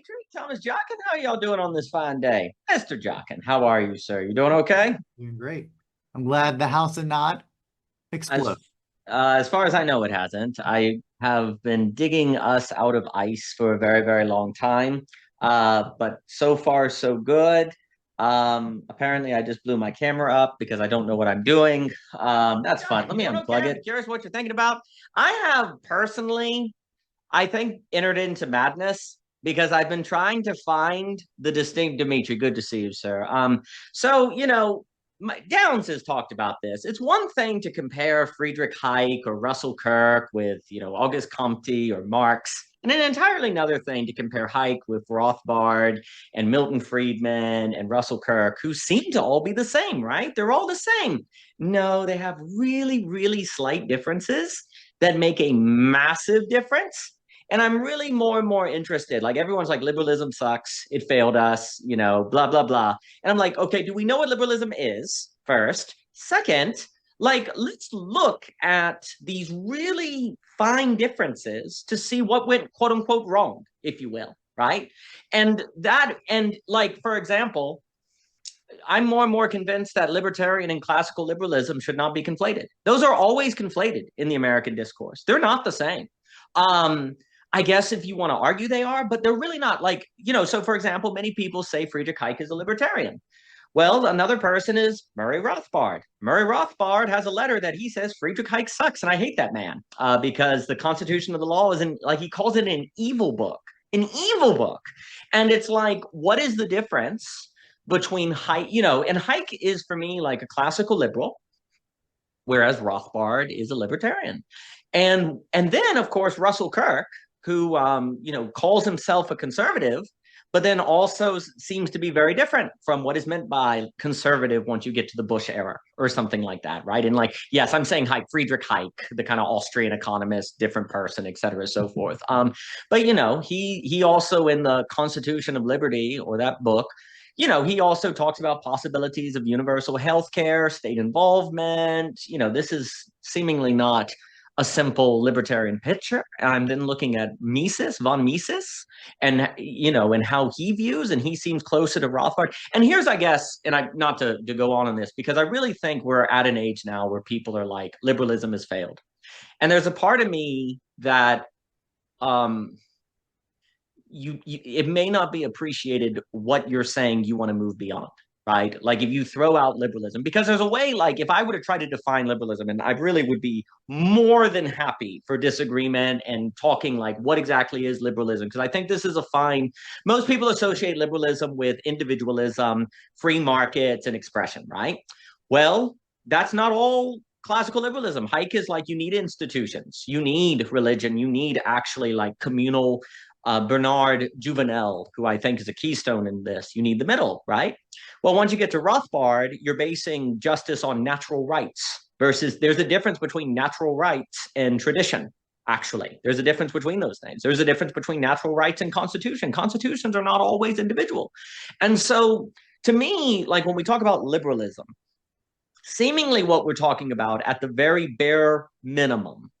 Dimitri, Thomas Jockin, how y'all doing on this fine day? Mr. Jockin, how are you, sir? You doing okay? Doing great. I'm glad the house did not As explode. as far as I know, it hasn't. I have been digging us out of ice for a very, very long time. But so far, so good. Apparently, I just blew my camera up because I don't know what I'm doing. That's fun. Let me unplug it. I'm curious what you're thinking about. I have personally, I think, entered into madness because I've been trying to find the distinct Dimitri. Good to see you, sir. Downs has talked about this. It's one thing to compare Friedrich Hayek or Russell Kirk with, Auguste Comte or Marx, and an entirely another thing to compare Hayek with Rothbard and Milton Friedman and Russell Kirk, who seem to all be the same, right? They're all the same. No, they have really, really slight differences that make a massive difference. And I'm really more and more interested. Like everyone's like, liberalism sucks. It failed us, blah, blah, blah. And I'm like, okay, do we know what liberalism is first? Second, like, let's look at these really fine differences to see what went quote unquote wrong, if you will, right? And for example, I'm more and more convinced that libertarian and classical liberalism should not be conflated. Those are always conflated in the American discourse. They're not the same. Um, I guess if you want to argue they are, but they're really not. So for example, many people say Friedrich Hayek is a libertarian. Well, another person is Murray Rothbard. Murray Rothbard has a letter that he says Friedrich Hayek sucks, and I hate that man because the Constitution of the Law is he calls it an evil book, and it's like, what is the difference between Hayek? And Hayek is for me like a classical liberal, whereas Rothbard is a libertarian, and then of course Russell Kirk, who calls himself a conservative, but then also seems to be very different from what is meant by conservative once you get to the Bush era or something like that, right? And like, yes, I'm saying Hayek, Friedrich Hayek, the kind of Austrian economist, different person, et cetera, so forth. But he also in the Constitution of Liberty or that book, he also talks about possibilities of universal health care, state involvement. This is seemingly not a simple libertarian picture. I'm then looking at von Mises, and how he views, and he seems closer to Rothbard. And here's, I guess, and I not to go on this, because I really think we're at an age now where people are like, liberalism has failed. And there's a part of me that um it may not be appreciated what you're saying you want to move beyond, right? Like if you throw out liberalism, because there's a way, like if I were to try to define liberalism, and I really would be more than happy for disagreement and talking like what exactly is liberalism, because I think this is a fine, most people associate liberalism with individualism, free markets, and expression, right? Well, that's not all classical liberalism. Hayek is like, you need institutions, you need religion, you need actually like communal Bernard Juvenel, who I think is a keystone in this. You need the middle, right? Well, once you get to Rothbard, you're basing justice on natural rights versus there's a difference between natural rights and tradition. Actually, there's a difference between those things. There's a difference between natural rights and constitution. Constitutions are not always individual. And so to me, like when we talk about liberalism, seemingly what we're talking about at the very bare minimum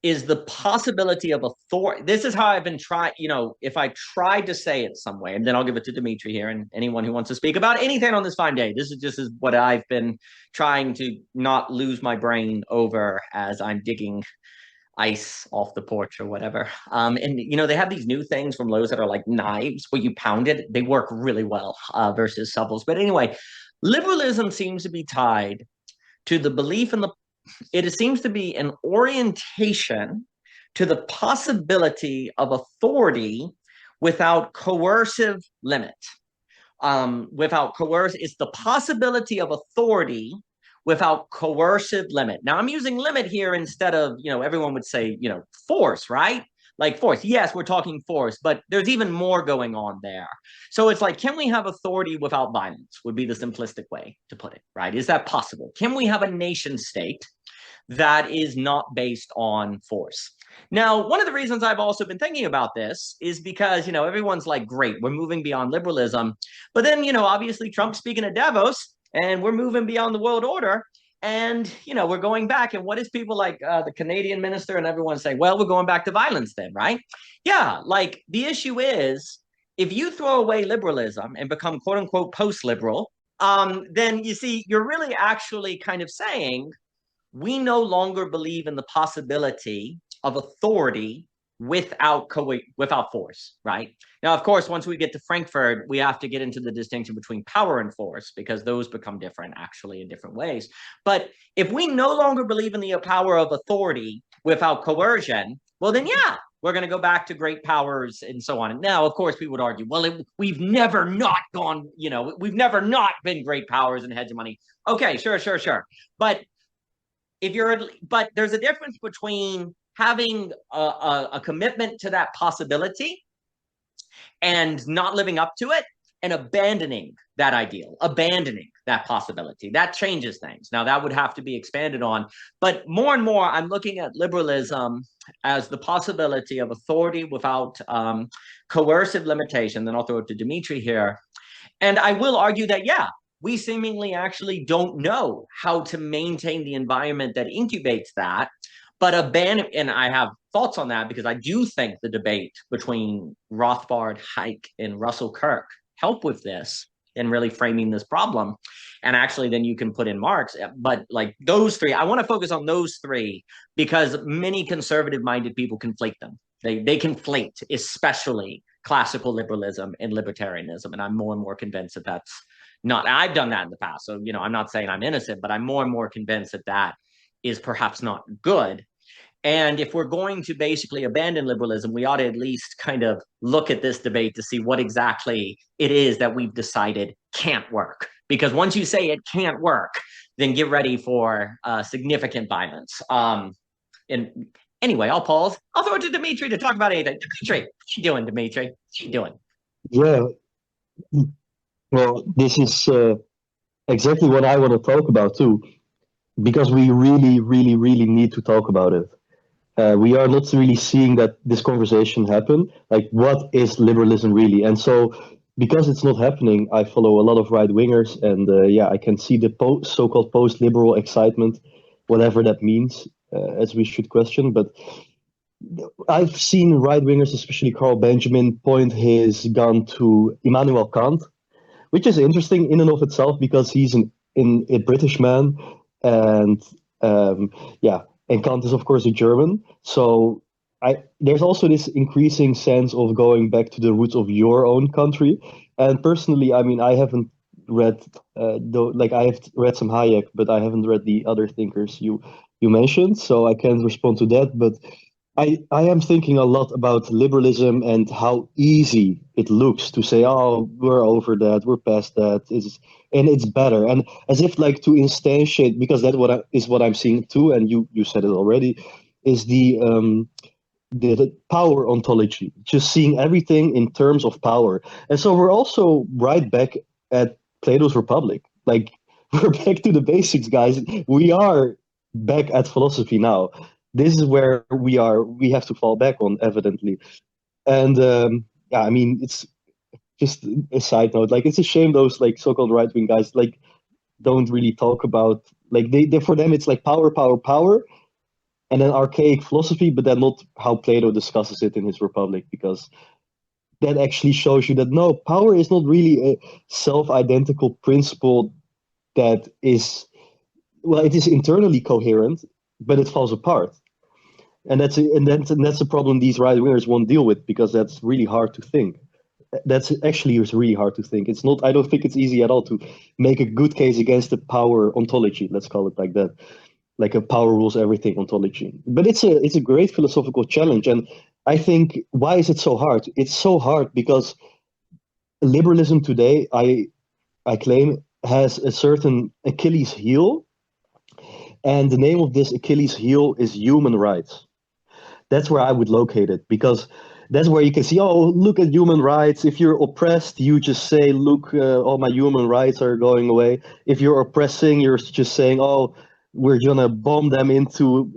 is the possibility of authority. This is how I've been trying, if I tried to say it some way, and then I'll give it to Dimitri here and anyone who wants to speak about anything on this fine day. This is just what I've been trying to not lose my brain over as I'm digging ice off the porch or whatever. They have these new things from Lowe's that are like knives where you pound it. They work really well versus shovels. But anyway, liberalism seems to be tied to the belief in the it seems to be an orientation to the possibility of authority without coercive limit. It's the possibility of authority without coercive limit. Now, I'm using limit here instead of, everyone would say, force, right? Like force. Yes, we're talking force, but there's even more going on there. So it's like, can we have authority without violence? Would be the simplistic way to put it, right? Is that possible? Can we have a nation state that is not based on force? Now, one of the reasons I've also been thinking about this is because, everyone's like, great, we're moving beyond liberalism. But then, obviously Trump's speaking at Davos and we're moving beyond the world order. And, we're going back. And what is people like the Canadian minister and everyone say, well, we're going back to violence then, right? Yeah, like the issue is if you throw away liberalism and become quote unquote post-liberal, then you see, you're really actually kind of saying we no longer believe in the possibility of authority without force, right? Now, of course, once we get to Frankfurt, we have to get into the distinction between power and force because those become different actually in different ways. But if we no longer believe in the power of authority without coercion, well, then yeah, we're going to go back to great powers and so on. And now, of course, we would argue, well, we've never not gone, we've never not been great powers and hegemony. Okay, sure. But but there's a difference between having a commitment to that possibility and not living up to it and abandoning that ideal, abandoning that possibility. That changes things. Now, that would have to be expanded on. But more and more, I'm looking at liberalism as the possibility of authority without coercive limitation. Then I'll throw it to Dimitri here. And I will argue that, yeah, we seemingly actually don't know how to maintain the environment that incubates that. But and I have thoughts on that because I do think the debate between Rothbard, Hayek, and Russell Kirk help with this in really framing this problem. And actually, then you can put in Marx. But like those three, I want to focus on those three because many conservative-minded people conflate them. They conflate, especially classical liberalism and libertarianism. And I'm more and more convinced that that's not, I've done that in the past. So, I'm not saying I'm innocent, but I'm more and more convinced that that is perhaps not good. And if we're going to basically abandon liberalism, we ought to at least kind of look at this debate to see what exactly it is that we've decided can't work. Because once you say it can't work, then get ready for significant violence. And anyway, I'll pause. I'll throw it to Dimitri to talk about anything. Dimitri, what you doing, Dimitri? What you doing? Yeah, well, this is exactly what I want to talk about too, because we really need to talk about it. We are not really seeing that this conversation happen. Like, what is liberalism really? And so, because it's not happening, I follow a lot of right wingers, and yeah, I can see the so-called post-liberal excitement, whatever that means, as we should question. But I've seen right wingers, especially Carl Benjamin, point his gun to Immanuel Kant, which is interesting in and of itself because he's a British man, and yeah. And Kant is, of course, a German. So there's also this increasing sense of going back to the roots of your own country. And personally, I mean, I haven't read, I have read some Hayek, but I haven't read the other thinkers you mentioned. So I can't respond to that. But I am thinking a lot about liberalism and how easy it looks to say, oh, we're over that, we're past that, and it's better. And as if like to instantiate, because that's what I'm seeing too, and you said it already, is the power ontology, just seeing everything in terms of power. And so we're also right back at Plato's Republic. Like, we're back to the basics, guys. We are back at philosophy now. This is where we have to fall back on, evidently. And yeah, I mean, it's just a side note. Like, it's a shame those like so-called right-wing guys like don't really talk about, like, they for them it's like power, and then archaic philosophy, but then not how Plato discusses it in his Republic, because that actually shows you that no, power is not really a self-identical principle that is, well, it is internally coherent, but it falls apart. And that's a problem these right wingers won't deal with, because that's really hard to think. That's actually really hard to think. It's not. I don't think it's easy at all to make a good case against the power ontology. Let's call it like that, like a power rules everything ontology. But it's a great philosophical challenge. And I think, why is it so hard? It's so hard because liberalism today, I claim, has a certain Achilles heel, and the name of this Achilles heel is human rights. That's where I would locate it, because that's where you can see, oh, look at human rights. If you're oppressed, you just say, look, all my human rights are going away. If you're oppressing, you're just saying, oh, we're gonna bomb them into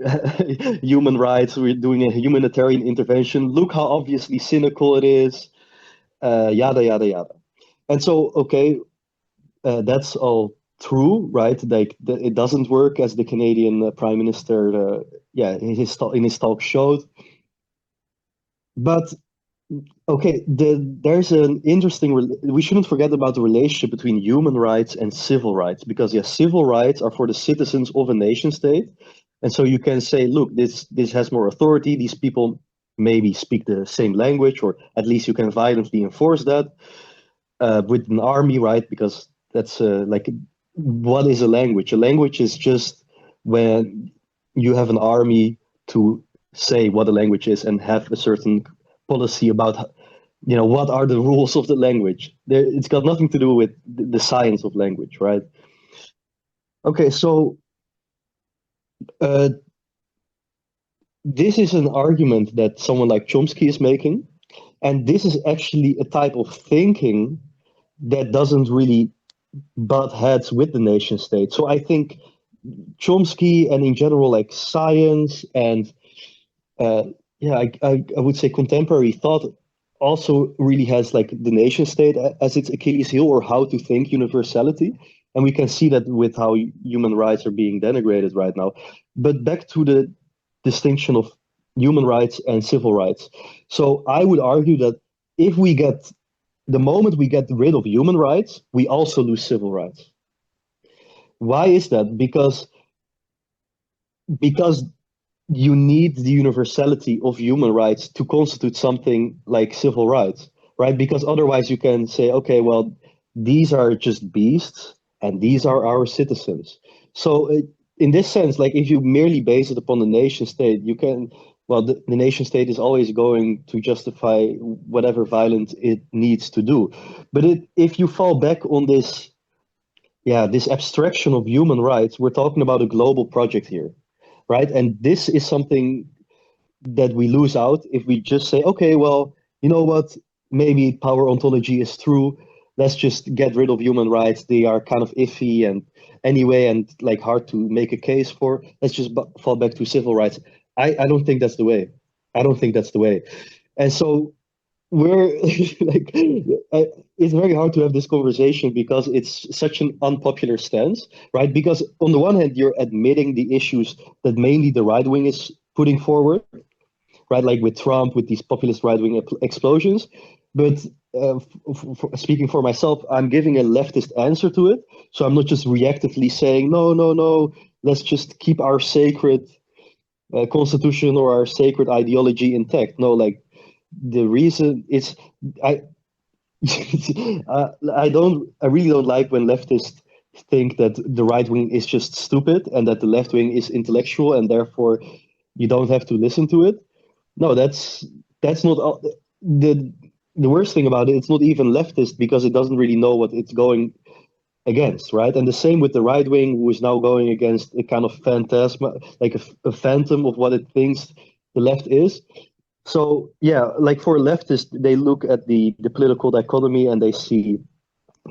human rights. We're doing a humanitarian intervention. Look how obviously cynical it is, yada, yada, yada. And so, okay, that's all true, right? Like, it doesn't work, as the Canadian Prime Minister, in his talk showed. But Okay, there's an interesting. We shouldn't forget about the relationship between human rights and civil rights, because yes, civil rights are for the citizens of a nation state, and so you can say, look, this has more authority. These people maybe speak the same language, or at least you can violently enforce that with an army, right? Because that's like, what is a language? A language is just when you have an army to say what a language is and have a certain policy about, what are the rules of the language. It's got nothing to do with the science of language, right? Okay, so uh, this is an argument that someone like Chomsky is making, and this is actually a type of thinking that doesn't really butt heads with the nation state. So I think Chomsky and in general, like science and uh, yeah, I would say contemporary thought also really has like the nation state as its Achilles heel, or how to think universality. And we can see that with how human rights are being denigrated right now. But back to the distinction of human rights and civil rights. So I would argue that if we get the moment we get rid of human rights, we also lose civil rights. Why is that? Because you need the universality of human rights to constitute something like civil rights, right? Because otherwise you can say, okay, well, these are just beasts and these are our citizens. So in this sense, like if you merely base it upon the nation state, you can, well, the nation state is always going to justify whatever violence it needs to do. But if you fall back on this, yeah, this abstraction of human rights, we're talking about a global project here, right? And this is something that we lose out if we just say, okay, well, you know what? Maybe power ontology is true. Let's just get rid of human rights. They are kind of iffy and anyway, and like hard to make a case for. Let's just fall back to civil rights. I don't think that's the way. I don't think that's the way. And so we're like, it's very hard to have this conversation because it's such an unpopular stance, right? Because on the one hand, you're admitting the issues that mainly the right wing is putting forward, right? Like with Trump, with these populist right wing explosions. But speaking for myself, I'm giving a leftist answer to it. So I'm not just reactively saying, no, no, no, let's just keep our sacred constitution or our sacred ideology intact. No, like the reason is I I really don't like when leftists think that the right wing is just stupid and that the left wing is intellectual and therefore you don't have to listen to it. No, that's not the the worst thing about it. It's not even leftist because it doesn't really know what it's going against, right? And the same with the right wing, who is now going against a kind of phantasm, like a phantom of what it thinks the left is. So yeah, like for leftists, they look at the political dichotomy and they see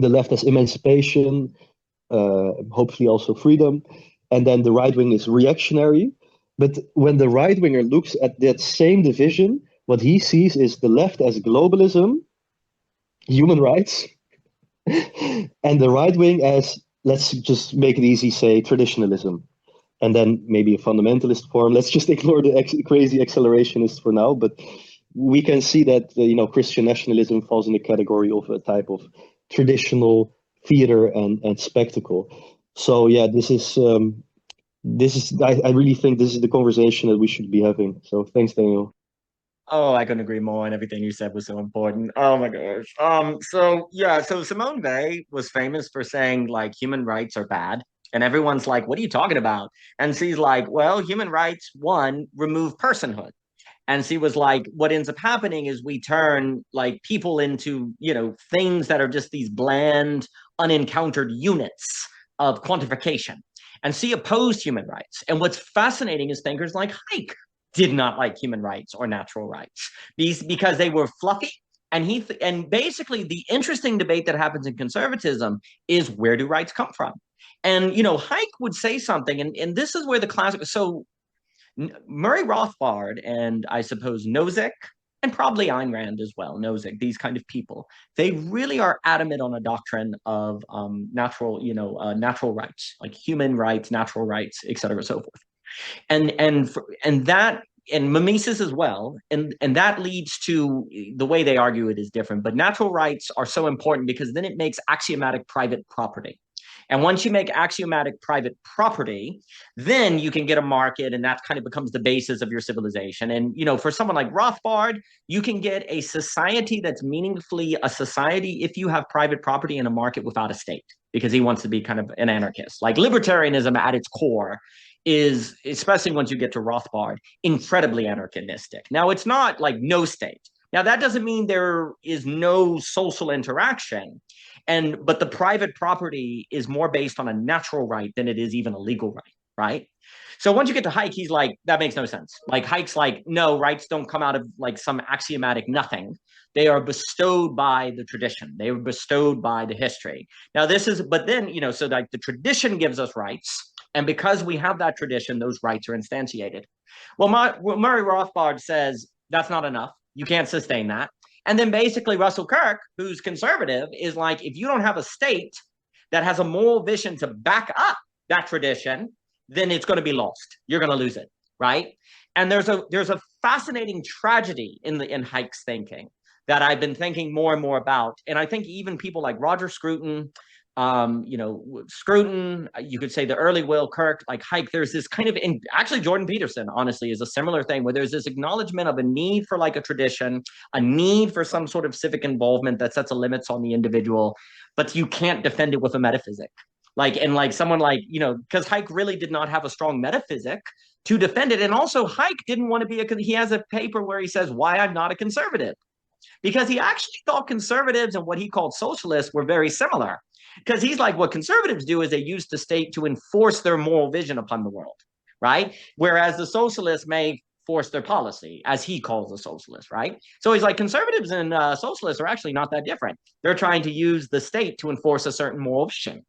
the left as emancipation, hopefully also freedom, and then the right wing is reactionary. But when the right winger looks at that same division, what he sees is the left as globalism, human rights, and the right wing as, let's just make it easy, say traditionalism, and then maybe a fundamentalist form. Let's just ignore the crazy accelerationist for now, but we can see that Christian nationalism falls in the category of a type of traditional theater and spectacle. So yeah, I really think this is the conversation that we should be having. So thanks, Daniel. Oh, I couldn't agree more, and everything you said was so important. Oh my gosh. So yeah, so Simone Weil was famous for saying like human rights are bad. And everyone's like, what are you talking about? And she's like, well, human rights, one, remove personhood. And she was like, what ends up happening is we turn like people into, things that are just these bland, unencountered units of quantification. And she opposed human rights. And what's fascinating is thinkers like Hayek did not like human rights or natural rights because they were fluffy. And basically the interesting debate that happens in conservatism is, where do rights come from? And Hayek would say something, and this is where the classic. So Murray Rothbard and I suppose Nozick and probably Ayn Rand as well, Nozick, these kind of people, they really are adamant on a doctrine of natural rights, like human rights, natural rights, et cetera, so forth. And that and mimesis as well, and that leads to the way they argue it is different. But natural rights are so important because then it makes axiomatic private property. And once you make axiomatic private property, then you can get a market, and that kind of becomes the basis of your civilization. And, for someone like Rothbard, you can get a society that's meaningfully a society if you have private property in a market without a state, because he wants to be kind of an anarchist. Like libertarianism at its core is, especially once you get to Rothbard, incredibly anarchistic. Now, it's not like no state. Now, that doesn't mean there is no social interaction. But the private property is more based on a natural right than it is even a legal right, right? So once you get to Hayek, he's like, that makes no sense. Like Hayek's like, no, rights don't come out of like some axiomatic nothing. They are bestowed by the tradition. They were bestowed by the history. Now but then, so like the tradition gives us rights. And because we have that tradition, those rights are instantiated. Well, Murray Rothbard says that's not enough. You can't sustain that. And then basically Russell Kirk, who's conservative, is like, if you don't have a state that has a moral vision to back up that tradition, then it's going to be lost. You're going to lose it, right? And there's a fascinating tragedy in Hayek's thinking that I've been thinking more and more about. And I think even people like Roger Scruton, Scruton, you could say the early Will Kirk, like Hayek, there's this kind of, actually Jordan Peterson, honestly, is a similar thing where there's this acknowledgement of a need for like a tradition, a need for some sort of civic involvement that sets a limits on the individual, but you can't defend it with a metaphysic. Someone like, because Hayek really did not have a strong metaphysic to defend it. And also Hayek didn't want to be he has a paper where he says why I'm not a conservative, because he actually thought conservatives and what he called socialists were very similar. Because he's like, what conservatives do is they use the state to enforce their moral vision upon the world, right? Whereas the socialists may force their policy, as he calls the socialists, right? So he's like, conservatives and socialists are actually not that different. They're trying to use the state to enforce a certain moral vision.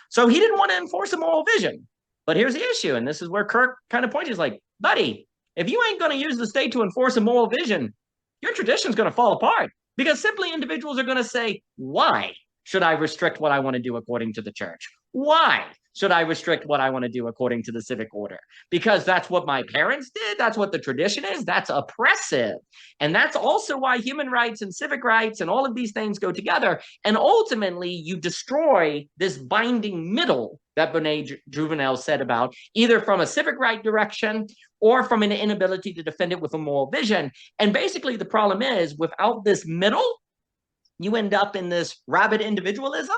So he didn't want to enforce a moral vision. But here's the issue, and this is where Kirk kind of points, is like, buddy, if you ain't going to use the state to enforce a moral vision, your tradition's going to fall apart, because simply individuals are going to say, why should I restrict what I want to do according to the church? Why should I restrict what I want to do according to the civic order? Because that's what my parents did. That's what the tradition is. That's oppressive. And that's also why human rights and civic rights and all of these things go together. And ultimately, you destroy this binding middle that Benet Jouvenel said about, either from a civic right direction or from an inability to defend it with a moral vision. And basically, the problem is, without this middle, you end up in this rabid individualism,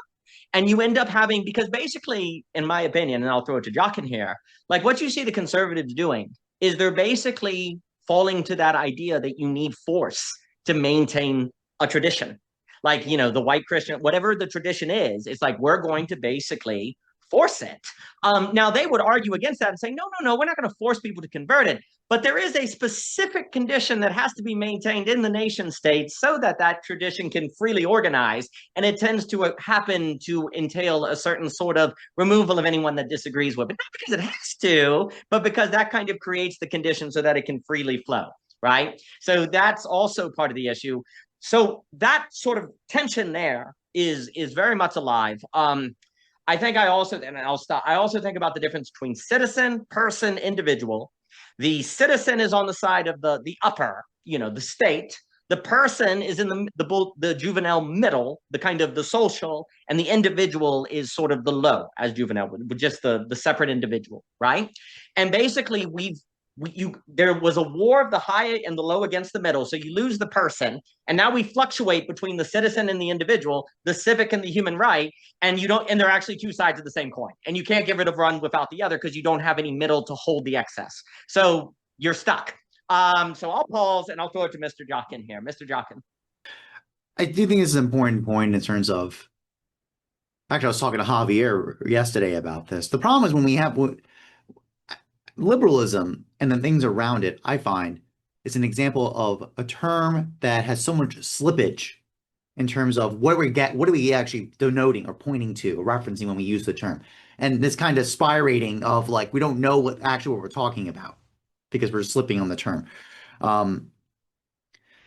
and you end up having, because basically, in my opinion, and I'll throw it to Jockin here, like what you see the conservatives doing is they're basically falling to that idea that you need force to maintain a tradition. Like, the white Christian, whatever the tradition is, it's like, we're going to basically force it. Now, they would argue against that and say, no, we're not going to force people to convert it. But there is a specific condition that has to be maintained in the nation state so that that tradition can freely organize. And it tends to happen to entail a certain sort of removal of anyone that disagrees with it. Not because it has to, but because that kind of creates the condition so that it can freely flow, right? So that's also part of the issue. So that sort of tension there is very much alive. I think I also think about the difference between citizen, person, individual. The citizen is on the side of the upper, the state. The person is in the juvenile middle, the kind of the social, and the individual is sort of the low, as Jouvenel would, just the separate individual, right? And basically, there was a war of the high and the low against the middle. So you lose the person, and now we fluctuate between the citizen and the individual, the civic and the human right, and they're actually two sides of the same coin. And you can't get rid of one without the other because you don't have any middle to hold the excess. So you're stuck. So I'll pause and I'll throw it to Mr. Jockin here. Mr. Jockin. I do think it's an important point in terms of, actually, I was talking to Javier yesterday about this. The problem is when we have liberalism and the things around it, I find, is an example of a term that has so much slippage in terms of what are we actually denoting or pointing to or referencing when we use the term. And this kind of spirating of like, we don't know what we're talking about because we're slipping on the term.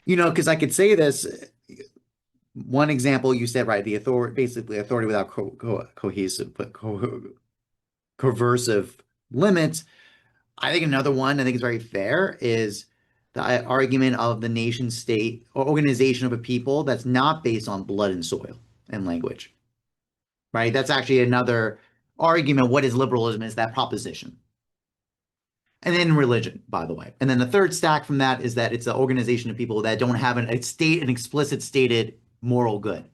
Because I could say this, one example you said, right, the authority without cohesive, but coercive limits. I think another one I think is very fair is the argument of the nation state or organization of a people that's not based on blood and soil and language, right? That's actually another argument. What is liberalism? Is that proposition. And then religion, by the way. And then the third stack from that is that it's an organization of people that don't have an explicit stated moral good.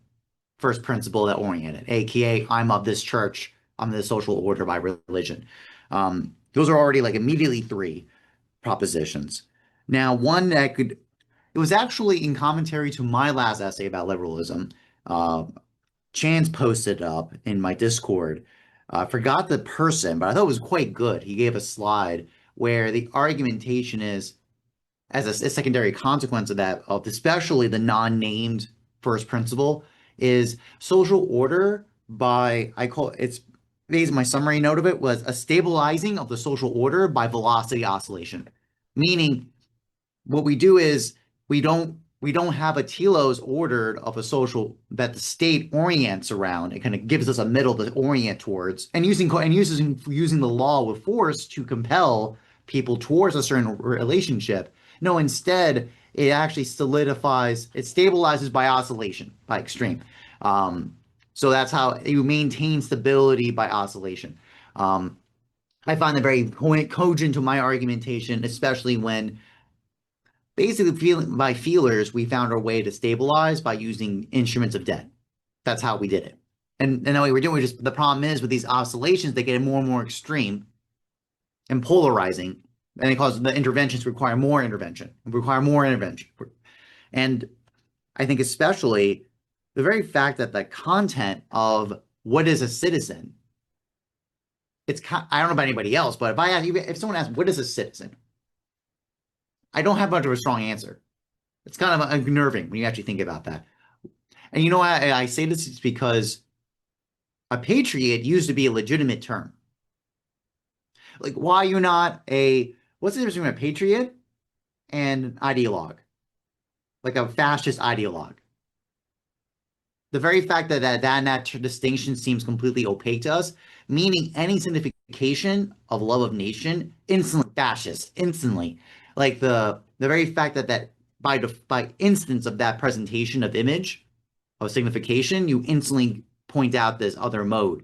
First principle that oriented, aka I'm of this church, I'm the social order by religion. Those are already like immediately three propositions. Now, one that could, it was actually in commentary to my last essay about liberalism. Chance posted up in my Discord. I forgot the person, but I thought it was quite good. He gave a slide where the argumentation is, as a secondary consequence of that, of especially the non-named first principle, is social order by, I call it's basically my summary note of it was a stabilizing of the social order by velocity oscillation. Meaning what we do is we don't have a telos ordered of a social that the state orients around. It kind of gives us a middle to orient towards, and using the law with force to compel people towards a certain relationship. No, instead, it actually solidifies, it stabilizes by oscillation, by extreme. So that's how you maintain stability by oscillation. I find that very cogent to my argumentation, especially when basically by feelers, we found our way to stabilize by using instruments of debt. That's how we did it. And the way we're doing, the problem is with these oscillations, they get more and more extreme and polarizing, and it causes the interventions require more intervention, And I think especially the very fact that the content of what is a citizen, I don't know about anybody else, but if someone asks, what is a citizen? I don't have much of a strong answer. It's kind of unnerving when you actually think about that. And you know why I say this is because a patriot used to be a legitimate term. Like, why are you not what's the difference between a patriot and an ideologue? Like a fascist ideologue. The very fact that distinction seems completely opaque to us, meaning any signification of love of nation, instantly fascist, instantly. Like the very fact that by instance of that presentation of image, of signification, you instantly point out this other mode.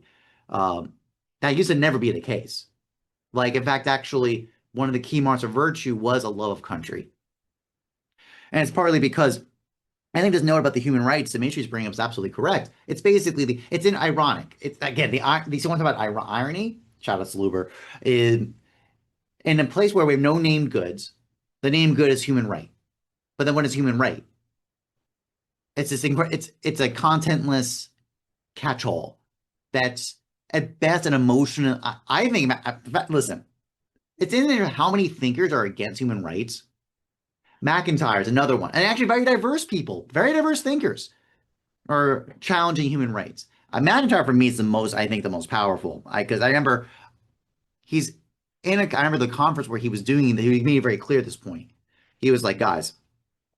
That used to never be the case. Like, in fact, actually, one of the key marks of virtue was a love of country. And it's partly because I think this note about the human rights Dimitri's bringing up is absolutely correct. It's basically, it's ironic. It's, again, someone talk about irony, Charlottesville is in a place where we have no named goods, the named good is human right. But then what is human right? It's a contentless catch-all that's at best an emotional. I think, listen, it's in there how many thinkers are against human rights. McIntyre is another one, and actually very diverse people, very diverse thinkers are challenging human rights. McIntyre for me is the most powerful, because I remember I remember the conference where he was doing, he made it very clear at this point. He was like, guys,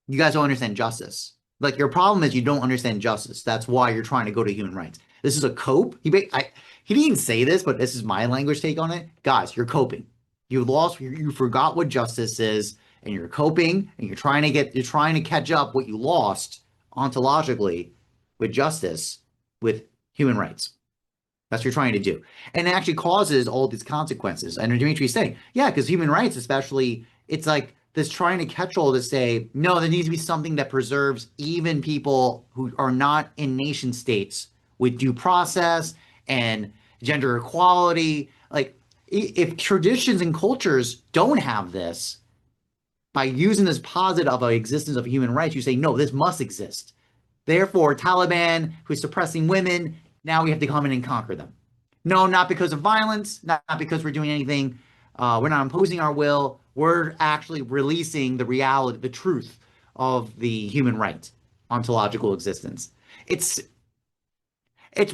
you guys don't understand justice. Like, your problem is you don't understand justice. That's why you're trying to go to human rights. This is a cope. He didn't even say this, but this is my language take on it. Guys, you're coping. You forgot what justice is, and you're coping, and you're trying to catch up what you lost ontologically with justice, with human rights. That's what you're trying to do. And it actually causes all these consequences. And Dimitri's saying, yeah, because human rights, especially, it's like this trying to catch all to say, no, there needs to be something that preserves even people who are not in nation states with due process and gender equality. Like, if traditions and cultures don't have this, by using this posit of an existence of human rights, you say, no, this must exist. Therefore, Taliban, who's suppressing women, now we have to come in and conquer them. No, not because of violence, not because we're doing anything. We're not imposing our will. We're actually releasing the reality, the truth of the human right, ontological existence. It's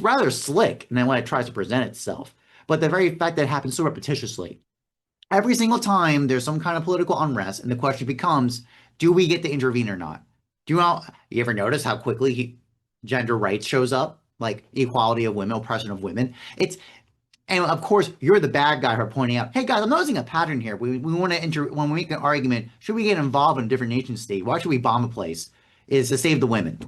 rather slick in when it tries to present itself. But the very fact that it happens so repetitiously, every single time there's some kind of political unrest, and the question becomes, do we get to intervene or not? You ever notice how quickly gender rights shows up? Like equality of women, oppression of women. And of course, you're the bad guy who are pointing out, hey guys, I'm noticing a pattern here. We want to enter when we make an argument, should we get involved in a different nation state? Why should we bomb a place? Is to save the women.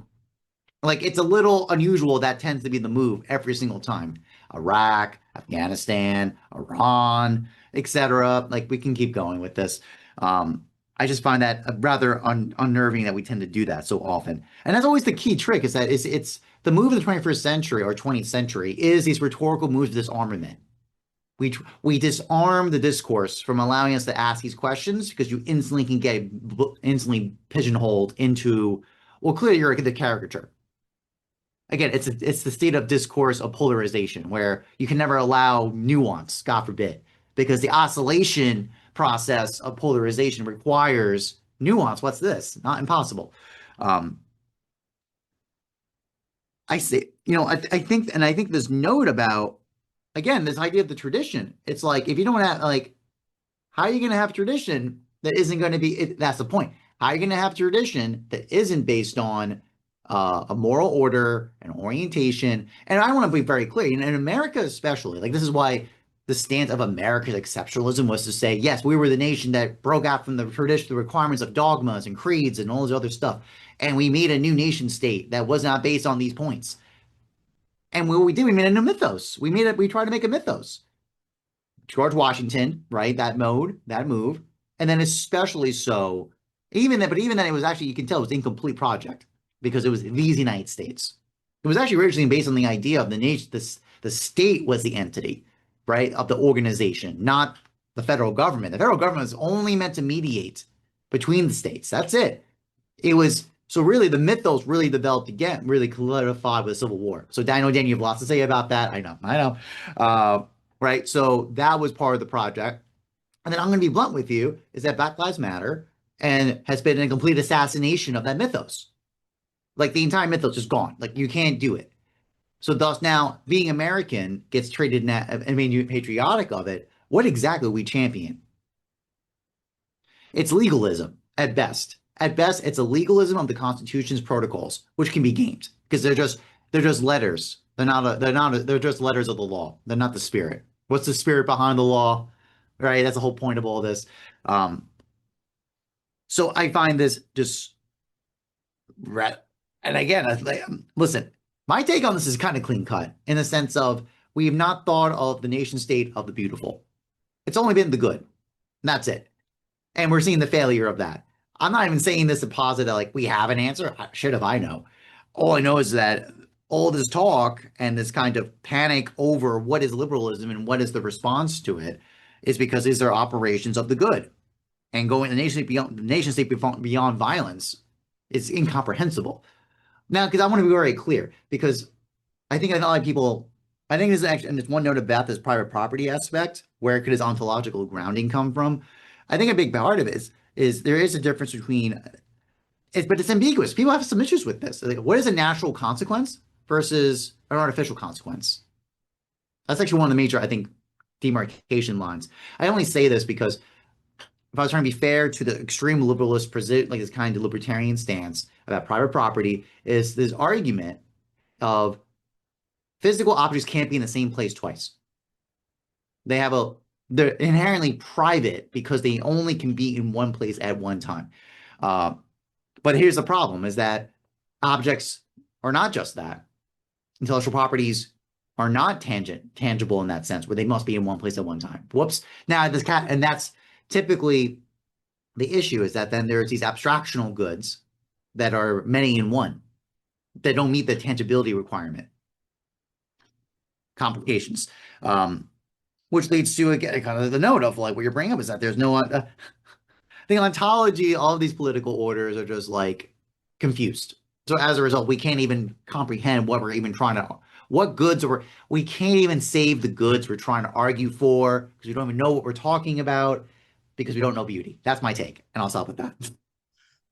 Like it's a little unusual. That tends to be the move every single time. Iraq, Afghanistan, Iran, etc. Like we can keep going with this. I just find that rather unnerving that we tend to do that so often. And that's always the key trick is that it's the move of the 21st century or 20th century is these rhetorical moves of disarmament. We disarm the discourse from allowing us to ask these questions because you instantly can get instantly pigeonholed into, well, clearly you're the caricature. Again, it's the state of discourse of polarization where you can never allow nuance, God forbid, because the oscillation process of polarization requires nuance. What's this? Not impossible. I say, I think this note about, again, this idea of the tradition. It's like, if you don't have, like, how are you going to have tradition that isn't going to be, that's the point. How are you going to have tradition that isn't based on a moral order, an orientation? And I want to be very clear, in America especially, like this is why the stance of America's exceptionalism was to say, yes, we were the nation that broke out from the tradition, the requirements of dogmas and creeds and all this other stuff. And we made a new nation state that was not based on these points. And what we did, we made a new mythos. We tried to make a mythos. George Washington, right? That move. And then especially so, even then it was actually, you can tell it was an incomplete project because it was these United States. It was actually originally based on the idea of the nation, the state was the entity, right, of the organization, not the federal government. The federal government was only meant to mediate between the states. That's it. It was, so really the mythos really developed again, really solidified with the Civil War. So Daniel, you have lots to say about that. I know. Right. So that was part of the project. And then I'm going to be blunt with you, is that Black Lives Matter and has been a complete assassination of that mythos. Like the entire mythos is gone. Like you can't do it. So thus now being American gets traded in that and being patriotic of it. What exactly we champion? It's legalism at best. At best, it's a legalism of the Constitution's protocols, which can be gamed because they're just letters. They're just letters of the law. They're not the spirit. What's the spirit behind the law? Right? That's the whole point of all this. So I find this just, and again, listen, my take on this is kind of clean cut in the sense of we have not thought of the nation state of the beautiful. It's only been the good. And that's it. And we're seeing the failure of that. I'm not even saying this to posit that like we have an answer. Shit if I know. All I know is that all this talk and this kind of panic over what is liberalism and what is the response to it is because these are operations of the good. And going the nation state beyond violence is incomprehensible. Now, because I want to be very clear, because I think a lot of people, I think there's actually, and there's one note about this private property aspect, where could his ontological grounding come from? I think a big part of it is there is a difference between, but it's ambiguous. People have some issues with this. Like, what is a natural consequence versus an artificial consequence? That's actually one of the major, I think, demarcation lines. I only say this because if I was trying to be fair to the extreme liberalist, like this kind of libertarian stance about private property, is this argument of physical objects can't be in the same place twice. They're inherently private because they only can be in one place at one time. But here's the problem, is that objects are not just that. Intellectual properties are not tangible in that sense, where they must be in one place at one time. Whoops. Now, and that's typically the issue, is that then there's these abstractional goods that are many in one that don't meet the tangibility requirement. Complications. Which leads to, again, kind of the note of like what you're bringing up is that there's no, the ontology, all of these political orders are just like confused. So as a result, we can't even comprehend what we're even trying to, what goods we can't even save the goods we're trying to argue for because we don't even know what we're talking about because we don't know beauty. That's my take. And I'll stop with that.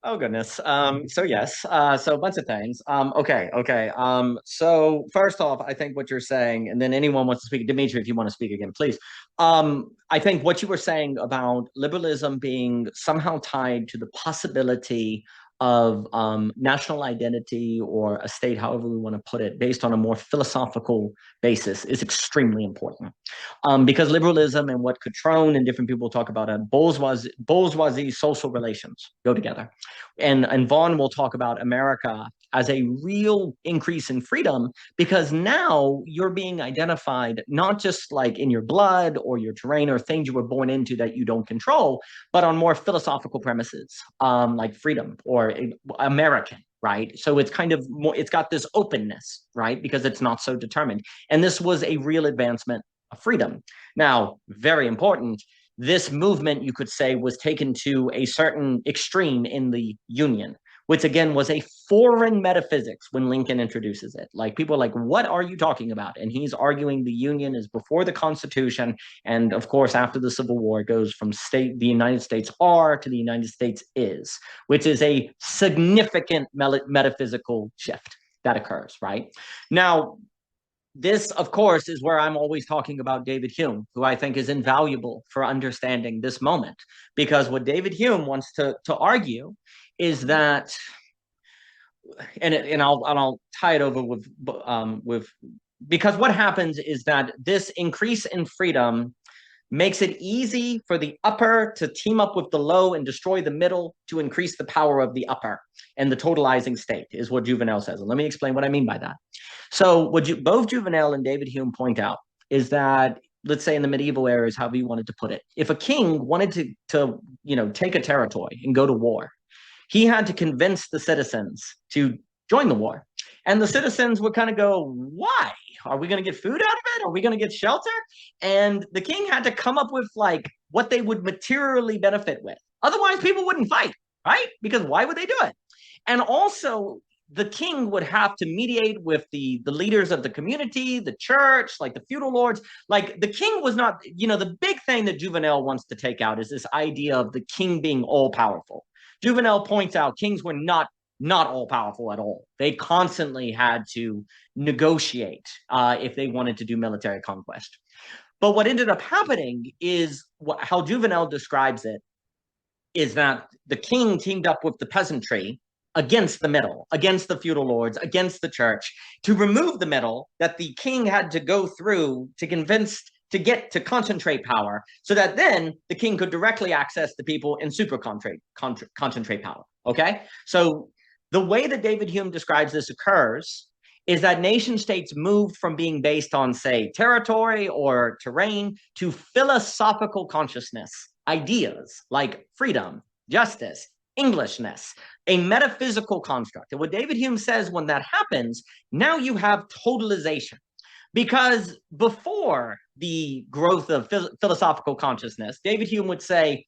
Oh goodness. So yes. So a bunch of things. Okay. So first off, I think what you're saying, and then anyone wants to speak, Dimitri, if you want to speak again, please. I think what you were saying about liberalism being somehow tied to the possibility of national identity or a state, however we want to put it, based on a more philosophical basis is extremely important. Because liberalism and what Cutrone and different people talk about bourgeoisie social relations go together. And Vaughan will talk about America as a real increase in freedom, because now you're being identified not just like in your blood or your terrain or things you were born into that you don't control, but on more philosophical premises, like freedom or American, right? So it's kind of more, it's got this openness, right? Because it's not so determined. And this was a real advancement of freedom. Now, very important, this movement, you could say, was taken to a certain extreme in the Union, which again was a foreign metaphysics when Lincoln introduces it. Like people are like, what are you talking about? And he's arguing the Union is before the Constitution. And of course, after the Civil War, it goes from the United States are to the United States is, which is a significant metaphysical shift that occurs, right? Now, this, of course, is where I'm always talking about David Hume, who I think is invaluable for understanding this moment. Because what David Hume wants to argue is that, and I'll tie it over with because what happens is that this increase in freedom makes it easy for the upper to team up with the low and destroy the middle to increase the power of the upper. And the totalizing state is what Juvenal says. And let me explain what I mean by that. So what both Juvenal and David Hume point out is that, let's say in the medieval eras, however you wanted to put it, if a king wanted to take a territory and go to war, he had to convince the citizens to join the war. And the citizens would kind of go, why? Are we going to get food out of it? Are we going to get shelter? And the king had to come up with like what they would materially benefit with. Otherwise, people wouldn't fight, right? Because why would they do it? And also, the king would have to mediate with the leaders of the community, the church, like the feudal lords. Like the king was not, the big thing that Juvenal wants to take out is this idea of the king being all powerful. Juvenal points out kings were not all powerful at all. They constantly had to negotiate if they wanted to do military conquest. But what ended up happening is how Juvenal describes it is that the king teamed up with the peasantry against the middle, against the feudal lords, against the church, to remove the middle that the king had to go through to convince to get to concentrate power, so that then the king could directly access the people and super concentrate power. Okay, so the way that David Hume describes this occurs is that nation states moved from being based on, say, territory or terrain to philosophical consciousness, ideas like freedom, justice, Englishness, a metaphysical construct. And what David Hume says when that happens, now you have totalization. Because before the growth of philosophical consciousness, David Hume would say,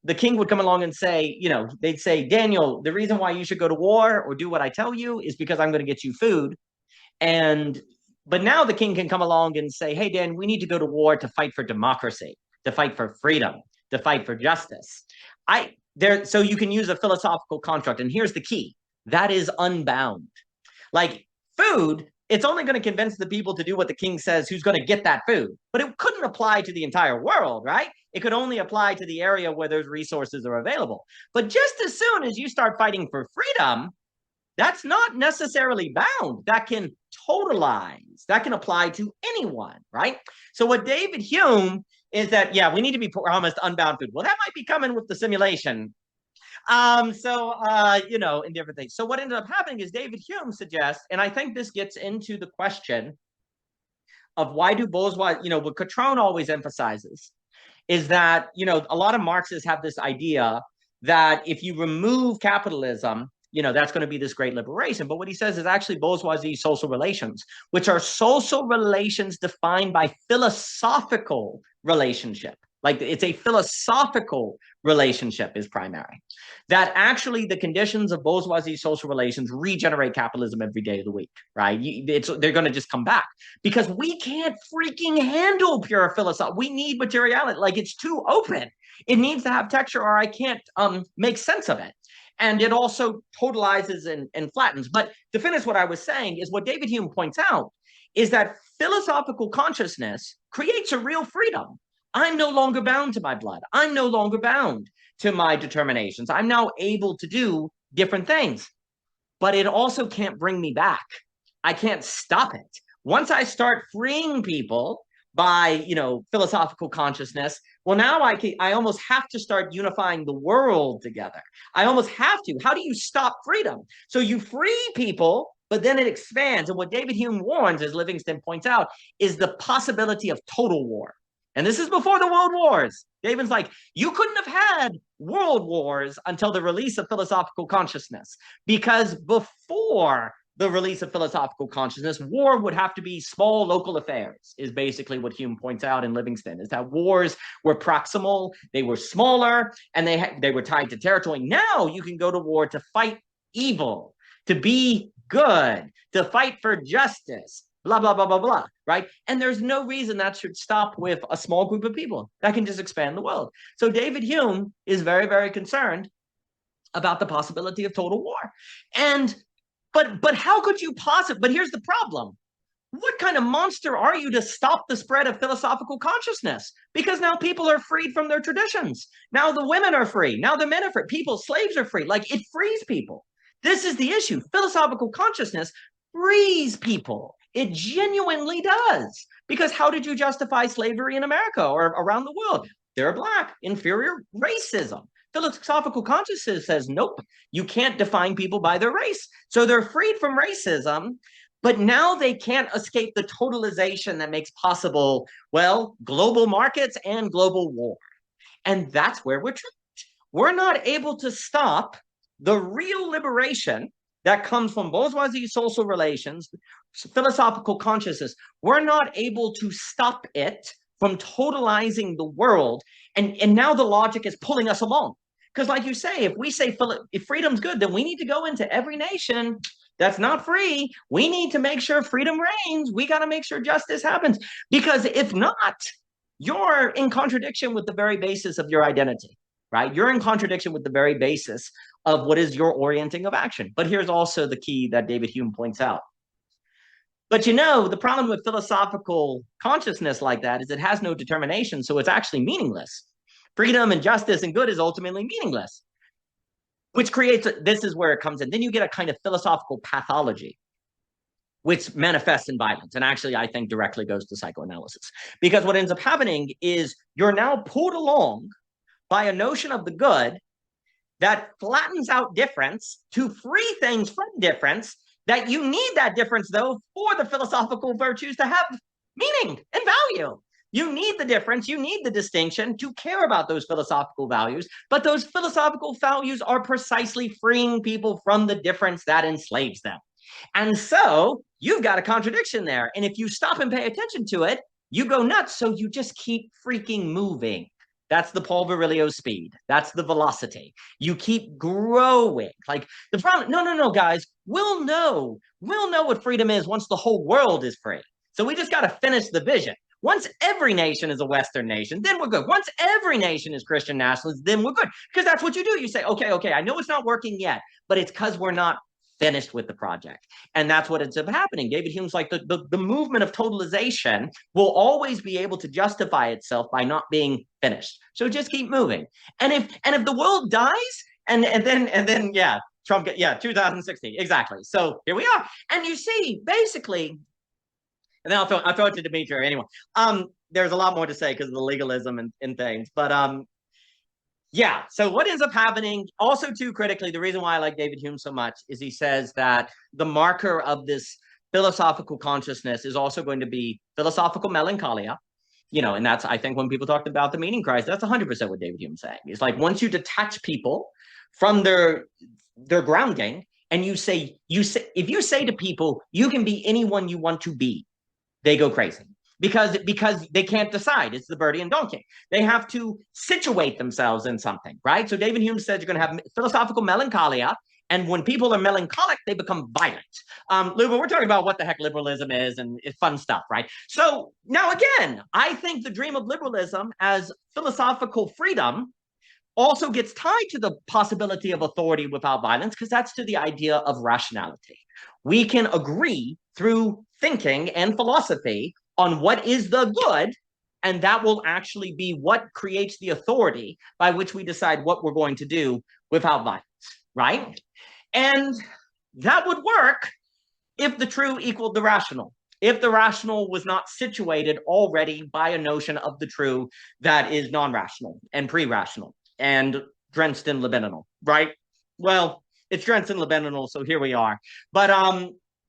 the king would come along and say, they'd say, Daniel, the reason why you should go to war or do what I tell you is because I'm going to get you food. But now the king can come along and say, hey, Dan, we need to go to war to fight for democracy, to fight for freedom, to fight for justice. So you can use a philosophical construct. And here's the key. That is unbound. Like food, it's only going to convince the people to do what the king says, who's going to get that food. But it couldn't apply to the entire world, right? It could only apply to the area where those resources are available. But just as soon as you start fighting for freedom, that's not necessarily bound. That can totalize. That can apply to anyone, right? So what David Hume is that, yeah, we need to be promised unbound food. Well, that might be coming with the simulation. In different things. So what ended up happening is David Hume suggests, and I think this gets into the question of why do bourgeois, what Cutrone always emphasizes is that, a lot of Marxists have this idea that if you remove capitalism, that's going to be this great liberation. But what he says is actually bourgeoisie social relations, which are social relations defined by philosophical relationship. Like it's a philosophical relationship is primary. That actually the conditions of bourgeoisie social relations regenerate capitalism every day of the week, right? They're going to just come back because we can't freaking handle pure philosophy. We need materiality. Like it's too open. It needs to have texture or I can't make sense of it. And it also totalizes and flattens. But to finish what I was saying is what David Hume points out is that philosophical consciousness creates a real freedom. I'm no longer bound to my blood. I'm no longer bound to my determinations. I'm now able to do different things. But it also can't bring me back. I can't stop it. Once I start freeing people by, philosophical consciousness, well, now I almost have to start unifying the world together. I almost have to. How do you stop freedom? So you free people, but then it expands. And what David Hume warns, as Livingston points out, is the possibility of total war. And this is before the world wars. David's like, you couldn't have had world wars until the release of philosophical consciousness, because before the release of philosophical consciousness, war would have to be small local affairs, is basically what Hume points out in Livingston, is that wars were proximal, they were smaller, and they were tied to territory. Now you can go to war to fight evil, to be good, to fight for justice, blah, blah, blah, blah, blah, right? And there's no reason that should stop with a small group of people. That can just expand the world. So David Hume is very, very concerned about the possibility of total war. But how could you possibly, but here's the problem. What kind of monster are you to stop the spread of philosophical consciousness? Because now people are freed from their traditions. Now the women are free. Now the men are free. Slaves are free. Like, it frees people. This is the issue. Philosophical consciousness frees people. It genuinely does. Because how did you justify slavery in America or around the world? They're Black, inferior racism. Philosophical consciousness says, nope, you can't define people by their race. So they're freed from racism, but now they can't escape the totalization that makes possible, well, global markets and global war. And that's where we're trapped. We're not able to stop the real liberation that comes from bourgeoisie social relations, philosophical consciousness. We're not able to stop it from totalizing the world. And now the logic is pulling us along. Because like you say, if we say if freedom's good, then we need to go into every nation that's not free. We need to make sure freedom reigns. We got to make sure justice happens. Because if not, you're in contradiction with the very basis of your identity, right? You're in contradiction with the very basis of what is your orienting of action. But here's also the key that David Hume points out. But the problem with philosophical consciousness like that is it has no determination, so it's actually meaningless. Freedom and justice and good is ultimately meaningless, which creates, this is where it comes in. Then you get a kind of philosophical pathology, which manifests in violence. And actually, I think directly goes to psychoanalysis. Because what ends up happening is you're now pulled along by a notion of the good that flattens out difference to free things from difference, that you need that difference, though, for the philosophical virtues to have meaning and value. You need the difference, you need the distinction to care about those philosophical values, but those philosophical values are precisely freeing people from the difference that enslaves them. And so you've got a contradiction there. And if you stop and pay attention to it, you go nuts. So you just keep freaking moving. That's the Paul Virilio speed. That's the velocity. You keep growing. Like the problem, no, guys, we'll know what freedom is once the whole world is free. So we just got to finish the vision. Once every nation is a Western nation, then we're good. Once every nation is Christian nationalist, then we're good. Because that's what you do. You say, okay, I know it's not working yet, but it's because we're not finished with the project. And that's what ends up happening. David Hume's like, the movement of totalization will always be able to justify itself by not being finished. So just keep moving. And if the world dies, and then Trump 2016, exactly. So here we are. And you see, basically, and then I'll throw it to Dimitri anyway. There's a lot more to say because of the legalism and things. But so what ends up happening, also too critically, the reason why I like David Hume so much is he says that the marker of this philosophical consciousness is also going to be philosophical melancholia. And that's, I think, when people talked about the meaning crisis, that's 100% what David Hume's saying. It's like once you detach people from their grounding, and if you say to people, you can be anyone you want to be, they go crazy because they can't decide. It's the birdie and donkey. They have to situate themselves in something, right? So David Hume says you're going to have philosophical melancholia, and when people are melancholic, they become violent. Luba, we're talking about what the heck liberalism is and it's fun stuff, right? So now again, I think the dream of liberalism as philosophical freedom also gets tied to the possibility of authority without violence, because that's to the idea of rationality. We can agree through thinking and philosophy on what is the good, and that will actually be what creates the authority by which we decide what we're going to do without violence, right? And that would work if the true equaled the rational, if the rational was not situated already by a notion of the true that is non-rational and pre-rational and drenched in libidinal, right? Well, it's drenched in libidinal, so here we are.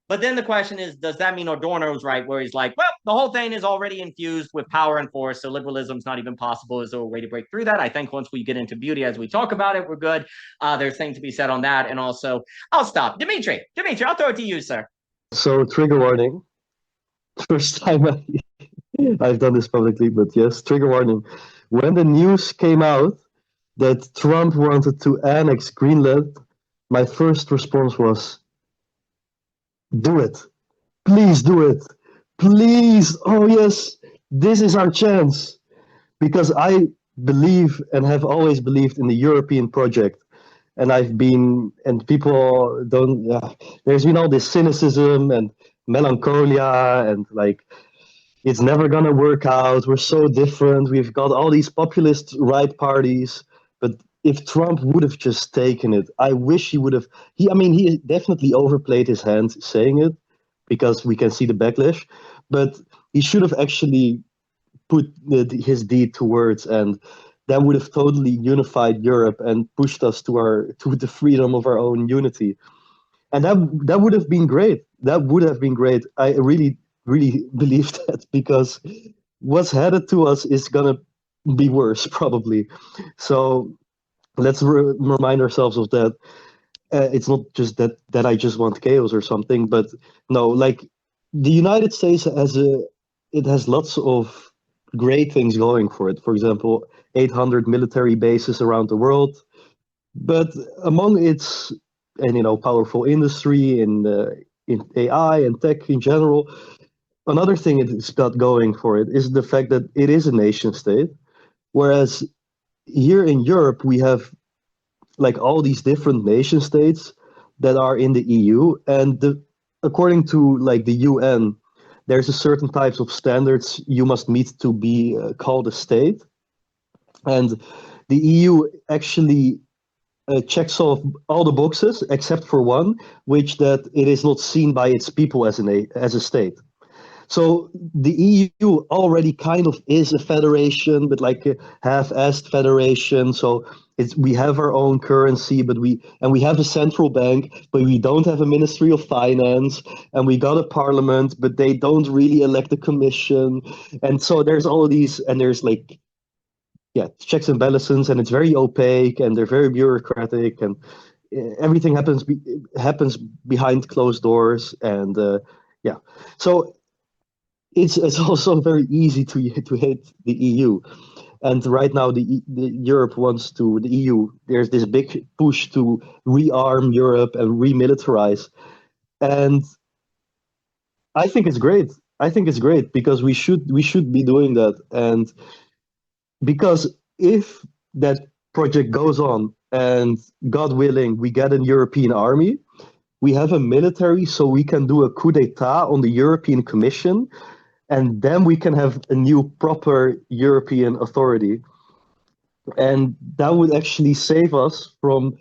But then the question is, does that mean Adorno's right, where he's like, well, the whole thing is already infused with power and force, so liberalism's not even possible? Is there a way to break through that? I think once we get into beauty, as we talk about it, we're good. There's things to be said on that. And also, I'll stop. Dimitri, I'll throw it to you, sir. So, trigger warning. First time I've done this publicly, but yes, trigger warning. When the news came out that Trump wanted to annex Greenland, my first response was, do it. Please do it. Please. Oh, yes. This is our chance. Because I believe and have always believed in the European project. And people don't, there's been all this cynicism and melancholia and like, it's never going to work out. We're so different. We've got all these populist right parties. But if Trump would have just taken it, I wish he would have. He definitely overplayed his hand saying it because we can see the backlash. But he should have actually put his deed to words, and that would have totally unified Europe and pushed us to the freedom of our own unity. And that would have been great. That would have been great. I really, really believe that, because what's headed to us is gonna be worse probably. So let's remind ourselves of that. It's not just that I just want chaos or something, but no, like the United States has lots of great things going for it. For example, 800 military bases around the world, but among its powerful industry in AI and tech in general, another thing it's got going for it is the fact that it is a nation state, whereas here in Europe, we have like all these different nation states that are in the EU, and according to like the UN, there's a certain types of standards you must meet to be called a state, and the EU actually checks off all the boxes except for one, which that it is not seen by its people as a state. So the EU already kind of is a federation, but like a half-assed federation. So we have our own currency, but we have a central bank, but we don't have a Ministry of Finance, and we got a parliament, but they don't really elect a commission. And so there's all of these, and there's like, checks and balances, and it's very opaque, and they're very bureaucratic, and everything happens behind closed doors, and so. It's also very easy to hate the EU, and right now the Europe wants to the EU. There's this big push to rearm Europe and remilitarize, and I think it's great. I think it's great because we should be doing that, and because if that project goes on and God willing we get a European army, we have a military, so we can do a coup d'état on the European Commission. And then we can have a new proper European authority. And that would actually save us from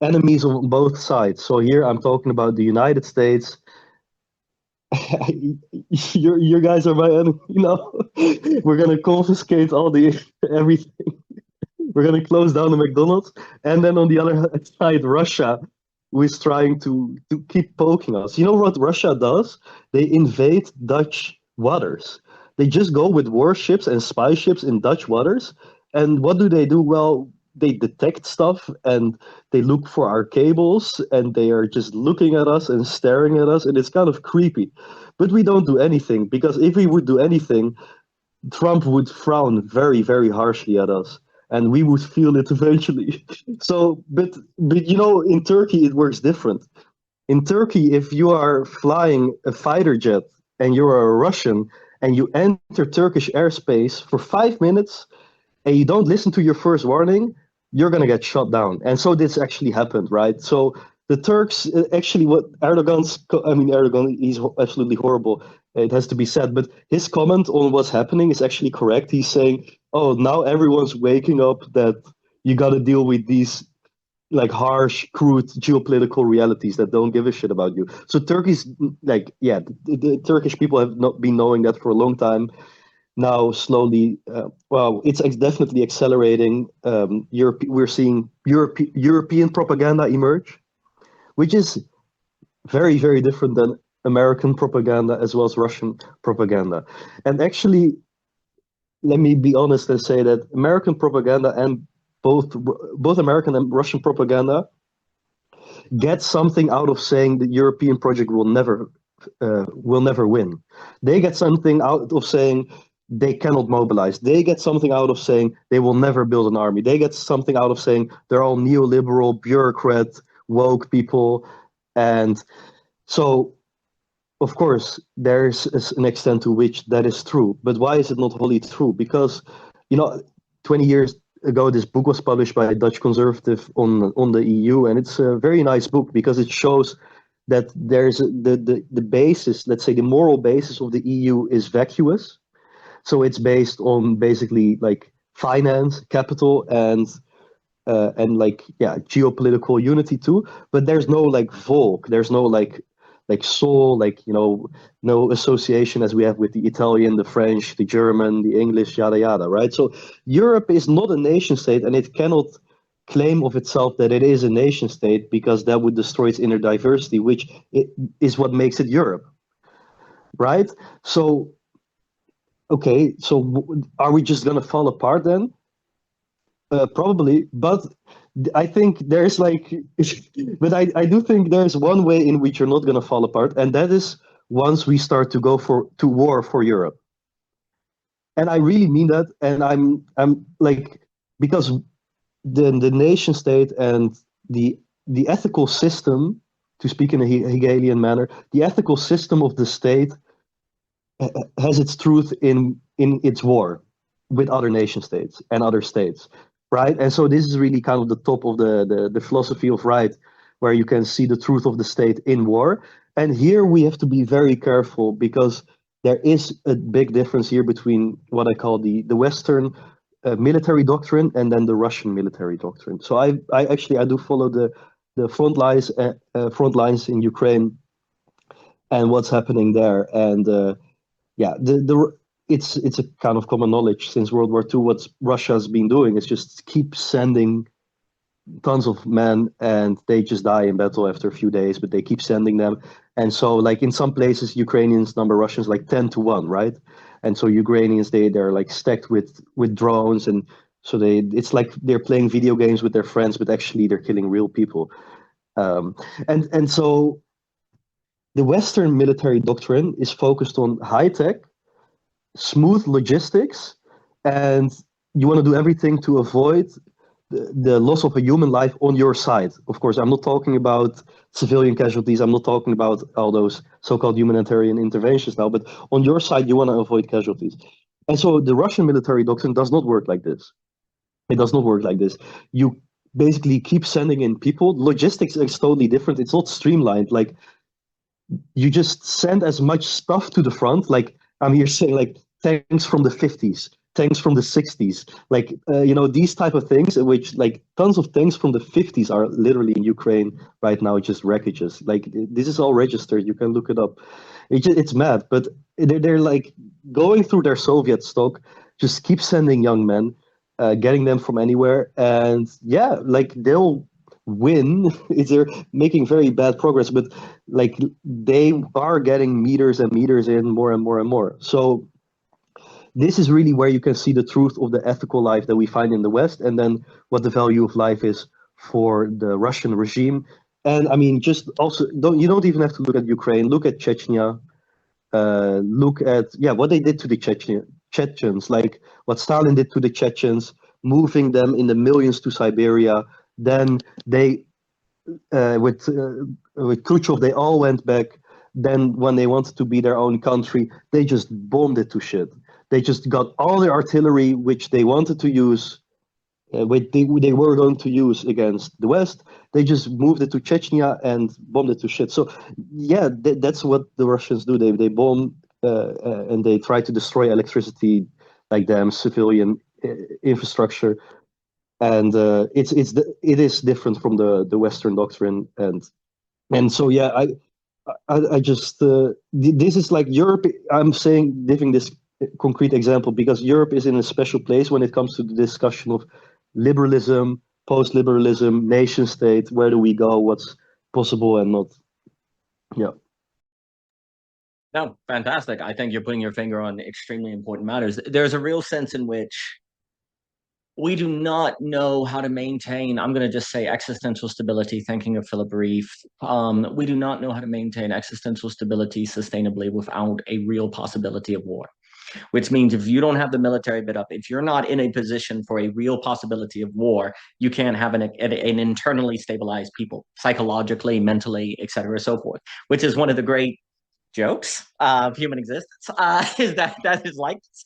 enemies on both sides. So here I'm talking about the United States. You guys are my enemy, We're going to confiscate everything. We're going to close down the McDonald's. And then on the other side, Russia, who is trying to keep poking us. You know what Russia does? They invade Dutch waters. They just go with warships and spy ships in Dutch waters. And what do? Well, they detect stuff and they look for our cables, and they are just looking at us and staring at us, and it's kind of creepy. But we don't do anything, because if we would do anything, Trump would frown very, very harshly at us, and we would feel it eventually. So, but in Turkey it works different. In Turkey, if you are flying a fighter jet and you're a Russian and you enter Turkish airspace for 5 minutes and you don't listen to your first warning, you're going to get shot down. And so this actually happened, right? So the Turks, actually what Erdogan, he's absolutely horrible, it has to be said, but his comment on what's happening is actually correct. He's saying, oh, now everyone's waking up that you got to deal with these like harsh, crude geopolitical realities that don't give a shit about you. So Turkey's like, yeah, the Turkish people have not been knowing that for a long time. Now, slowly, well, it's definitely accelerating. We're seeing European propaganda emerge, which is very, very different than American propaganda as well as Russian propaganda. And actually, let me be honest and say that American propaganda and both American and Russian propaganda get something out of saying the European project will never win. They get something out of saying they cannot mobilize. They get something out of saying they will never build an army. They get something out of saying they're all neoliberal, bureaucrat, woke people. And so, of course, there's an extent to which that is true. But why is it not wholly true? Because, 20 years ago, this book was published by a Dutch conservative on the EU, and it's a very nice book because it shows that there's the basis, let's say the moral basis of the EU is vacuous. So it's based on basically like finance, capital, and like geopolitical unity too. But there's no like Volk, there's no like soul, like no association as we have with the Italian, the French, the German, the English, yada yada, right? So Europe is not a nation state, and it cannot claim of itself that it is a nation state because that would destroy its inner diversity, which is what makes it Europe, right? So, okay, so are we just gonna fall apart then? Probably, but I think there's like, but I do think there's one way in which you're not gonna fall apart, and that is once we start to go to war for Europe. And I really mean that, and I'm like, because the nation state and the ethical system, to speak in a Hegelian manner, the ethical system of the state has its truth in its war with other nation states and other states, right? And so this is really kind of the top of the philosophy of right, where you can see the truth of the state in war. And here we have to be very careful because there is a big difference here between what I call the Western military doctrine and then the Russian military doctrine. So I do follow the front lines in Ukraine and what's happening there. And it's a kind of common knowledge since World War II. What Russia's been doing is just keep sending tons of men, and they just die in battle after a few days, but they keep sending them. And so, like in some places, Ukrainians number Russians like 10-1, right? And so Ukrainians they're like stacked with drones, and so it's like they're playing video games with their friends, but actually they're killing real people. And so the Western military doctrine is focused on high tech, smooth logistics, and you want to do everything to avoid the loss of a human life on your side. Of course, I'm not talking about civilian casualties. I'm not talking about all those so-called humanitarian interventions now, but on your side, you want to avoid casualties. And so the Russian military doctrine does not work like this. It does not work like this. You basically keep sending in people. Logistics is totally different. It's not streamlined. Like you just send as much stuff to the front. Like I'm here saying like tanks from the 50s, tanks from the 60s, like these type of things, which like tons of tanks from the 50s are literally in Ukraine right now, just wreckages. Like this is all registered. You can look it up. It's mad, but they're like going through their Soviet stock, just keep sending young men, getting them from anywhere, and yeah, like they'll win. They're making very bad progress, but like they are getting meters and meters in more and more and more. So this is really where you can see the truth of the ethical life that we find in the West, and then what the value of life is for the Russian regime. And I mean, just also you don't even have to look at Ukraine. Look at Chechnya. Look at what they did to the Chechens, like what Stalin did to the Chechens, moving them in the millions to Siberia. Then they with Khrushchev, they all went back. Then when they wanted to be their own country, they just bombed it to shit. They just got all the artillery which they wanted to use, which they were going to use against the West. They just moved it to Chechnya and bombed it to shit. So yeah, that's what the Russians do. They bomb and they try to destroy electricity, like dams, civilian infrastructure. and it is different from the Western doctrine, and so yeah, I just this is like Europe. I'm saying giving this concrete example because Europe is in a special place when it comes to the discussion of liberalism, post-liberalism, nation state. Where do we go? What's possible and not? Yeah. No, fantastic. I think you're putting your finger on extremely important matters. There's a real sense in which we do not know how to maintain, I'm going to just say existential stability, thinking of Philip Reeve. We do not know how to maintain existential stability sustainably without a real possibility of war, which means if you don't have the military bit up, if you're not in a position for a real possibility of war, you can't have an internally stabilized people, psychologically, mentally, et cetera, so forth, which is one of the great jokes of human existence, is that is like this.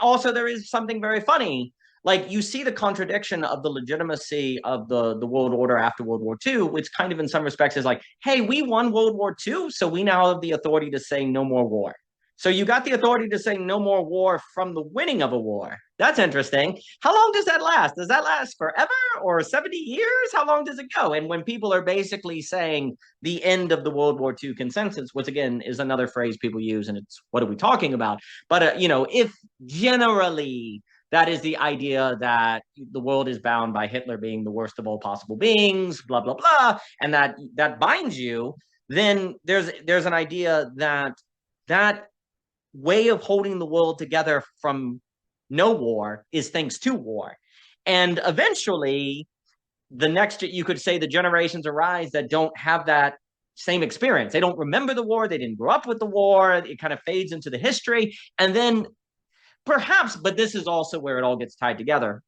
Also, there is something very funny. Like you see the contradiction of the legitimacy of the world order after World War II, which kind of in some respects is like, hey, we won World War II, so we now have the authority to say no more war. So you got the authority to say no more war from the winning of a war. That's interesting. How long does that last? Does that last forever or 70 years? How long does it go? And when people are basically saying the end of the World War II consensus, which again is another phrase people use, and it's what are we talking about? But, if generally that is the idea that the world is bound by Hitler being the worst of all possible beings, blah, blah, blah, and that binds you, then there's an idea that way of holding the world together from no war is thanks to war. And eventually, you could say the generations arise that don't have that same experience. They don't remember the war. They didn't grow up with the war. It kind of fades into the history. And then perhaps, but this is also where it all gets tied together.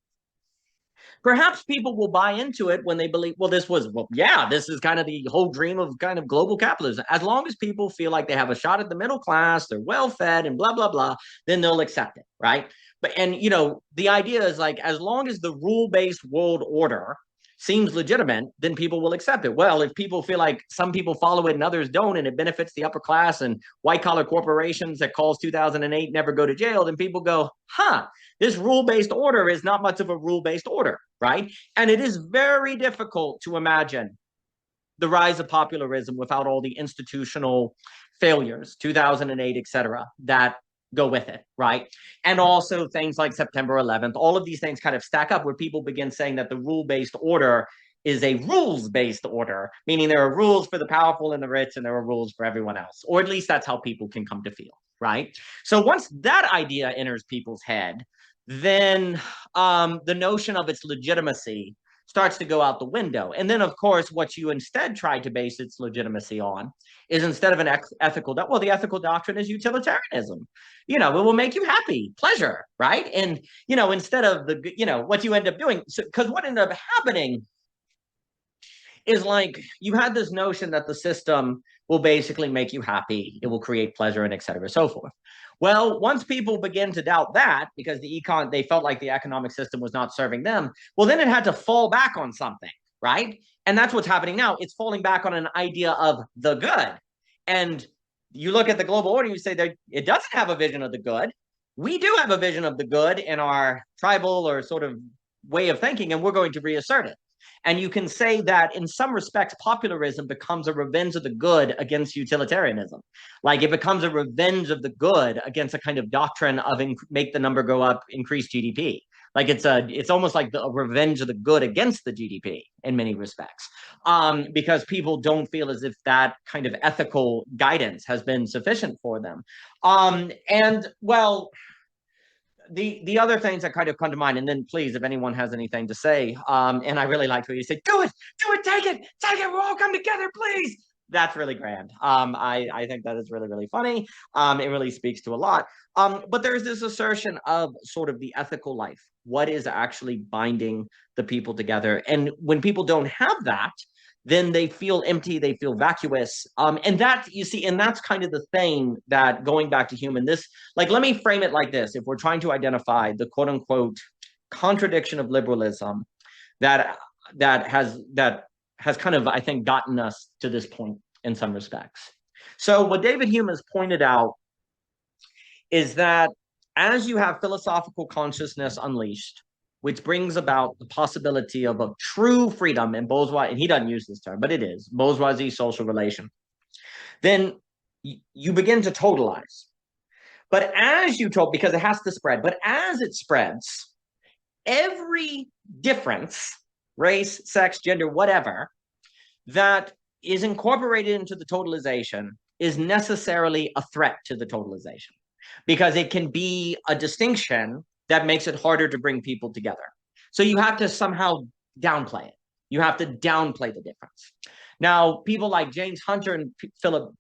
Perhaps people will buy into it when they believe, this is kind of the whole dream of kind of global capitalism. As long as people feel like they have a shot at the middle class, they're well fed and blah, blah, blah, then they'll accept it, right? And the idea is like, as long as the rule-based world order seems legitimate, then people will accept it. Well, if people feel like some people follow it and others don't, and it benefits the upper class and white-collar corporations that calls 2008 never go to jail, then people go, this rule-based order is not much of a rule-based order, right? And it is very difficult to imagine the rise of popularism without all the institutional failures, 2008, et cetera, that go with it, right? And also things like September 11th, all of these things kind of stack up where people begin saying that the rule-based order is a rules-based order, meaning there are rules for the powerful and the rich and there are rules for everyone else, or at least that's how people can come to feel, right? So once that idea enters people's head, then the notion of its legitimacy starts to go out the window. And then, of course, what you instead try to base its legitimacy on is instead of an ethical, the ethical doctrine is utilitarianism. It will make you happy, pleasure, right? And, instead of what you end up doing, because what ended up happening is like you had this notion that the system will basically make you happy, it will create pleasure, and et cetera, so forth. Well, once people begin to doubt that because they felt like the economic system was not serving them, well, then it had to fall back on something, right? And that's what's happening now. It's falling back on an idea of the good. And you look at the global order, you say that it doesn't have a vision of the good. We do have a vision of the good in our tribal or sort of way of thinking, and we're going to reassert it. And you can say that in some respects, popularism becomes a revenge of the good against utilitarianism. Like it becomes a revenge of the good against a kind of doctrine of make the number go up, increase GDP. Like it's almost like a revenge of the good against the GDP in many respects, because people don't feel as if that kind of ethical guidance has been sufficient for them. The other things that kind of come to mind, and then please, if anyone has anything to say, and I really liked what you said, do it, take it, we'll all come together, please. That's really grand. I think that is really, really funny. It really speaks to a lot. But there's this assertion of sort of the ethical life. What is actually binding the people together? And when people don't have that, then they feel empty, they feel vacuous. And that, you see, and that's kind of the thing that going back to human, let me frame it like this. If we're trying to identify the quote unquote contradiction of liberalism that has kind of, I think, gotten us to this point in some respects. So what David Hume has pointed out is that as you have philosophical consciousness unleashed, which brings about the possibility of a true freedom in bourgeois, and he doesn't use this term, but it is bourgeoisie social relation, then you begin to totalize. But as you told, because it has to spread, but as it spreads, every difference, race, sex, gender, whatever, that is incorporated into the totalization is necessarily a threat to the totalization, because it can be a distinction that makes it harder to bring people together. So you have to somehow downplay it. You have to downplay the difference. Now, people like James Hunter and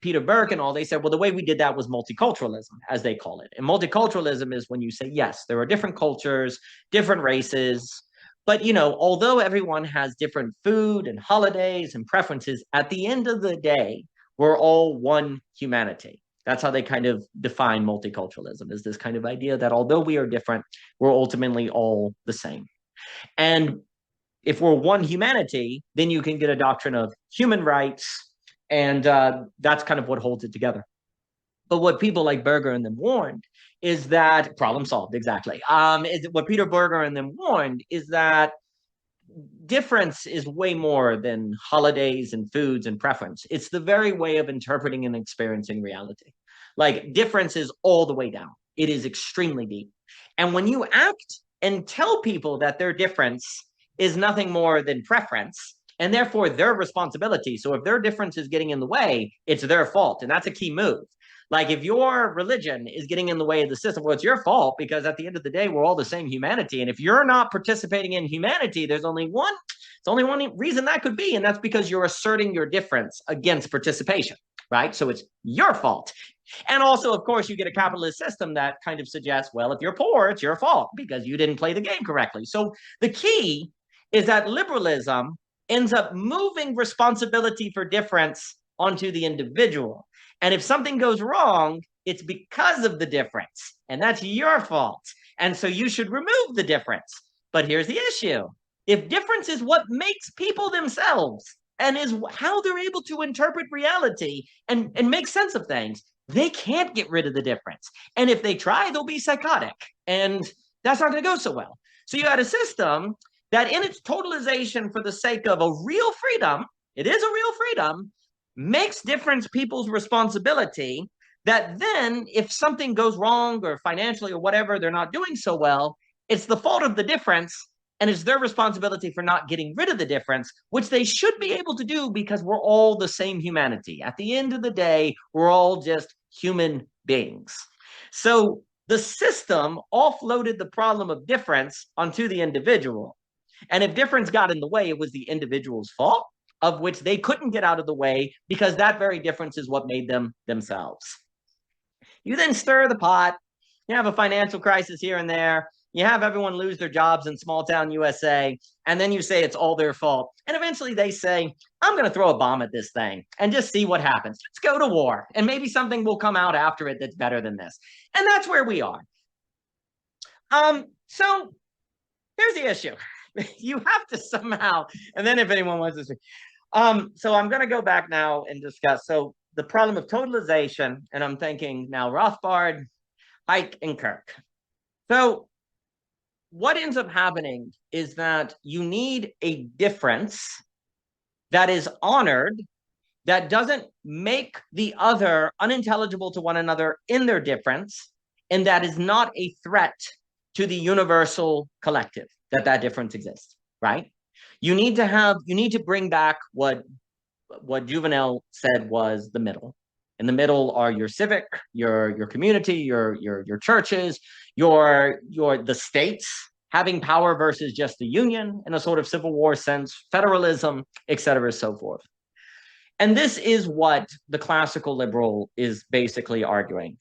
Peter Burke and all, they said, well, the way we did that was multiculturalism, as they call it. And multiculturalism is when you say, yes, there are different cultures, different races, but, you know, although everyone has different food and holidays and preferences, at the end of the day, we're all one humanity. That's how they kind of define multiculturalism, is this kind of idea that although we are different, we're ultimately all the same. And if we're one humanity, then you can get a doctrine of human rights, and that's kind of what holds it together. But what people like Berger and them warned is that, problem solved, exactly. What Peter Berger and them warned is that difference is way more than holidays and foods and preference. It's the very way of interpreting and experiencing reality. Like, difference is all the way down. It is extremely deep. And when you act and tell people that their difference is nothing more than preference, and therefore their responsibility, so if their difference is getting in the way, it's their fault. And that's a key move. Like, if your religion is getting in the way of the system, well, it's your fault, because at the end of the day, we're all the same humanity. And if you're not participating in humanity, there's only one reason that could be, and that's because you're asserting your difference against participation, right? So it's your fault. And also, of course, you get a capitalist system that kind of suggests, well, if you're poor, it's your fault because you didn't play the game correctly. So the key is that liberalism ends up moving responsibility for difference onto the individual. And if something goes wrong, it's because of the difference, and that's your fault. And so you should remove the difference. But here's the issue. If difference is what makes people themselves and is how they're able to interpret reality and make sense of things, they can't get rid of the difference. And if they try, they'll be psychotic. And that's not going to go so well. So you had a system that in its totalization for the sake of a real freedom, it is a real freedom, makes difference people's responsibility, that then if something goes wrong or financially or whatever, they're not doing so well, it's the fault of the difference, and it's their responsibility for not getting rid of the difference, which they should be able to do because we're all the same humanity. At the end of the day, we're all just human beings. So the system offloaded the problem of difference onto the individual. And if difference got in the way, it was the individual's fault, of which they couldn't get out of the way because that very difference is what made them themselves. You then stir the pot. You have a financial crisis here and there. You have everyone lose their jobs in small town USA. And then you say it's all their fault. And eventually they say, I'm going to throw a bomb at this thing and just see what happens. Let's go to war. And maybe something will come out after it that's better than this. And that's where we are. So here's the issue. You have to somehow, and then if anyone wants to say, so I'm going to go back now and discuss. So the problem of totalization, and I'm thinking now Rothbard, Hayek, and Kirk. So what ends up happening is that you need a difference that is honored, that doesn't make the other unintelligible to one another in their difference, and that is not a threat to the universal collective, that difference exists, right? You need to bring back what Juvenal said was the middle. In the middle are your civic, your community, your churches, the states having power versus just the union in a sort of Civil War sense, federalism, et cetera, so forth. And this is what the classical liberal is basically arguing,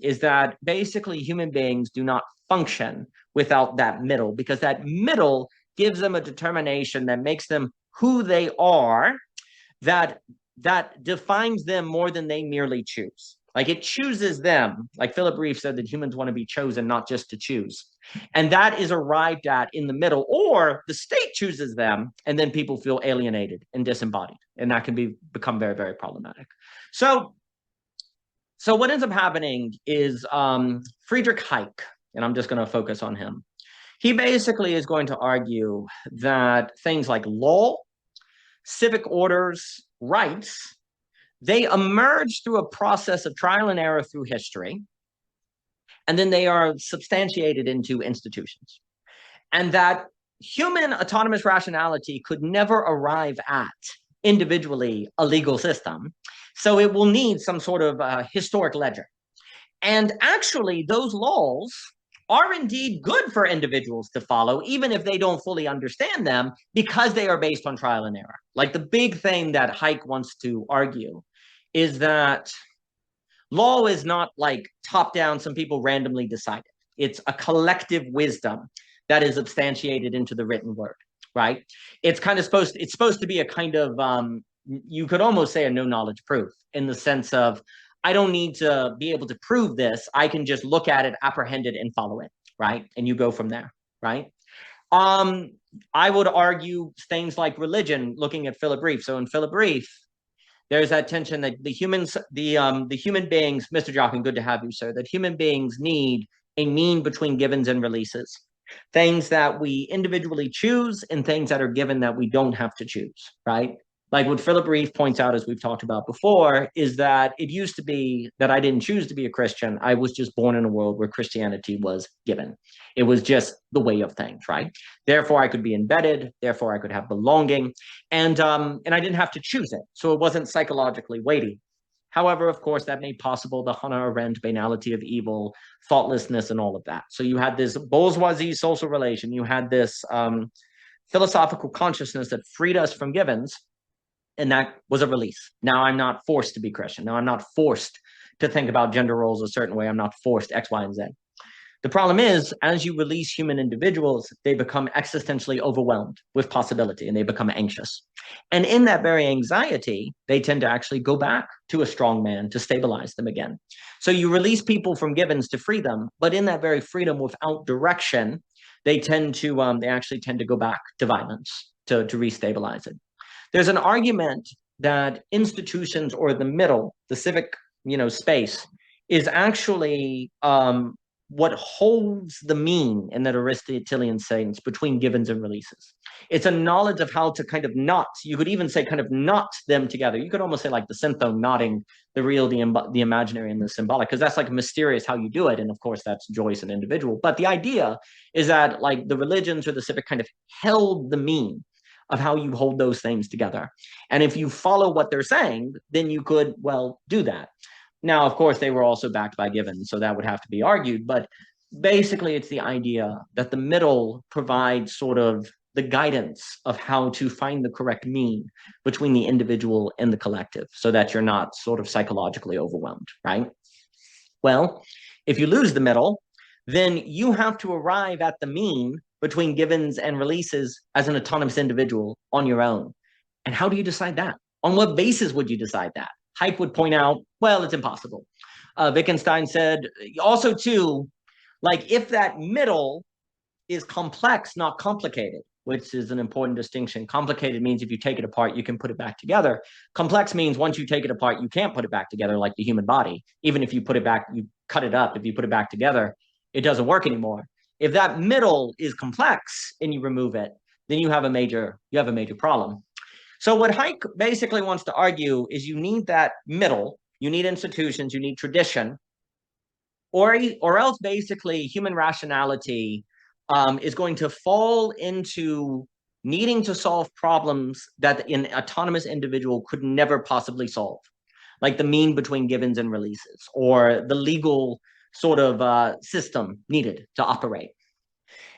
is that basically human beings do not function without that middle, because that middle gives them a determination that makes them who they are, that defines them more than they merely choose. Like, it chooses them. Like Philip Reeve said that humans want to be chosen, not just to choose. And that is arrived at in the middle, or the state chooses them, and then people feel alienated and disembodied. And that can become very, very problematic. So what ends up happening is Friedrich Hayek, and I'm just going to focus on him. He basically is going to argue that things like law, civic orders, rights, they emerge through a process of trial and error through history, and then they are substantiated into institutions. And that human autonomous rationality could never arrive at individually a legal system. So it will need some sort of historic ledger. And actually, those laws are indeed good for individuals to follow, even if they don't fully understand them, because they are based on trial and error. Like the big thing that Hayek wants to argue is that law is not like top down, some people randomly decided. It's a collective wisdom that is substantiated into the written word, right? It's supposed to be a kind of, you could almost say a no knowledge proof, in the sense of, I don't need to be able to prove this. I can just look at it, apprehend it, and follow it, right? And you go from there, right? I would argue things like religion, looking at Philip Reef. So in Philip Reef, there's that tension that the human beings, Mr. Jockin, good to have you, sir, that human beings need a mean between givens and releases. Things that we individually choose and things that are given that we don't have to choose, right? Like what Philip Reef points out, as we've talked about before, is that it used to be that I didn't choose to be a Christian. I was just born in a world where Christianity was given. It was just the way of things, right? Therefore, I could be embedded. Therefore, I could have belonging. And I didn't have to choose it. So it wasn't psychologically weighty. However, of course, that made possible the Hannah Arendt banality of evil, thoughtlessness, and all of that. So you had this bourgeoisie social relation. You had this philosophical consciousness that freed us from givens. And that was a release. Now I'm not forced to be Christian. Now I'm not forced to think about gender roles a certain way. I'm not forced X, Y, and Z. The problem is, as you release human individuals, they become existentially overwhelmed with possibility and they become anxious. And in that very anxiety, they tend to actually go back to a strong man to stabilize them again. So you release people from givens to free them, but in that very freedom without direction, they actually tend to go back to violence to restabilize it. There's an argument that institutions, or the middle, the civic, space, is actually what holds the mean in that Aristotelian sense between givens and releases. It's a knowledge of how to kind of knot. You could even say kind of knot them together. You could almost say like the synthome knotting the real, the imaginary, and the symbolic, because that's like mysterious how you do it. And of course, that's Joyce and individual. But the idea is that like the religions or the civic kind of held the mean of how you hold those things together. And if you follow what they're saying, then you could, well, do that. Now, of course, they were also backed by givens, so that would have to be argued. But basically, it's the idea that the middle provides sort of the guidance of how to find the correct mean between the individual and the collective, so that you're not sort of psychologically overwhelmed, right? Well, if you lose the middle, then you have to arrive at the mean between givens and releases as an autonomous individual on your own. And how do you decide that? On what basis would you decide that? Hayek would point out, well, it's impossible. Wittgenstein said also too, like if that middle is complex, not complicated, which is an important distinction. Complicated means if you take it apart, you can put it back together. Complex means once you take it apart, you can't put it back together, like the human body. Even if you put it back, you cut it up, if you put it back together, it doesn't work anymore. If that middle is complex and you remove it, then you have a major problem. So what Hayek basically wants to argue is you need that middle, you need institutions, you need tradition, or else basically human rationality is going to fall into needing to solve problems that an autonomous individual could never possibly solve, like the mean between givens and releases, or the legal sort of system needed to operate.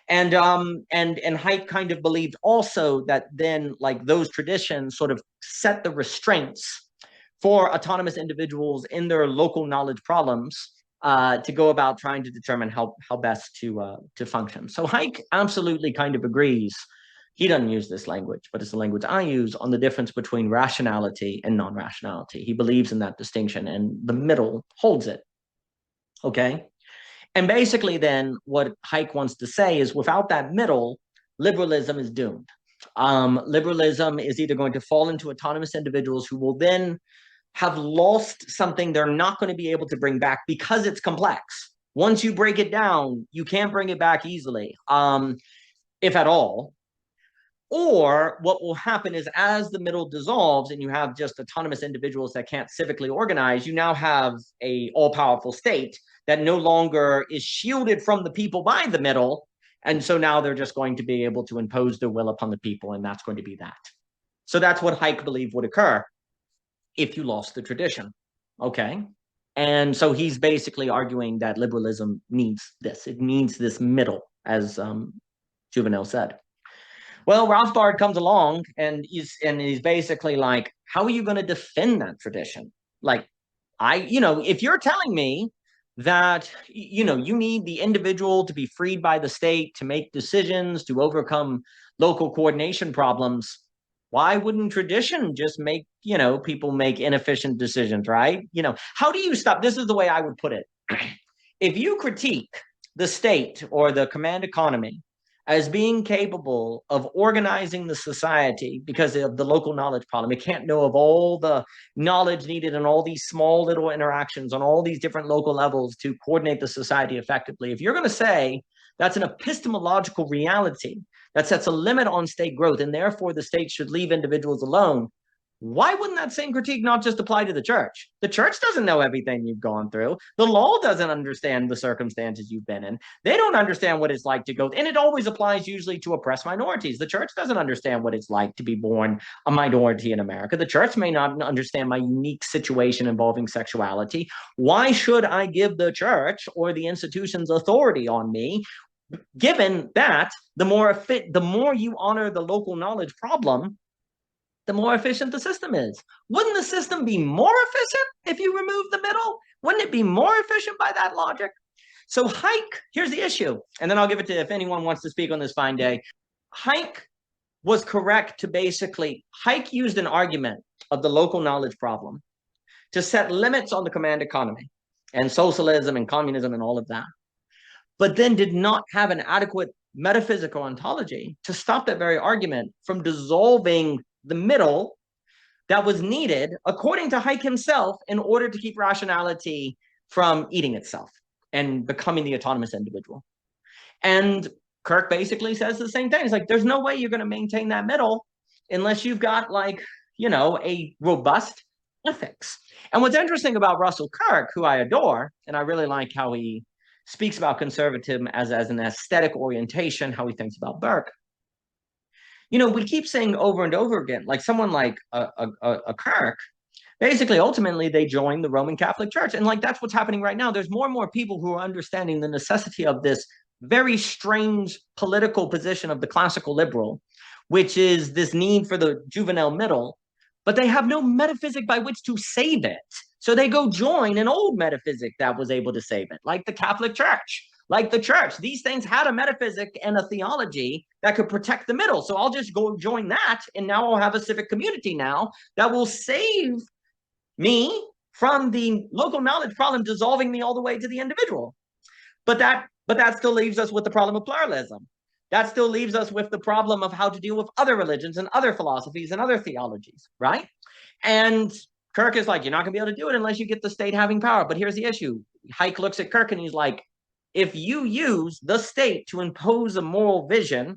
And Hayek kind of believed also that then like those traditions sort of set the restraints for autonomous individuals in their local knowledge problems to go about trying to determine how best to function. So Hayek absolutely kind of agrees. He doesn't use this language, but it's the language I use on the difference between rationality and non-rationality. He believes in that distinction, and the middle holds it. Okay. And basically then what Hayek wants to say is without that middle, liberalism is doomed. Liberalism is either going to fall into autonomous individuals who will then have lost something they're not going to be able to bring back because it's complex. Once you break it down, you can't bring it back easily, if at all. Or what will happen is as the middle dissolves and you have just autonomous individuals that can't civically organize, you now have a all-powerful state that no longer is shielded from the people by the middle. And so now they're just going to be able to impose their will upon the people, and that's going to be that. So that's what Hayek believed would occur if you lost the tradition. Okay. And so he's basically arguing that liberalism needs this. It needs this middle, as Juvenal said. Well, Rothbard comes along and he's basically like, how are you going to defend that tradition? Like, if you're telling me that, you need the individual to be freed by the state to make decisions, to overcome local coordination problems, why wouldn't tradition just make, people make inefficient decisions, right? How do you stop? This is the way I would put it. If you critique the state or the command economy as being capable of organizing the society because of the local knowledge problem, it can't know of all the knowledge needed and all these small little interactions on all these different local levels to coordinate the society effectively. If you're going to say that's an epistemological reality that sets a limit on state growth, and therefore the state should leave individuals alone, why wouldn't that same critique not just apply to the church? The church doesn't know everything you've gone through. The law doesn't understand the circumstances you've been in. They don't understand what it's like to go, and it always applies usually to oppressed minorities. The church doesn't understand what it's like to be born a minority in America. The church may not understand my unique situation involving sexuality. Why should I give the church or the institution's authority on me? Given that the more you honor the local knowledge problem, the more efficient the system is. Wouldn't the system be more efficient if you remove the middle? Wouldn't it be more efficient by that logic? So Hayek, here's the issue, and then I'll give it to if anyone wants to speak on this fine day. Hayek was correct to Hayek used an argument of the local knowledge problem to set limits on the command economy and socialism and communism and all of that, but then did not have an adequate metaphysical ontology to stop that very argument from dissolving the middle that was needed, according to Hayek himself, in order to keep rationality from eating itself and becoming the autonomous individual. And Kirk basically says the same thing. It's like, there's no way you're going to maintain that middle unless you've got a robust ethics. And what's interesting about Russell Kirk, who I adore, and I really like how he speaks about conservatism as an aesthetic orientation, how he thinks about Burke. We keep saying over and over again, like someone like a Kirk, basically, ultimately, they join the Roman Catholic Church. And that's what's happening right now. There's more and more people who are understanding the necessity of this very strange political position of the classical liberal, which is this need for the juvenile middle, but they have no metaphysic by which to save it. So they go join an old metaphysic that was able to save it, like the Catholic Church. Like the church, these things had a metaphysic and a theology that could protect the middle. So I'll just go join that, and now I'll have a civic community now that will save me from the local knowledge problem dissolving me all the way to the individual. But that still leaves us with the problem of pluralism. That still leaves us with the problem of how to deal with other religions and other philosophies and other theologies, right? And Kirk is like, you're not going to be able to do it unless you get the state having power. But here's the issue. Hayek looks at Kirk and he's like, if you use the state to impose a moral vision,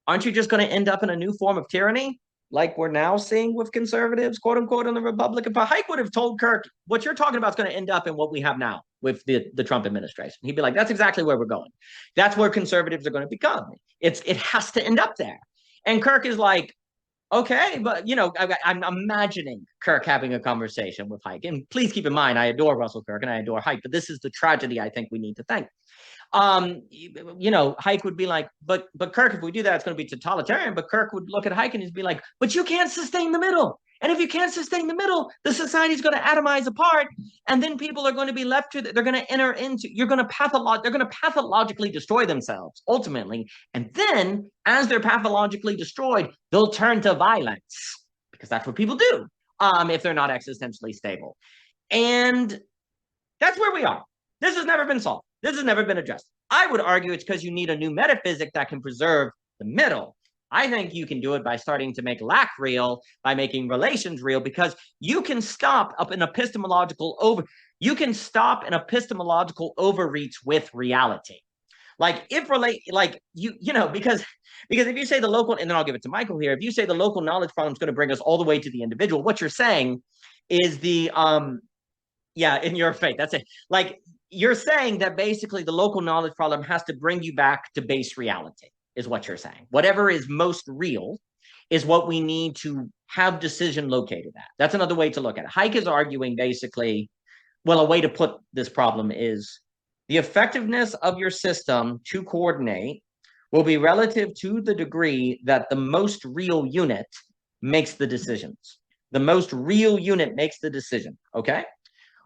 aren't you just going to end up in a new form of tyranny, like we're now seeing with conservatives, quote unquote, in the Republican Party? Hayek would have told Kirk, what you're talking about is going to end up in what we have now with the Trump administration. He'd be like, that's exactly where we're going. That's where conservatives are going to become. It has to end up there. And Kirk is like, okay, but I'm imagining Kirk having a conversation with Hayek. And please keep in mind, I adore Russell Kirk and I adore Hayek, but this is the tragedy I think we need to think. Hayek would be like, but Kirk, if we do that, it's going to be totalitarian. But Kirk would look at Hayek and he'd be like, but you can't sustain the middle. And if you can't sustain the middle, the society is going to atomize apart, and then people are going to be left to, they're going to enter into, they're going to pathologically destroy themselves ultimately. And then as they're pathologically destroyed, they'll turn to violence because that's what people do if they're not existentially stable. And that's where we are. This has never been solved. This has never been addressed. I would argue it's because you need a new metaphysic that can preserve the middle. I think you can do it by starting to make lack real, by making relations real, because you can stop up an epistemological overreach with reality. Like because if you say the local, and then I'll give it to Michael here, if you say the local knowledge problem is going to bring us all the way to the individual, what you're saying is in your faith, that's it. Like, you're saying that basically the local knowledge problem has to bring you back to base reality, is what you're saying. Whatever is most real is what we need to have decision located at. That's another way to look at it. Hayek is arguing basically, well, a way to put this problem is the effectiveness of your system to coordinate will be relative to the degree that the most real unit makes the decisions. The most real unit makes the decision, okay?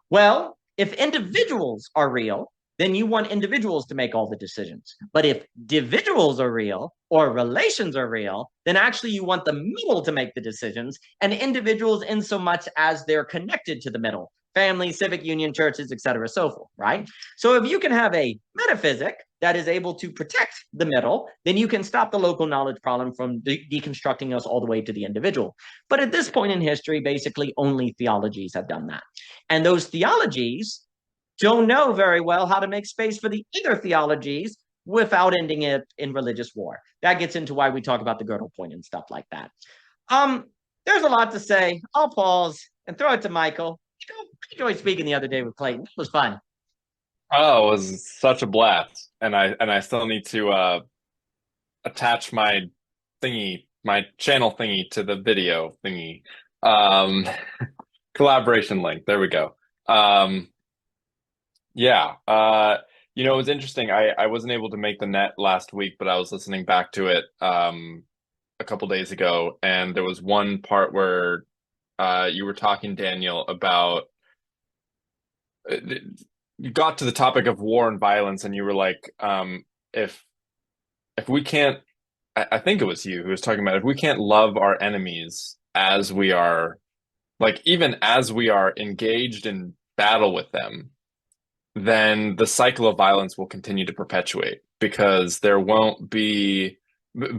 Well, if individuals are real, then you want individuals to make all the decisions. But if individuals are real or relations are real, then actually you want the middle to make the decisions, and individuals in so much as they're connected to the middle, family, civic union, churches, etc., so forth, right? So if you can have a metaphysic that is able to protect the middle, then you can stop the local knowledge problem from deconstructing us all the way to the individual. But at this point in history, basically only theologies have done that. And those theologies don't know very well how to make space for the other theologies without ending it in religious war. That gets into why we talk about the girdle point and stuff like that. There's a lot to say. I'll pause and throw it to Michael. I enjoyed speaking the other day with Clayton. It was fun. Oh, it was such a blast. And I still need to attach my channel thingy to the video thingy. Collaboration link. There we go. Yeah. It was interesting. I wasn't able to make the net last week, but I was listening back to it a couple days ago, and there was one part where you were talking, Daniel, about you got to the topic of war and violence, and you were like, if we can't, I think it was you who was talking about, if we can't love our enemies as we are, like, even as we are engaged in battle with them, then the cycle of violence will continue to perpetuate, because there won't be,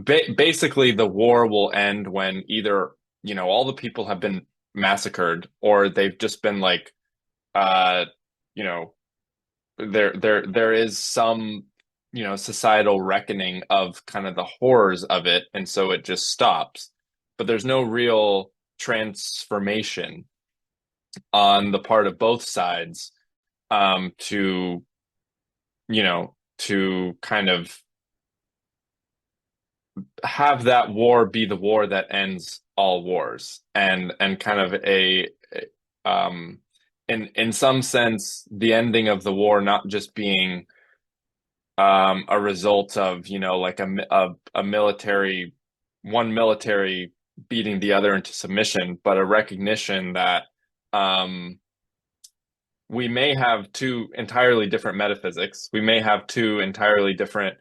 basically the war will end when either, all the people have been massacred, or they've just been like, there is some, societal reckoning of kind of the horrors of it, and so it just stops. But there's no real transformation on the part of both sides to kind of have that war be the war that ends all wars, and kind of in some sense, the ending of the war not just being a result of, like a military, one military beating the other into submission, but a recognition that we may have two entirely different metaphysics. We may have two entirely different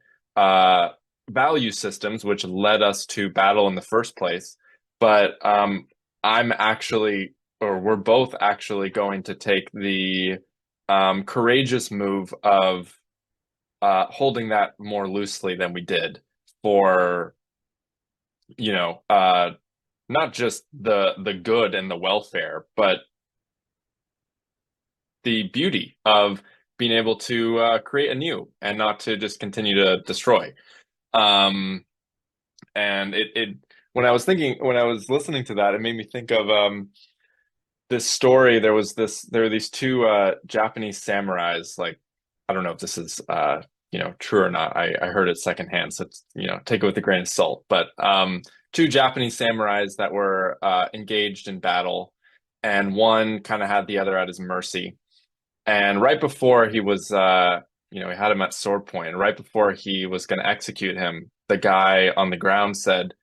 value systems, which led us to battle in the first place. But we're both actually going to take the courageous move of holding that more loosely than we did for, not just the good and the welfare, but the beauty of being able to create anew and not to just continue to destroy. And when I was listening to that, it made me think of this story. There were these two Japanese samurais. Like, I don't know if this is true or not. I heard it secondhand, so it's, take it with a grain of salt. But two Japanese samurais that were engaged in battle, and one kind of had the other at his mercy. And right before he was, he had him at sword point, and right before he was going to execute him, the guy on the ground said,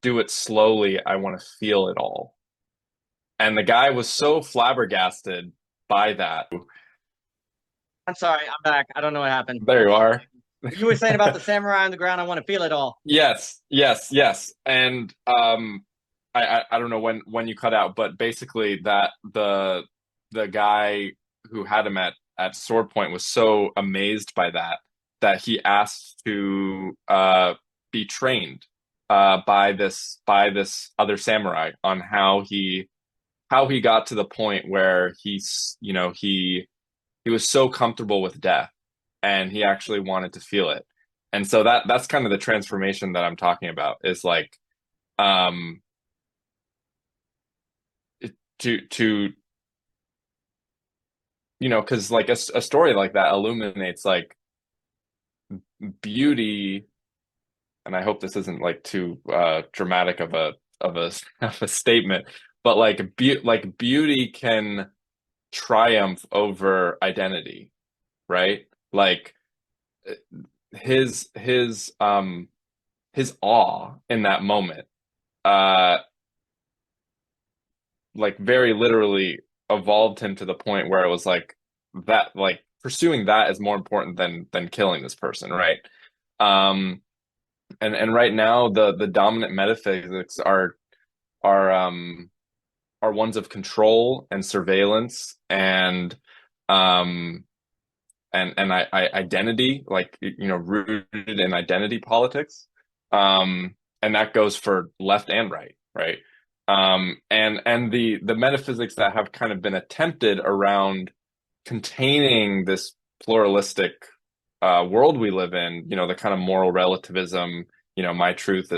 "Do it slowly. I want to feel it all." And the guy was so flabbergasted by that. I'm sorry, I'm back. I don't know what happened. There you are. You were saying about the samurai on the ground. I want to feel it all. Yes. And I don't know when you cut out, but basically that the guy who had him at sword point was so amazed by that he asked to be trained by this other samurai on how he got to the point where he was so comfortable with death and he actually wanted to feel it. And so that's kind of the transformation that I'm talking about, is like um to because like a story like that illuminates like beauty. And I hope this isn't like too dramatic of a of a statement, but like beauty can triumph over identity, right? Like his his um his awe in that moment, uh like very literally evolved him to the point where it was like that, like pursuing that is more important than killing this person, right? Um and right now the dominant metaphysics are are ones of control and surveillance um and identity, like rooted in identity politics. And that goes for left and right, right? And the metaphysics that have kind of been attempted around containing this pluralistic world we live in, the kind of moral relativism, my truth,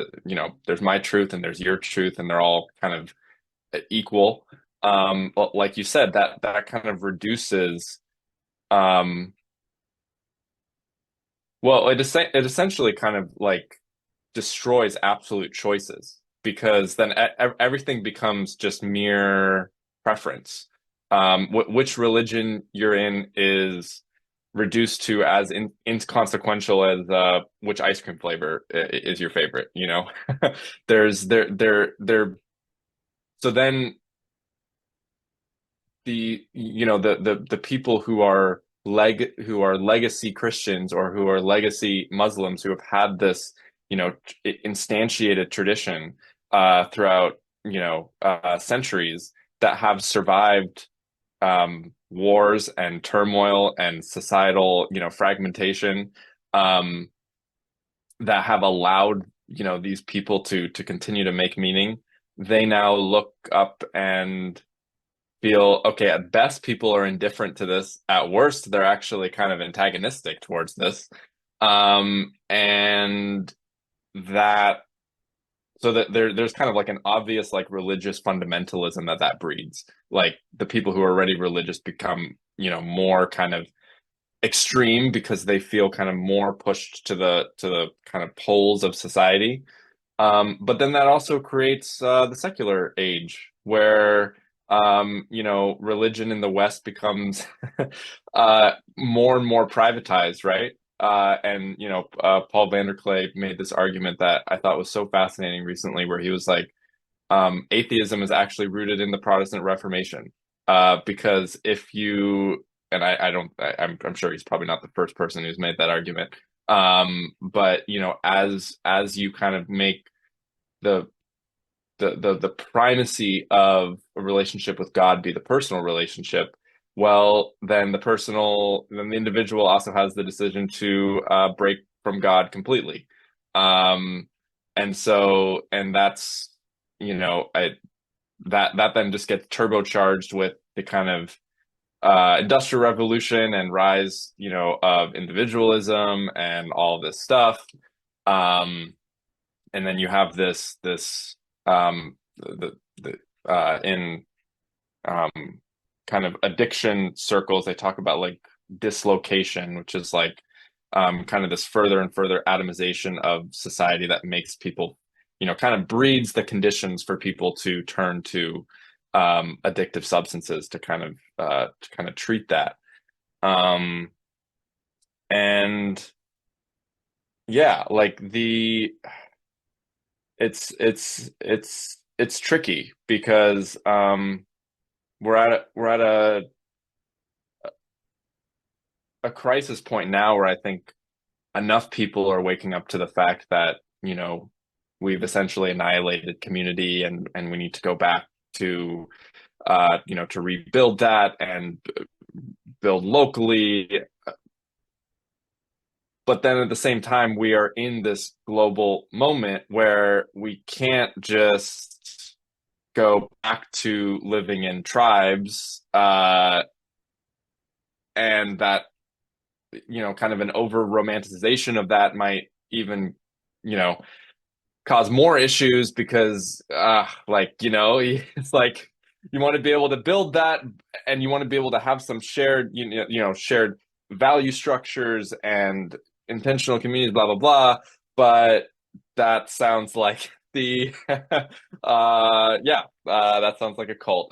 there's my truth and there's your truth, and they're all kind of equal. But like you said, that kind of reduces, um, well, it essentially kind of like destroys absolute choices, because then everything becomes just mere preference. Which religion you're in is reduced to as inconsequential as which ice cream flavor is your favorite. There's there. So then the people who are legacy Christians, or who are legacy Muslims, who have had this instantiated tradition throughout centuries, that have survived wars and turmoil and societal fragmentation, um, that have allowed these people to continue to make meaning. They now look up and feel, okay, at best people are indifferent to this, at worst they're actually kind of antagonistic towards this. And that so that there's kind of like an obvious like religious fundamentalism that breeds. Like the people who are already religious become more kind of extreme, because they feel kind of more pushed to the kind of poles of society. But then that also creates the secular age, where religion in the West becomes more and more privatized, right? And Paul Vanderklay made this argument that I thought was so fascinating recently, where he was like, atheism is actually rooted in the Protestant Reformation, because if you and I'm sure he's probably not the first person who's made that argument. But as you kind of make the the primacy of a relationship with God be the personal relationship, well, then the individual also has the decision to break from God completely. Um, and that's that then just gets turbocharged with the kind of industrial revolution and rise, of individualism and all this stuff. And then you have this in kind of addiction circles, they talk about like dislocation, which is like kind of this further and further atomization of society that makes people, kind of breeds the conditions for people to turn to addictive substances to kind of treat that. And yeah, like it's tricky, because we're at a crisis point now, where I think enough people are waking up to the fact that we've essentially annihilated community, and we need to go back to to rebuild that and build locally. but then at the same time, we are in this global moment where we can't just go back to living in tribes, and that, kind of an over romanticization of that might even, cause more issues because, it's like you want to be able to build that, and you want to be able to have some shared, shared value structures and intentional communities, blah blah blah. But that sounds like the that sounds like a cult.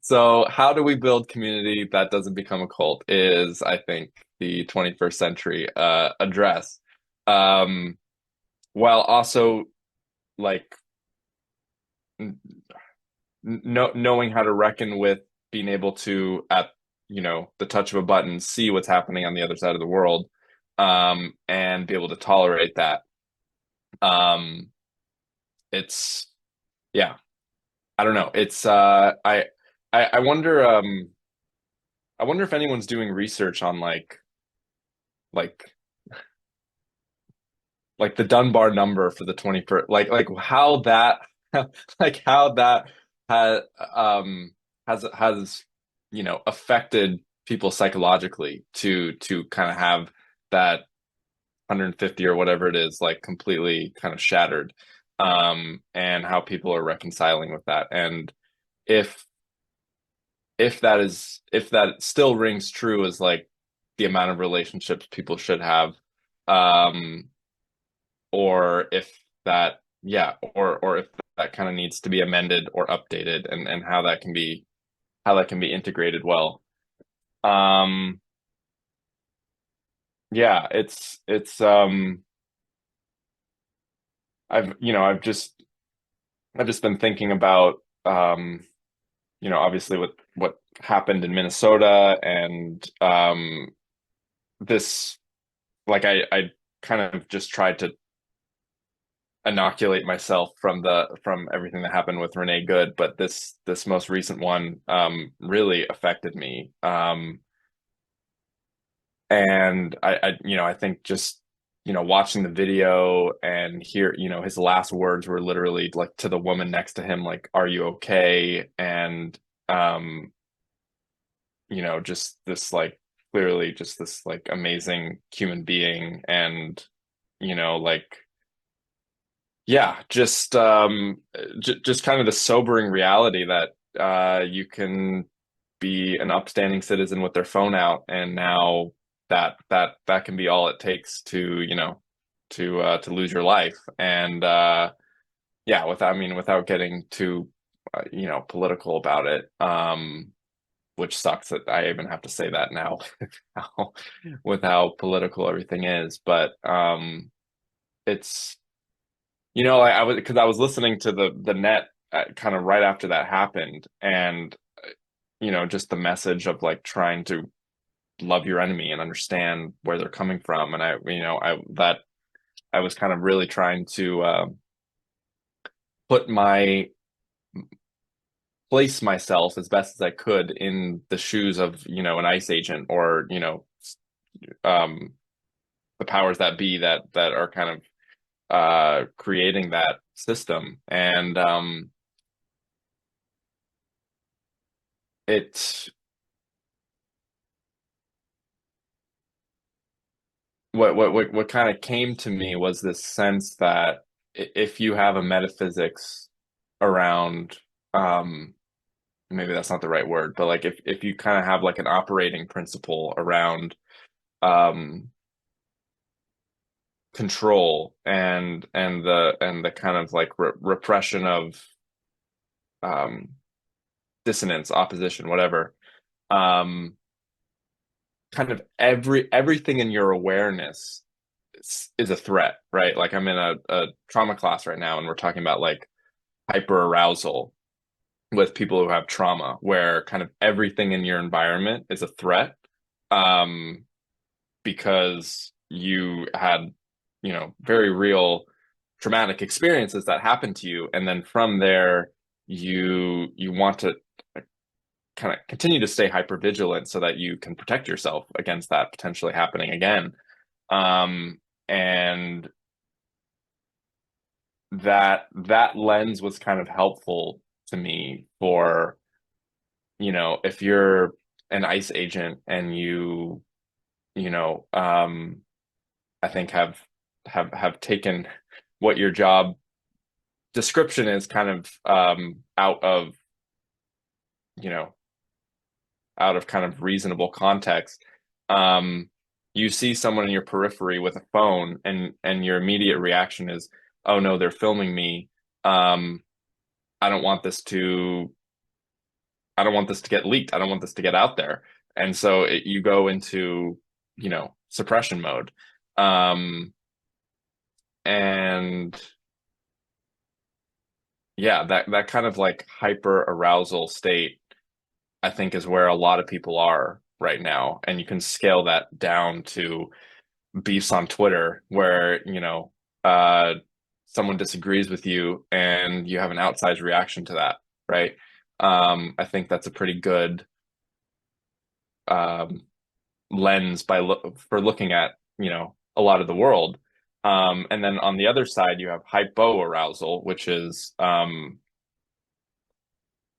So how do we build community that doesn't become a cult is, I think, the 21st century address. While also, like, knowing how to reckon with being able to, at the touch of a button, see what's happening on the other side of the world, and be able to tolerate that. It's, yeah, I don't know. It's I wonder, I wonder if anyone's doing research on like the Dunbar number for the 21st, like how that like how that has has affected people psychologically to kind of have that 150 or whatever it is, like, completely kind of shattered, and how people are reconciling with that, and if if that still rings true as like the amount of relationships people should have, um or if that, or if that kind of needs to be amended or updated, and how that can be integrated well. um yeah, it's I've just been thinking about, obviously, with what happened in Minnesota, and this, like, I kind of just tried to inoculate myself from everything that happened with Renee Good, but this most recent one really affected me. And I think just, watching the video and hear, his last words were literally like to the woman next to him, like, "Are you okay?" And just this, like, clearly just this, like, amazing human being, and like, yeah, just kind of the sobering reality that you can be an upstanding citizen with their phone out, and now that can be all it takes to, to lose your life. And yeah, without getting too political about it, which sucks that I even have to say that now, how, with how political everything is. But it's, I was, because I was listening to the net kind of right after that happened, and just the message of, like, trying to love your enemy and understand where they're coming from. And I was kind of really trying to put place myself as best as I could in the shoes of, an ICE agent, or, um, the powers that be that are kind of creating that system. And it what kind of came to me was this sense that if you have a metaphysics around, maybe that's not the right word, but, like, if you kind of have, like, an operating principle around control, and the kind of, like, repression of um dissonance, opposition, whatever, um kind of everything in your awareness is a threat, right? Like, I'm in a trauma class right now, and we're talking about, like, hyper arousal with people who have trauma, where kind of everything in your environment is a threat, um, because you had, very real traumatic experiences that happened to you, and then from there you want to kind of continue to stay hyper vigilant so that you can protect yourself against that potentially happening again. And that lens was kind of helpful to me for, if you're an ICE agent and I think have taken what your job description is kind of out of kind of reasonable context. You see someone in your periphery with a phone, and your immediate reaction is, oh no, they're filming me. I don't want this to get leaked. I don't want this to get out there. And so you go into, suppression mode. And yeah, that kind of like hyper arousal state, I think, is where a lot of people are right now. And you can scale that down to beefs on Twitter where, someone disagrees with you and you have an outsized reaction to that, right? I think that's a pretty good lens for looking at, a lot of the world. And then on the other side, you have hypoarousal, which is,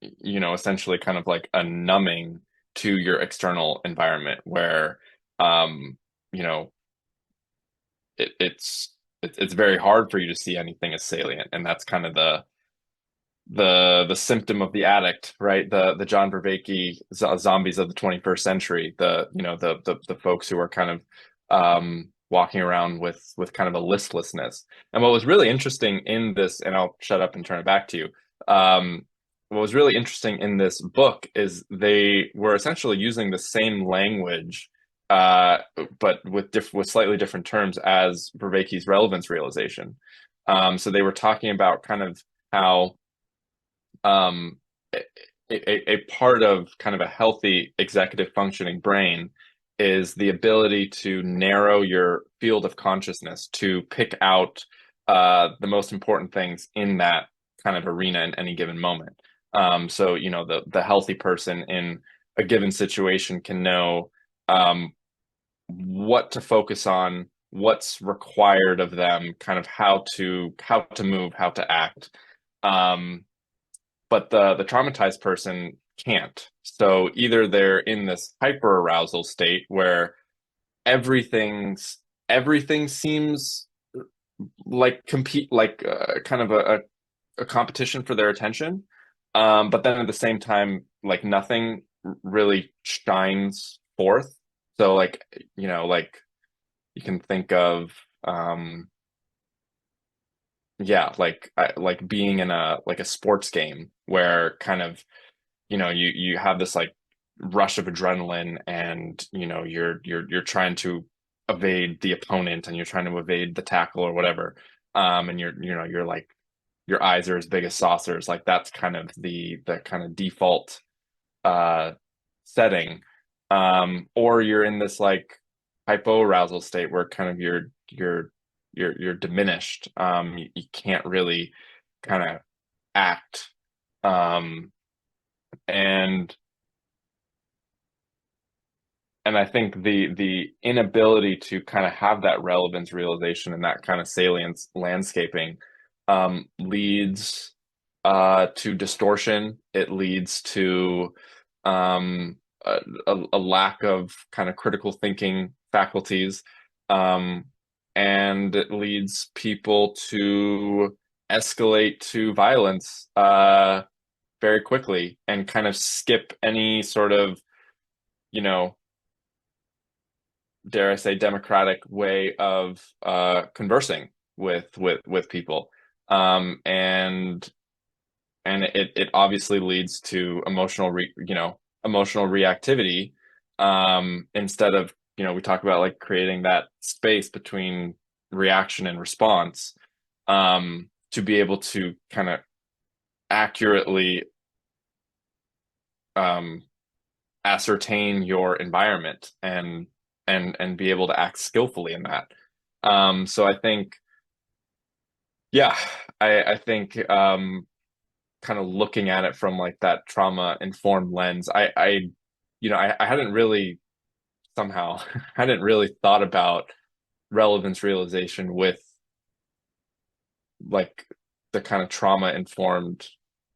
essentially kind of like a numbing to your external environment where, it's very hard for you to see anything as salient. And that's kind of the symptom of the addict, right? The John Vervaeke zombies of the 21st century, the folks who are kind of walking around with kind of a listlessness. And what was really interesting in this, and I'll shut up and turn it back to you. What was really interesting in this book is they were essentially using the same language, but with slightly different terms as Vervaeke's relevance realization. So they were talking about kind of how a part of kind of a healthy executive functioning brain is the ability to narrow your field of consciousness, to pick out the most important things in that kind of arena in any given moment. So, the healthy person in a given situation can know what to focus on, what's required of them, kind of how to move, how to act. But the traumatized person can't. So either they're in this hyper arousal state where everything seems like kind of a competition for their attention. But then at the same time, like nothing really shines forth. So like you can think of like being in a sports game where kind of you have this like rush of adrenaline, and you're trying to evade the opponent, and you're trying to evade the tackle or whatever, and you're like your eyes are as big as saucers. Like that's kind of the kind of default setting. Or you're in this like hypoarousal state where kind of you're diminished. You can't really kind of act. And I think the inability to kind of have that relevance realization and that kind of salience landscaping leads to distortion. It leads to a lack of kind of critical thinking faculties, and it leads people to escalate to violence very quickly and kind of skip any sort of, dare I say, democratic way of conversing with people. And it obviously leads to emotional reactivity, instead of, we talk about like creating that space between reaction and response, to be able to kind of accurately ascertain your environment and be able to act skillfully in that. So I think, yeah, I think kind of looking at it from like that trauma informed lens. I hadn't really somehow hadn't really thought about relevance realization with like the kind of trauma informed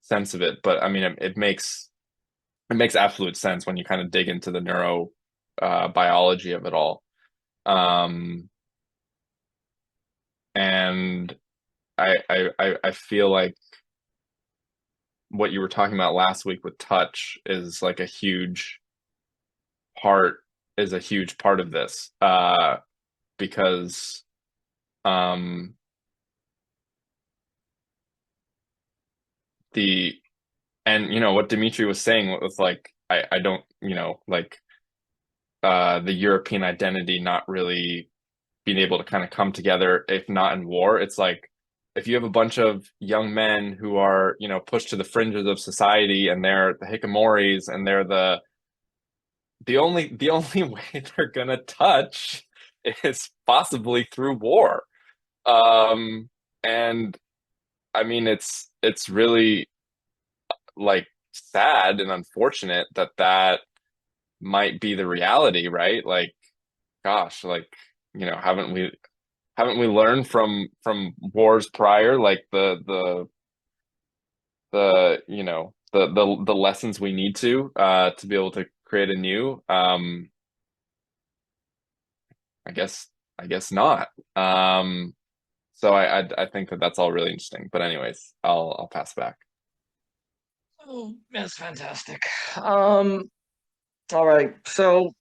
sense of it. But I mean, it makes absolute sense when you kind of dig into the neuro biology of it all. And I feel like what you were talking about last week with touch is like a huge part of this, because and what Dimitri was saying was like, I don't, like the European identity not really being able to kind of come together, if not in war. It's like, if you have a bunch of young men who are, pushed to the fringes of society, and they're the hikikomoris, and they're the only way they're gonna touch is possibly through war. And I mean, it's really like sad and unfortunate that might be the reality, right? Like, gosh, like, haven't we learned from wars prior, like the lessons we need to be able to create a new, I guess not. So I think that's all really interesting. But anyways, I'll pass back. Oh, that's fantastic. All right. So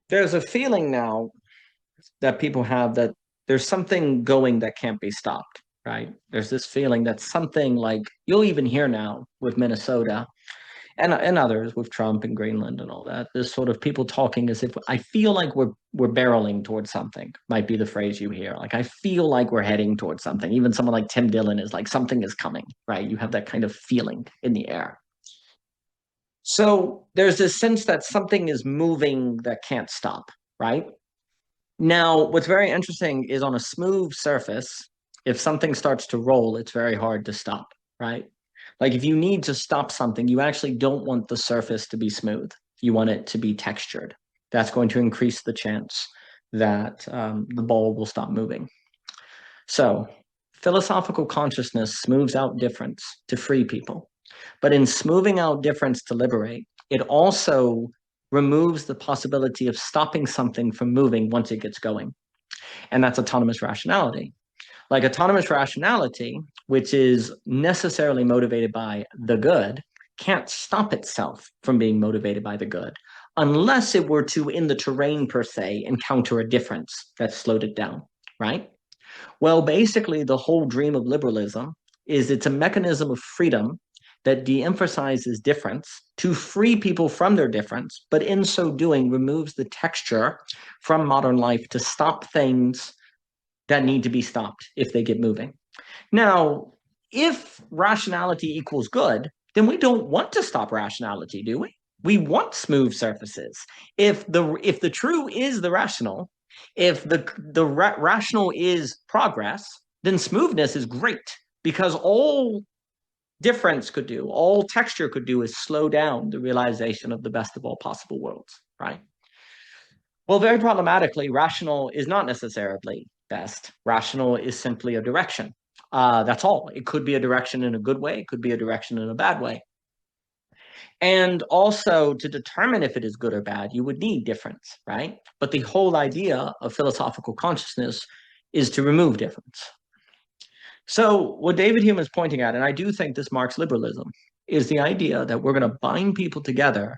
there's a feeling now that people have that there's something going that can't be stopped, right? There's this feeling that something, like you'll even hear now with Minnesota and others, with Trump and Greenland and all that, this sort of people talking as if, I feel like we're barreling towards something, might be the phrase you hear. Like, I feel like we're heading towards something. Even someone like Tim Dillon is like, something is coming, right? You have that kind of feeling in the air. So there's this sense that something is moving that can't stop, right? Now, what's very interesting is, on a smooth surface, if something starts to roll, it's very hard to stop, right? Like, if you need to stop something, you actually don't want the surface to be smooth. You want it to be textured. That's going to increase the chance that the ball will stop moving. So philosophical consciousness smooths out difference to free people. But in smoothing out difference to liberate, it also removes the possibility of stopping something from moving once it gets going. And that's autonomous rationality. Like, autonomous rationality, which is necessarily motivated by the good, can't stop itself from being motivated by the good, unless it were to, in the terrain per se, encounter a difference that slowed it down, right? Well, basically, the whole dream of liberalism is it's a mechanism of freedom that de-emphasizes difference to free people from their difference, but in so doing removes the texture from modern life to stop things that need to be stopped if they get moving. Now, if rationality equals good, then we don't want to stop rationality, do we? We want smooth surfaces. If the true is the rational, if the rational is progress, then smoothness is great, because all difference could do, all texture could do, is slow down the realization of the best of all possible worlds, right? Well, very problematically, rational is not necessarily best. Rational is simply a direction. That's all. It could be a direction in a good way. It could be a direction in a bad way. And also, to determine if it is good or bad, you would need difference, right? But the whole idea of philosophical consciousness is to remove difference. So what David Hume is pointing at, and I do think this marks liberalism, is the idea that we're going to bind people together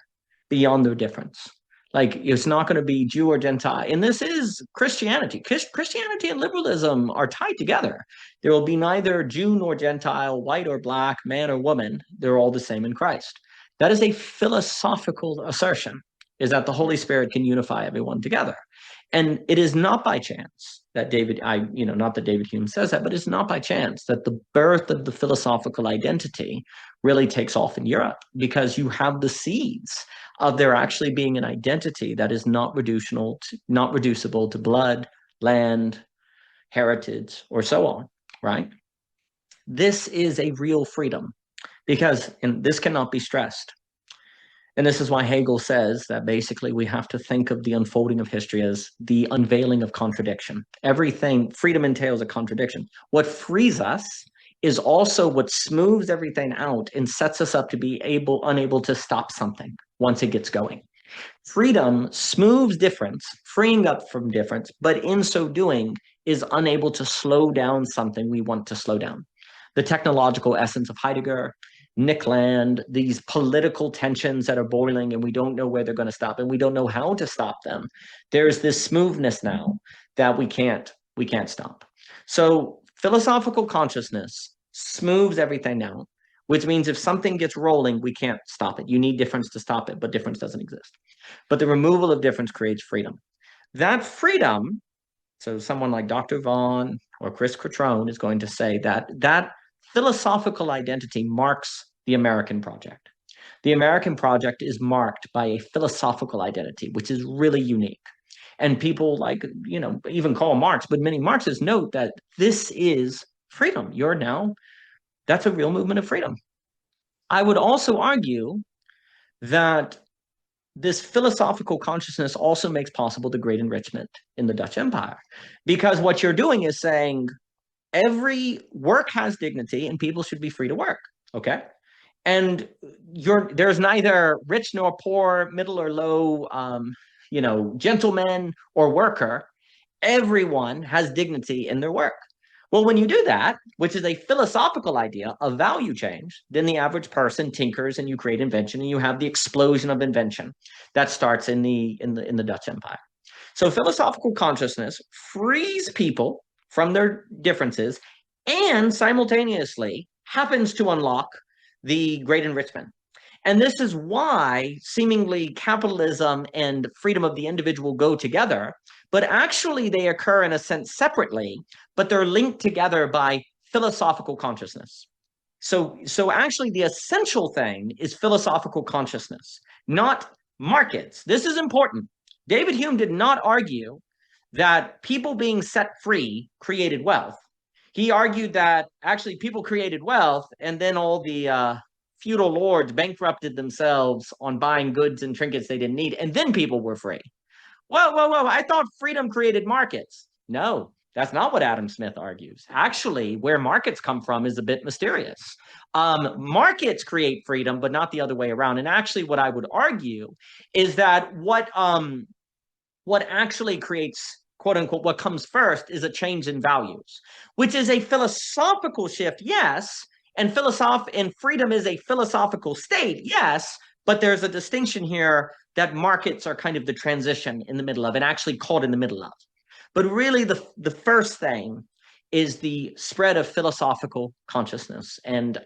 beyond their difference. Like, it's not going to be Jew or Gentile. And this is Christianity. Christianity and liberalism are tied together. There will be neither Jew nor Gentile, white or black, man or woman. They're all the same in Christ. That is a philosophical assertion, is that the Holy Spirit can unify everyone together. And it is not by chance that not that David Hume says that, but it's not by chance that the birth of the philosophical identity really takes off in Europe, because you have the seeds of there actually being an identity that is not reducible to blood, land, heritage, or so on, right? this is a real freedom because, and this cannot be stressed. And this is why Hegel says that basically we have to think of the unfolding of history as the unveiling of contradiction. Everything, freedom entails a contradiction. What frees us is also what smooths everything out and sets us up to be unable to stop something once it gets going. Freedom smooths difference, freeing up from difference, but in so doing is unable to slow down something we want to slow down. The technological essence of Heidegger, Nick Land, these political tensions that are boiling and we don't know where they're going to stop and we don't know how to stop them. There's this smoothness now that we can't stop. So philosophical consciousness smooths everything down, which means if something gets rolling, we can't stop it. You need difference to stop it, but difference doesn't exist. But the removal of difference creates freedom. That freedom, so someone like Dr. Vaughan or Chris Cutrone is going to say that that philosophical identity marks the American project. The American project is marked by a philosophical identity, which is really unique. And people like, even Karl Marx, but many Marxists note that this is freedom. That's a real movement of freedom. I would also argue that this philosophical consciousness also makes possible the great enrichment in the Dutch Empire. Because what you're doing is saying every work has dignity and people should be free to work, okay? And there's neither rich nor poor, middle or low, gentleman or worker. Everyone has dignity in their work. Well, when you do that, which is a philosophical idea of value change, then the average person tinkers and you create invention and you have the explosion of invention that starts in the Dutch Empire. So philosophical consciousness frees people from their differences and simultaneously happens to unlock the great enrichment. And this is why seemingly capitalism and freedom of the individual go together, but actually they occur in a sense separately, but they're linked together by philosophical consciousness. So actually the essential thing is philosophical consciousness, not markets. This is important. David Hume did not argue that people being set free created wealth. He argued that actually people created wealth and then all the feudal lords bankrupted themselves on buying goods and trinkets they didn't need, and then people were free. Whoa, I thought freedom created markets. No, that's not what Adam Smith argues. Actually, where markets come from is a bit mysterious. Markets create freedom, but not the other way around. And actually, what I would argue is that what actually creates, quote unquote, what comes first is a change in values, which is a philosophical shift, yes, and freedom is a philosophical state, yes, but there's a distinction here that markets are kind of the transition in the middle of and actually caught in the middle of. But really the first thing is the spread of philosophical consciousness and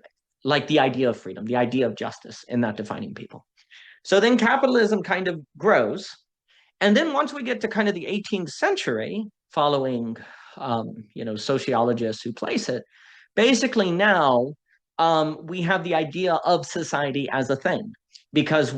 like the idea of freedom, the idea of justice and not defining people. So then capitalism kind of grows. And then once we get to kind of the 18th century, following, sociologists who place it, basically now we have the idea of society as a thing because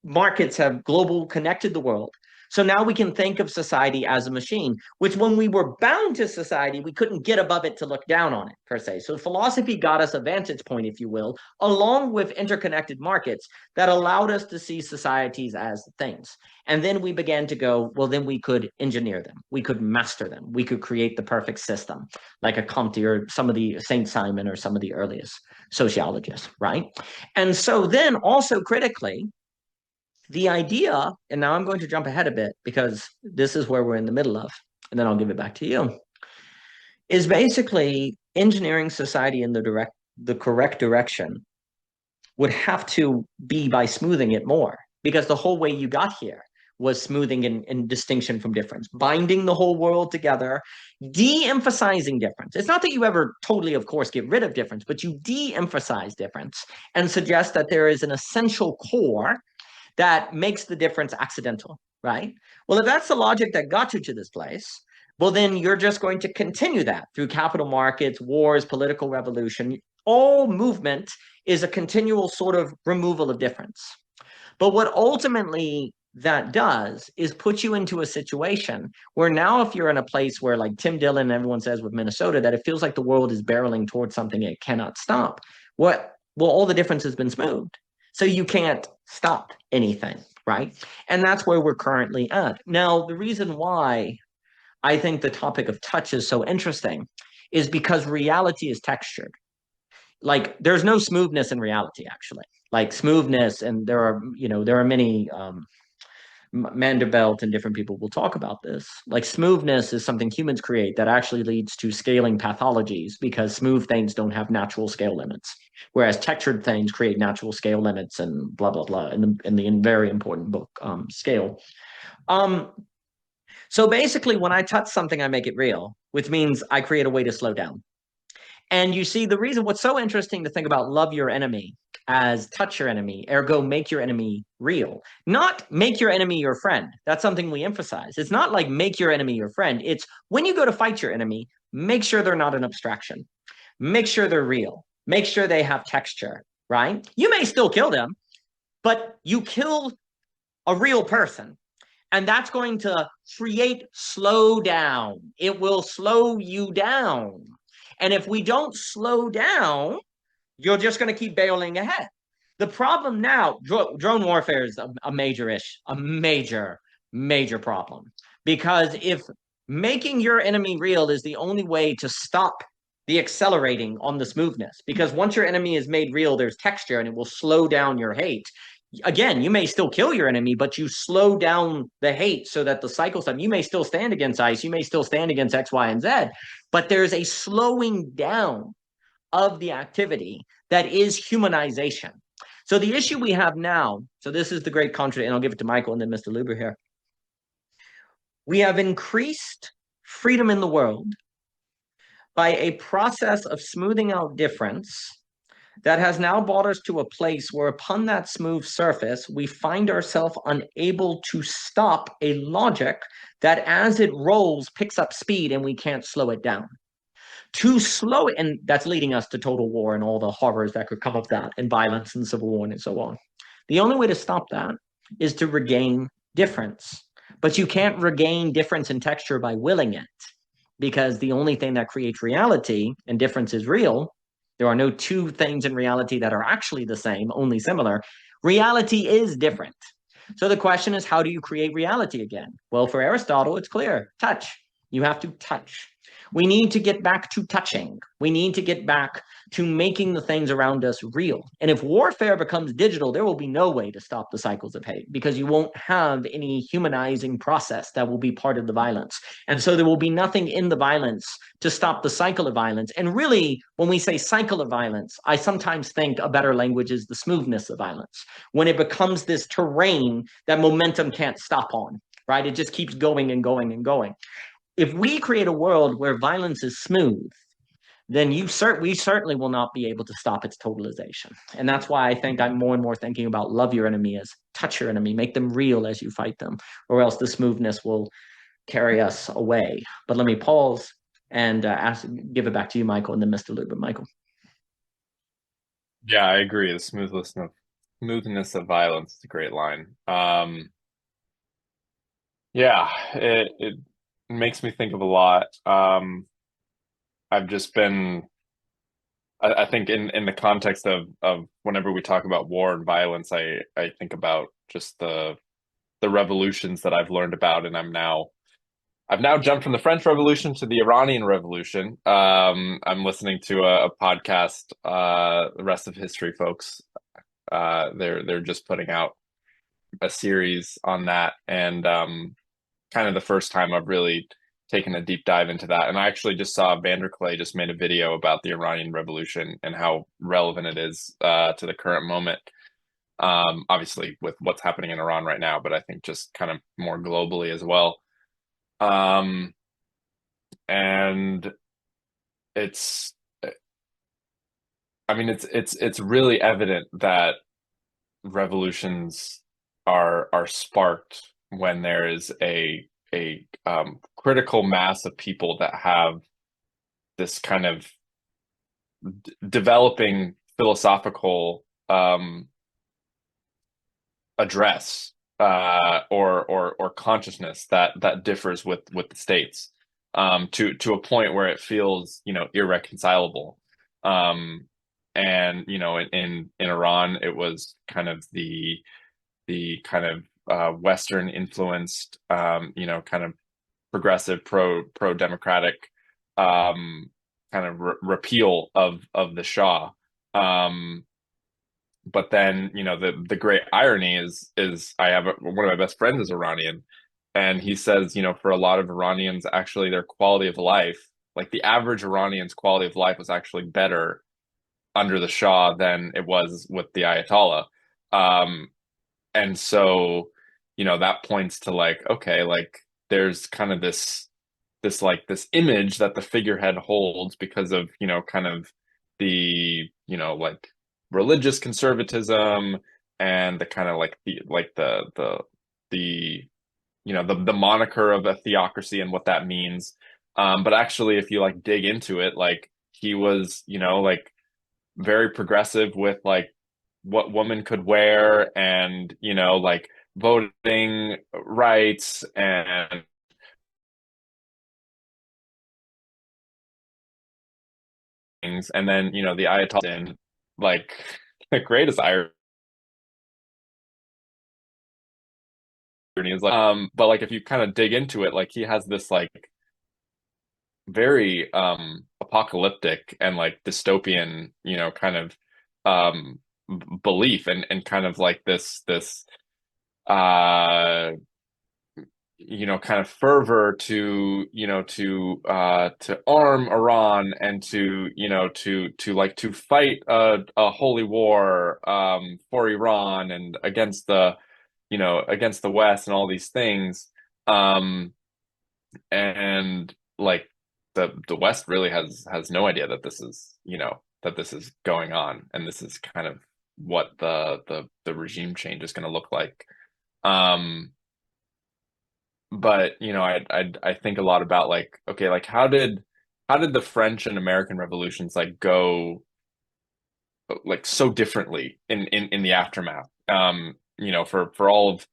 markets have global connected the world. So now we can think of society as a machine, which when we were bound to society, we couldn't get above it to look down on it, per se. So philosophy got us a vantage point, if you will, along with interconnected markets that allowed us to see societies as things. And then we began to go, well, then we could engineer them. We could master them. We could create the perfect system, like a Comte or some of the St. Simon or some of the earliest sociologists, right? And so then also critically, the idea, and now I'm going to jump ahead a bit because this is where we're in the middle of, and then I'll give it back to you, is basically engineering society in the correct direction would have to be by smoothing it more, because the whole way you got here was smoothing in distinction from difference, binding the whole world together, de-emphasizing difference. It's not that you ever totally, of course, get rid of difference, but you de-emphasize difference and suggest that there is an essential core that makes the difference accidental, right? Well, if that's the logic that got you to this place, well, then you're just going to continue that through capital markets, wars, political revolution. All movement is a continual sort of removal of difference. But what ultimately that does is put you into a situation where now if you're in a place where, like Tim Dillon and everyone says with Minnesota, that it feels like the world is barreling towards something it cannot stop. Well, all the difference has been smoothed. So you can't stop anything, right? And that's where we're currently at. Now, the reason why I think the topic of touch is so interesting is because reality is textured. Like there's no smoothness in reality, actually. Like smoothness, and there are many Mandelbrot and different people will talk about this. Like smoothness is something humans create that actually leads to scaling pathologies because smooth things don't have natural scale limits, whereas textured things create natural scale limits and blah blah blah in the very important book Scale. So basically, when I touch something, I make it real, which means I create a way to slow down. And you see, the reason what's so interesting to think about love your enemy as touch your enemy, ergo make your enemy real, not make your enemy your friend. That's something we emphasize. It's not like make your enemy your friend. It's when you go to fight your enemy, make sure they're not an abstraction. Make sure they're real. Make sure they have texture, right? You may still kill them, but you kill a real person. And that's going to create slow down. It will slow you down. And if we don't slow down, you're just going to keep barreling ahead. The problem now, drone warfare is a major problem. Because if making your enemy real is the only way to stop the accelerating on the smoothness, because once your enemy is made real, there's texture and it will slow down your hate. Again, you may still kill your enemy, but you slow down the hate so that the cycle time, you may still stand against ICE, you may still stand against X, Y, and Z, but there's a slowing down of the activity that is humanization. So the issue we have now, so this is the great contradiction, and I'll give it to Michael and then Mr. Luber here. We have increased freedom in the world by a process of smoothing out difference that has now brought us to a place where upon that smooth surface, we find ourselves unable to stop a logic that as it rolls, picks up speed and we can't slow it down. To slow it, and that's leading us to total war and all the horrors that could come of that, and violence and civil war and so on. The only way to stop that is to regain difference. But you can't regain difference in texture by willing it, because the only thing that creates reality, and difference is real, there are no two things in reality that are actually the same, only similar. Reality is different. So the question is, how do you create reality again? Well, for Aristotle, it's clear. Touch. You have to touch. We need to get back to touching. We need to get back to making the things around us real. And if warfare becomes digital, there will be no way to stop the cycles of hate, because you won't have any humanizing process that will be part of the violence. And so there will be nothing in the violence to stop the cycle of violence. And really, when we say cycle of violence, I sometimes think a better language is the smoothness of violence. When it becomes this terrain that momentum can't stop on, right? It just keeps going and going and going. If we create a world where violence is smooth, then we certainly will not be able to stop its totalization. And that's why I think I'm more and more thinking about love your enemy as touch your enemy, make them real as you fight them, or else the smoothness will carry us away. But let me pause and give it back to you, Michael, and then Mr. Luber. Michael. Yeah, I agree. The smoothness of violence is a great line. Yeah, it makes me think of a lot. I've just been, I think in the context of whenever we talk about war and violence, I think about just the revolutions that I've learned about, and I've now jumped from the French Revolution to the Iranian Revolution. I'm listening to a podcast, the Rest of History folks. They're just putting out a series on that, and kind of the first time I've really taken a deep dive into that. And I actually just saw Vanderklay just made a video about the Iranian Revolution and how relevant it is to the current moment. Obviously with what's happening in Iran right now, but I think just kind of more globally as well. And it's really evident that revolutions are sparked when there is a critical mass of people that have this kind of developing philosophical address or consciousness that differs with the states, to a point where it feels, irreconcilable. And in Iran, it was kind of the kind of Western influenced, kind of progressive pro democratic, kind of repeal of the Shah. But then, the great irony is I have one of my best friends is Iranian, and he says, for a lot of Iranians, actually their quality of life, like the average Iranian's quality of life was actually better under the Shah than it was with the Ayatollah. And so, that points to like, okay, like there's kind of this image that the figurehead holds because of, kind of the, like religious conservatism and the kind of like the moniker of a theocracy and what that means. But actually, if you like dig into it, like he was, like very progressive with like what women could wear and, like voting rights and things. And then, the Ayatollah in like the greatest irony is like, but like if you kind of dig into it, like he has this like very apocalyptic and like dystopian, kind of belief and kind of like this uh kind of fervor to to arm Iran and to like to fight a holy war for Iran and against the West and all these things, and like the West really has no idea that this is that this is going on, and this is kind of what the regime change is going to look like. But I think a lot about like, okay, like how did the French and American revolutions like go like so differently in the aftermath? For all of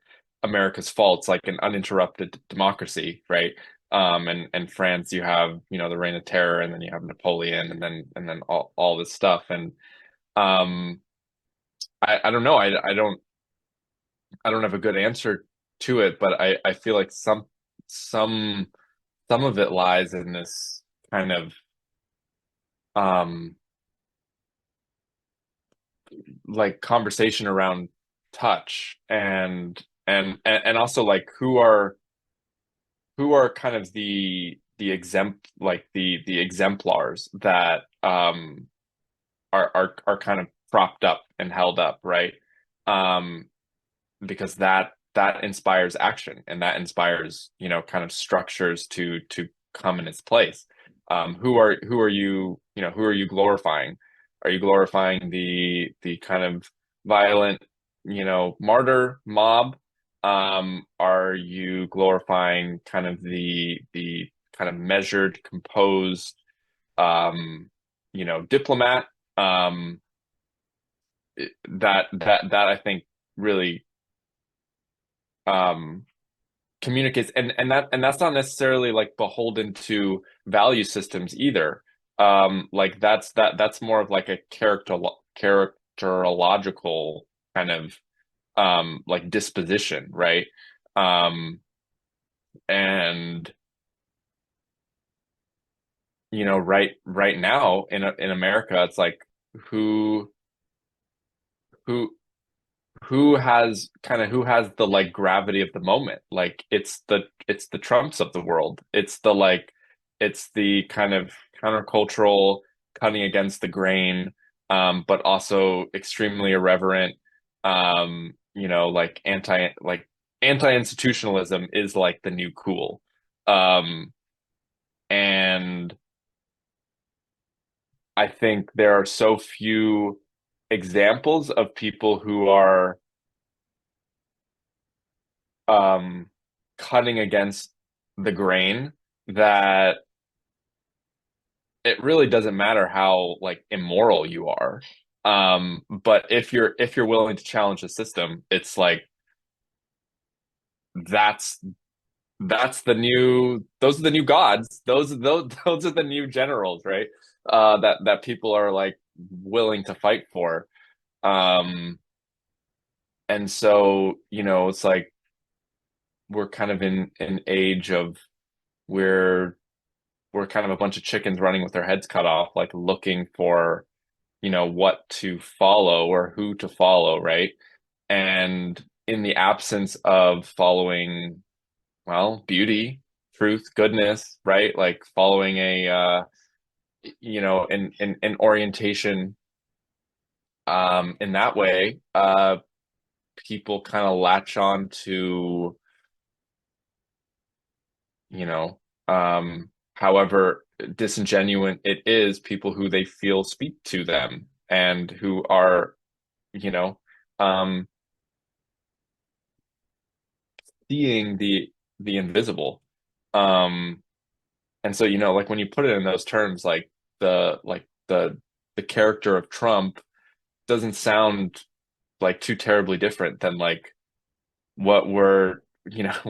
America's faults, like an uninterrupted democracy, right? And France, you have the Reign of Terror, and then you have Napoleon, and then all this stuff, and um, I don't know, I don't have a good answer to it, but I feel like some some of it lies in this kind of um like conversation around touch and also like who are kind of the exemplars that are kind of propped up and held up, right? Um because that inspires action, and that inspires kind of structures to come in its place. Who are you glorifying? Are you glorifying the kind of violent martyr mob? Are you glorifying kind of the kind of measured, composed diplomat? um that I think really um communicates, and that's not necessarily like beholden to value systems either. Like that's more of like a characterological kind of like disposition, right? um and right now in America, it's like who who who has the like gravity of the moment. Like it's the Trumps of the world. It's the kind of countercultural, cutting against the grain, but also extremely irreverent. Like anti-institutionalism is like the new cool. And I think there are so few examples of people who are um cutting against the grain, that it really doesn't matter how like immoral you are. But if you're willing to challenge the system, it's like that's the new, those are the new gods. Those are the new generals, right? That people are like willing to fight for. And so, it's like we're kind of in an age of we're kind of a bunch of chickens running with their heads cut off, like looking for, what to follow or who to follow, right? And in the absence of following, well, beauty, truth, goodness, right? Like following an orientation, in that way, people kind of latch on to, however disingenuous it is, people who they feel speak to them and who are, you know, um, seeing the invisible. Um, and so, like when you put it in those terms, like the character of Trump doesn't sound like too terribly different than like what we're,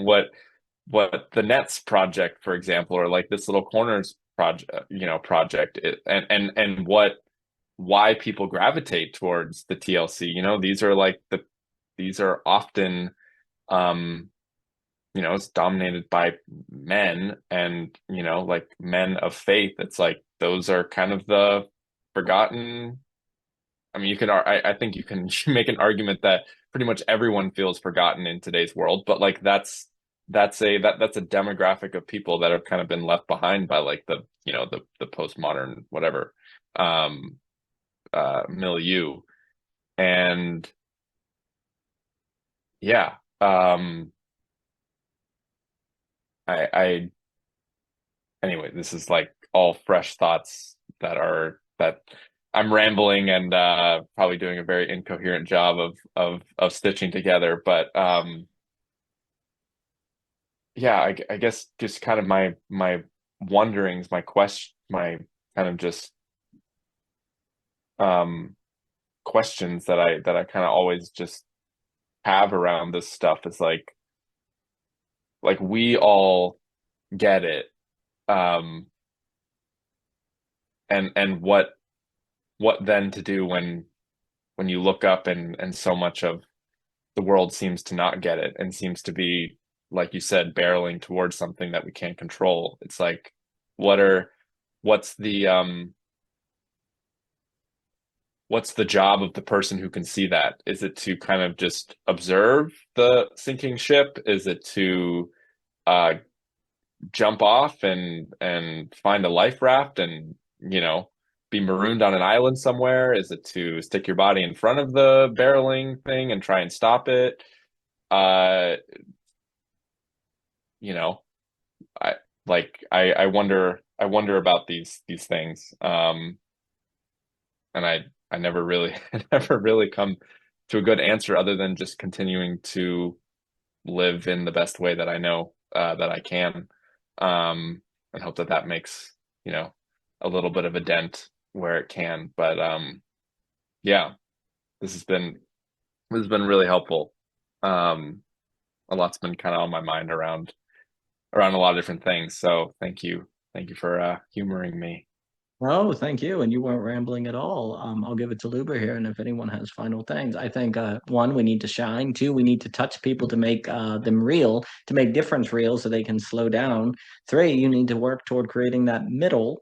what the Nets project, for example, or like this little corners project, and why people gravitate towards the TLC. These are often, it's dominated by men, and like men of faith. It's like those are kind of the forgotten. I mean, I think you can make an argument that pretty much everyone feels forgotten in today's world, but like that's a demographic of people that have kind of been left behind by like the postmodern whatever milieu. And yeah, I anyway, this is like all fresh thoughts that I'm rambling and probably doing a very incoherent job of stitching together, but yeah, I guess just kind of my wonderings, my question, my kind of just um questions that I kind of always just have around this stuff is like we all get it. Um and what then to do when you look up and so much of the world seems to not get it and seems to be, like you said, barreling towards something that we can't control. It's like, what's the job of the person who can see that? Is it to kind of just observe the sinking ship? Is it to uh, jump off and find a life raft and, be marooned on an island somewhere? Is it to stick your body in front of the barreling thing and try and stop it? Uh, you know, I wonder about these things. And I never really never really come to a good answer other than just continuing to live in the best way that I know that I can, and hope that makes, a little bit of a dent where it can. But yeah, this has been really helpful. A lot's been kind of on my mind around a lot of different things. So thank you for humoring me. Oh, thank you. And you weren't rambling at all. I'll give it to Luber here. And if anyone has final things, I think one, we need to shine. Two, we need to touch people to make them real, to make difference real so they can slow down. Three, you need to work toward creating that middle,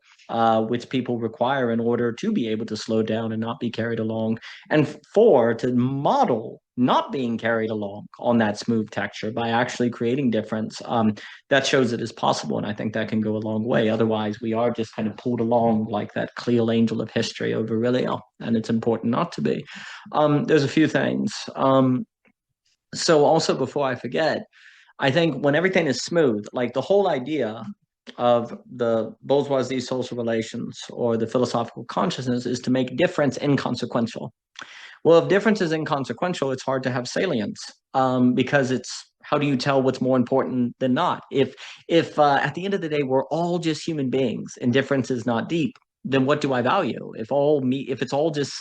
which people require in order to be able to slow down and not be carried along. And four, to model not being carried along on that smooth texture by actually creating difference. That shows it is possible. And I think that can go a long way. Otherwise, we are just kind of pulled along like that Cleo angel of history over Aurelio. And it's important not to be. There's a few things. So also, before I forget, I think when everything is smooth, like the whole idea of the bourgeoisie social relations or the philosophical consciousness is to make difference inconsequential. Well, if difference is inconsequential, it's hard to have salience, because it's how do you tell what's more important than not? If at the end of the day we're all just human beings and difference is not deep, then what do I value? If it's all just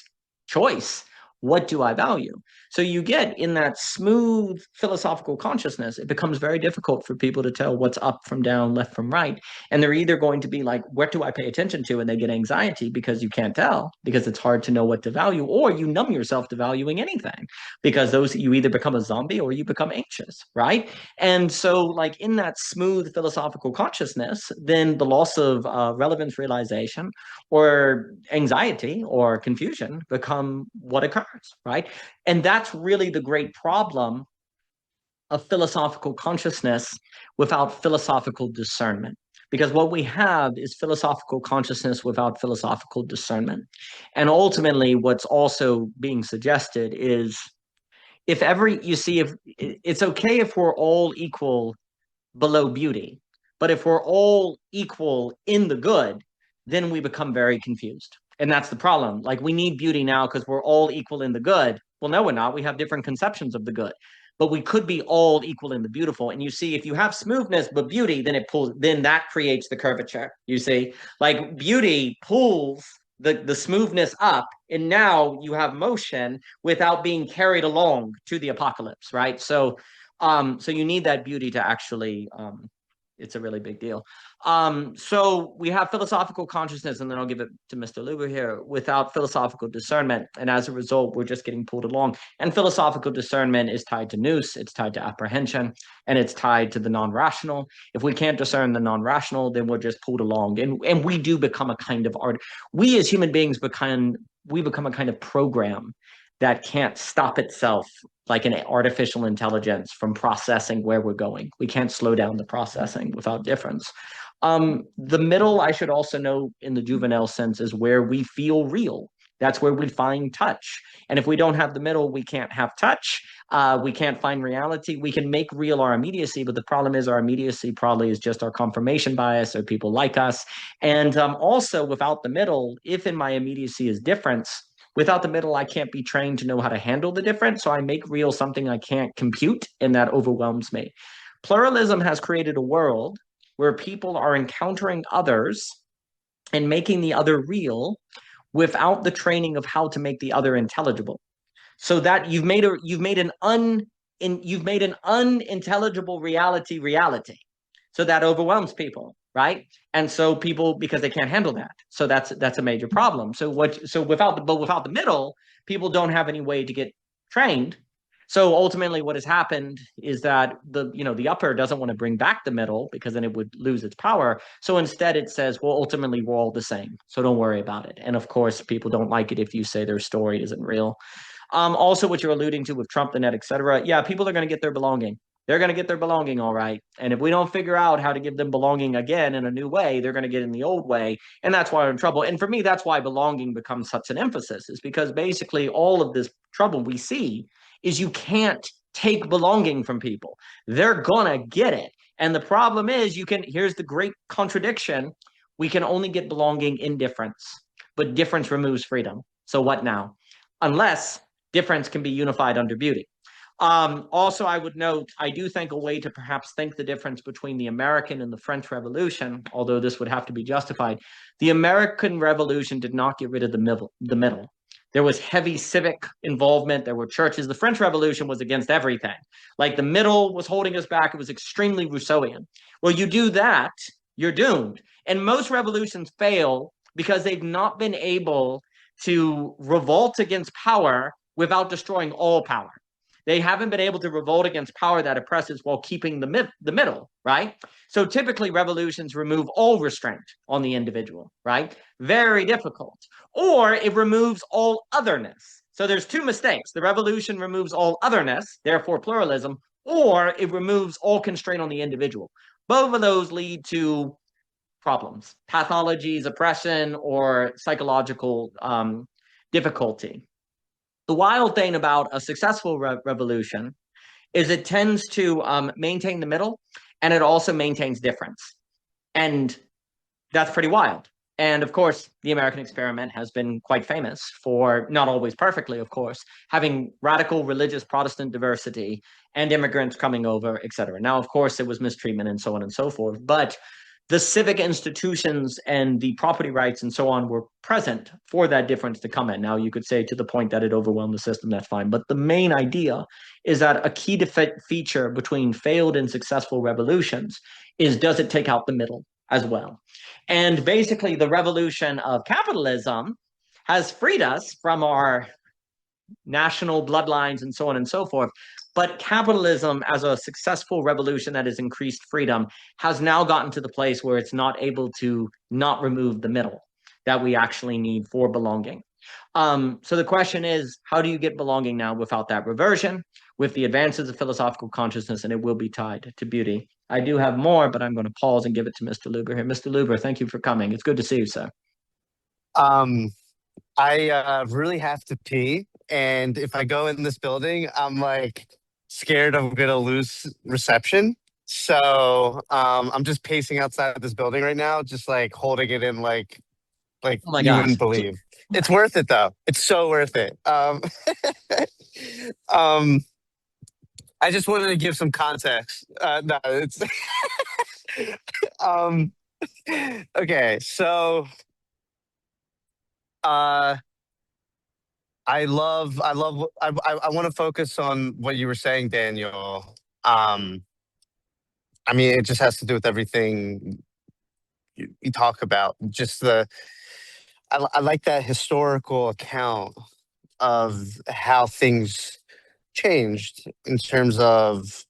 choice, What do I value? So you get in that smooth philosophical consciousness, it becomes very difficult for people to tell what's up from down, left from right. And they're either going to be like, what do I pay attention to? And they get anxiety because you can't tell, because it's hard to know what to value, or you numb yourself to valuing anything, because those you either become a zombie or you become anxious, right? And so like in that smooth philosophical consciousness, then the loss of relevance realization or anxiety or confusion become what occurs, right? And that's really the great problem of philosophical consciousness without philosophical discernment. Because what we have is philosophical consciousness without philosophical discernment. And ultimately, what's also being suggested is if it's okay if we're all equal below beauty, but if we're all equal in the good, then we become very confused. And that's the problem. Like we need beauty now because we're all equal in the good. Well, no, we're not. We have different conceptions of the good, but we could be all equal in the beautiful. And you see, if you have smoothness but beauty, then that creates the curvature. You see, like beauty pulls the smoothness up, and now you have motion without being carried along to the apocalypse, right? So you need that beauty to actually it's a really big deal. So we have philosophical consciousness, and then I'll give it to Mr. Luber here, without philosophical discernment. And as a result, we're just getting pulled along. And philosophical discernment is tied to nous, it's tied to apprehension, and it's tied to the non-rational. If we can't discern the non-rational, then we're just pulled along. And we do become a kind of art. We as human beings become a kind of program that can't stop itself like an artificial intelligence from processing where we're going. We can't slow down the processing without difference. The middle, I should also know in the juvenile sense, is where we feel real. That's where we find touch. And if we don't have the middle, we can't have touch. We can't find reality. We can make real our immediacy, but the problem is our immediacy probably is just our confirmation bias or people like us. And also without the middle, if in my immediacy is difference, without the middle, I can't be trained to know how to handle the difference. So I make real something I can't compute, and that overwhelms me. Pluralism has created a world where people are encountering others and making the other real without the training of how to make the other intelligible. So that you've made an unintelligible reality. So that overwhelms people, right? And so people, because they can't handle that. So that's a major problem. So without the middle, people don't have any way to get trained. So ultimately what has happened is that the upper doesn't want to bring back the middle because then it would lose its power. So instead it says, well, ultimately we're all the same. So don't worry about it. And of course, people don't like it if you say their story isn't real. Also, what you're alluding to with Trump, the net, et cetera. Yeah, people are going to get their belonging. They're going to get their belonging, all right. And if we don't figure out how to give them belonging again in a new way, they're going to get in the old way. And that's why we're in trouble. And for me, that's why belonging becomes such an emphasis, is because basically all of this trouble we see is you can't take belonging from people. They're going to get it. And the problem is here's the great contradiction. We can only get belonging in difference, but difference removes freedom. So what now? Unless difference can be unified under beauty. Also, I would note, I do think a way to perhaps think the difference between the American and the French Revolution, although this would have to be justified, the American Revolution did not get rid of the middle. There was heavy civic involvement. There were churches. The French Revolution was against everything. Like the middle was holding us back. It was extremely Rousseauian. Well, you do that, you're doomed. And most revolutions fail because they've not been able to revolt against power without destroying all power. They haven't been able to revolt against power that oppresses while keeping the middle, right? So typically revolutions remove all restraint on the individual, right? Very difficult. Or it removes all otherness. So there's two mistakes. The revolution removes all otherness, therefore pluralism, or it removes all constraint on the individual. Both of those lead to problems, pathologies, oppression, or psychological difficulty. The wild thing about a successful revolution is it tends to maintain the middle, and it also maintains difference. And that's pretty wild. And of course, the American experiment has been quite famous for, not always perfectly, of course, having radical religious Protestant diversity and immigrants coming over, et cetera. Now, of course, it was mistreatment and so on and so forth. But the civic institutions and the property rights and so on were present for that difference to come in. Now, you could say to the point that it overwhelmed the system, that's fine. But the main idea is that a key feature between failed and successful revolutions is, does it take out the middle as well? And basically, the revolution of capitalism has freed us from our national bloodlines and so on and so forth. But capitalism, as a successful revolution that has increased freedom, has now gotten to the place where it's not able to not remove the middle that we actually need for belonging. So the question is, how do you get belonging now without that reversion, with the advances of philosophical consciousness, and it will be tied to beauty? I do have more, but I'm going to pause and give it to Mr. Luber here. Mr. Luber, thank you for coming. It's good to see you, sir. I really have to pee, and if I go in this building, I'm like scared I'm gonna lose reception. So I'm just pacing outside of this building right now, just like holding it in like Oh my you gosh. wouldn't believe. It's worth it though. It's so worth it. I just wanted to give some context. No, it's okay, so I want to focus on what you were saying, Daniel. I mean, it just has to do with everything you talk about. Just I like that historical account of how things changed in terms of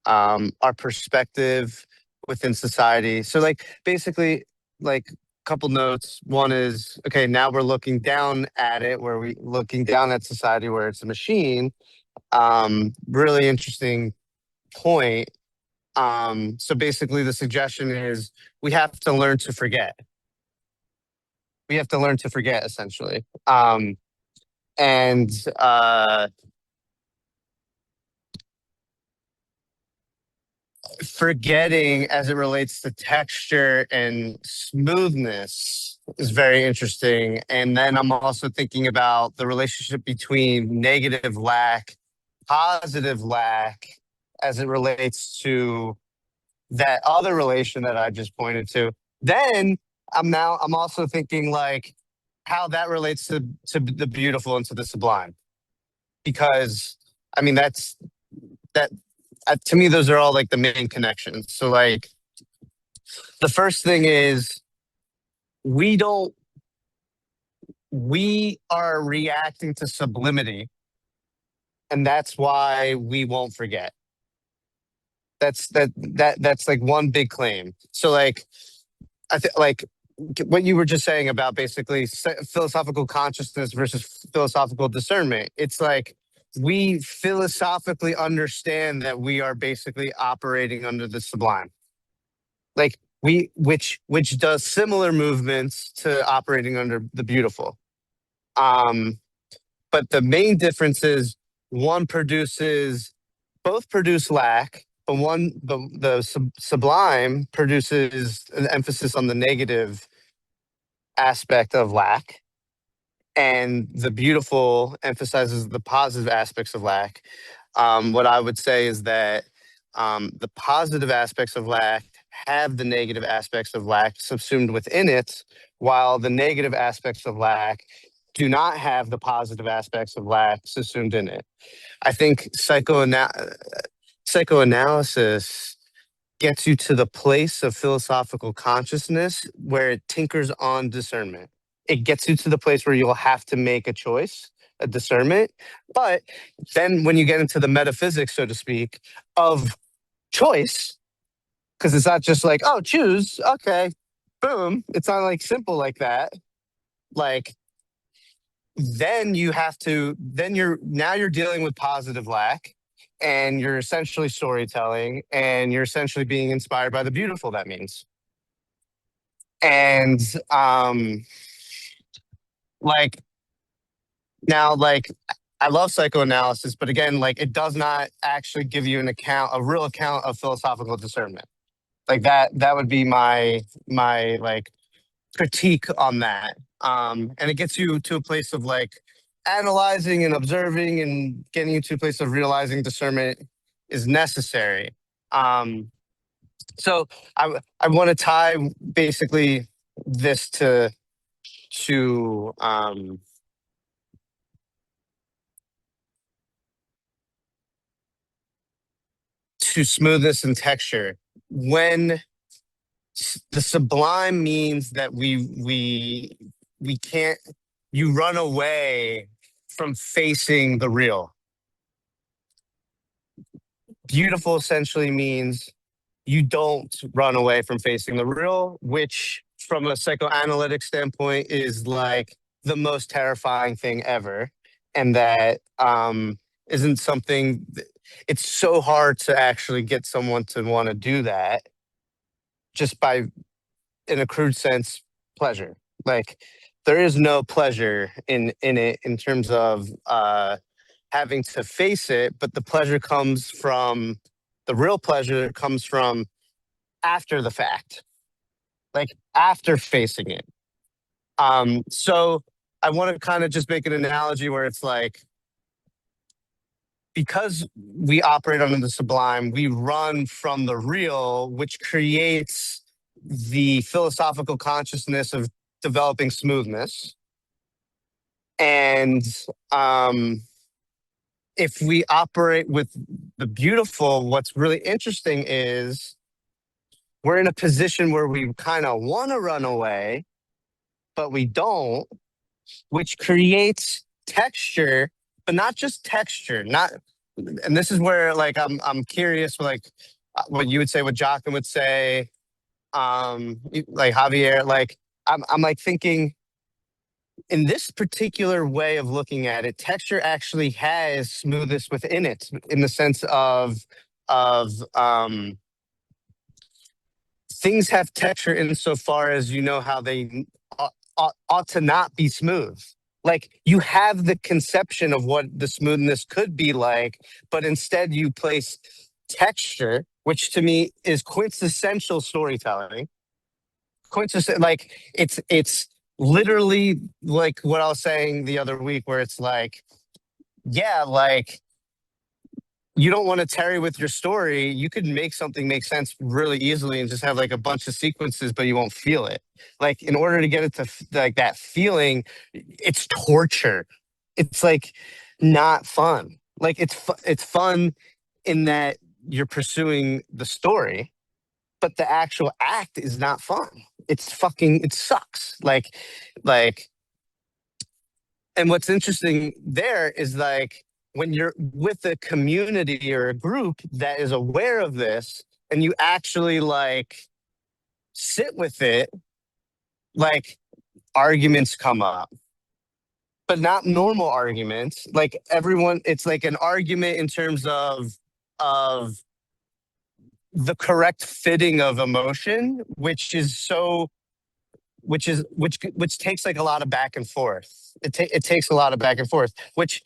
our perspective within society. So, like, basically, like, couple notes. One is, okay, now we're looking down at it, where we looking down at society where it's a machine. Really interesting point. So basically the suggestion is we have to learn to forget. We have to learn to forget, essentially. And forgetting as it relates to texture and smoothness is very interesting. And then I'm also thinking about the relationship between negative lack, positive lack, as it relates to that other relation that I just pointed to. Then I'm also thinking like how that relates to the beautiful and to the sublime. Because I mean that to me, those are all like the main connections. So like the first thing is we are reacting to sublimity, and that's why we won't forget. That's like one big claim. So like I think like what you were just saying about basically philosophical consciousness versus philosophical discernment. It's like we philosophically understand that we are basically operating under the sublime, like which does similar movements to operating under the beautiful. But the main difference is both produce lack, but the sublime produces an emphasis on the negative aspect of lack, and the beautiful emphasizes the positive aspects of lack. What I would say is that the positive aspects of lack have the negative aspects of lack subsumed within it, while the negative aspects of lack do not have the positive aspects of lack subsumed in it. I think psychoanalysis gets you to the place of philosophical consciousness where it tinkers on discernment. It gets you to the place where you'll have to make a choice, a discernment. But then when you get into the metaphysics, so to speak, of choice, because it's not just like, oh, choose, okay, boom. It's not like simple like that. Like, then you're dealing with positive lack, and you're essentially storytelling, and you're essentially being inspired by the beautiful, that means. And like now, like I love psychoanalysis, but again, like it does not actually give you a real account of philosophical discernment. Like that would be my like critique on that. And it gets you to a place of like analyzing and observing and getting you to a place of realizing discernment is necessary. So I want to tie basically this to smoothness and texture. When the sublime means that we can't, you run away from facing the real. Beautiful essentially means you don't run away from facing the real, which from a psychoanalytic standpoint is like the most terrifying thing ever. And that isn't something, it's so hard to actually get someone to want to do that just by, in a crude sense, pleasure. Like there is no pleasure in it in terms of having to face it, but the pleasure comes from, the real pleasure comes from after the fact, like after facing it. So I want to kind of just make an analogy where it's like, because we operate under the sublime, we run from the real, which creates the philosophical consciousness of developing smoothness. And if we operate with the beautiful, what's really interesting is we're in a position where we kind of want to run away, but we don't, which creates texture, but not just texture, not, and this is where like I'm curious like what you would say, what Jockin would say, like Javier, like I'm like thinking in this particular way of looking at it, texture actually has smoothness within it in the sense of things have texture insofar as you know how they ought to not be smooth. Like you have the conception of what the smoothness could be like, but instead you place texture, which to me is quintessential storytelling. Like it's literally like what I was saying the other week, where it's like, yeah, like you don't want to tarry with your story. You could make something make sense really easily and just have like a bunch of sequences, but you won't feel it. Like in order to get it to like that feeling, it's torture. It's like not fun. Like it's fun in that you're pursuing the story, but the actual act is not fun. It sucks. Like, and what's interesting there is like when you're with a community or a group that is aware of this and you actually like sit with it, like arguments come up, but not normal arguments. Like everyone, it's like an argument in terms of the correct fitting of emotion, which takes like a lot of back and forth. It takes a lot of back and forth, which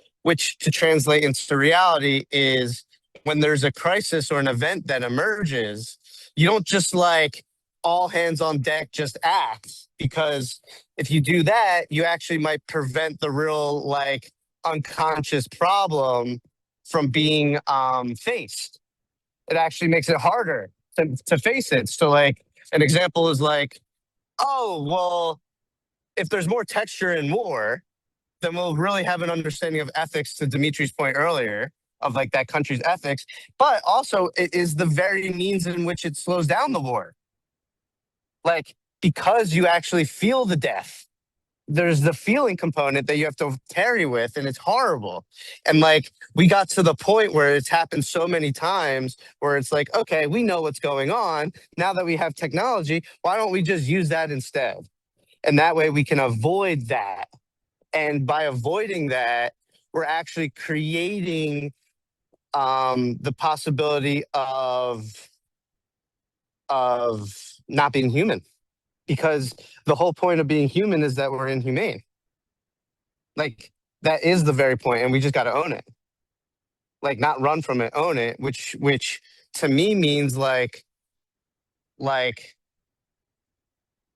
to translate into reality is when there's a crisis or an event that emerges, you don't just like all hands on deck just act, because if you do that, you actually might prevent the real like unconscious problem from being faced. It actually makes it harder to face it. So like an example is like, oh, well, if there's more texture in war, then we'll really have an understanding of ethics, to Dimitri's point earlier, of like that country's ethics. But also it is the very means in which it slows down the war. Like, because you actually feel the death, there's the feeling component that you have to tarry with, and it's horrible. And like we got to the point where it's happened so many times where it's like, okay, we know what's going on. Now that we have technology, why don't we just use that instead? And that way we can avoid that. And by avoiding that, we're actually creating the possibility of not being human, because the whole point of being human is that we're inhumane. Like that is the very point, and we just got to own it. Like not run from it, own it, which to me means like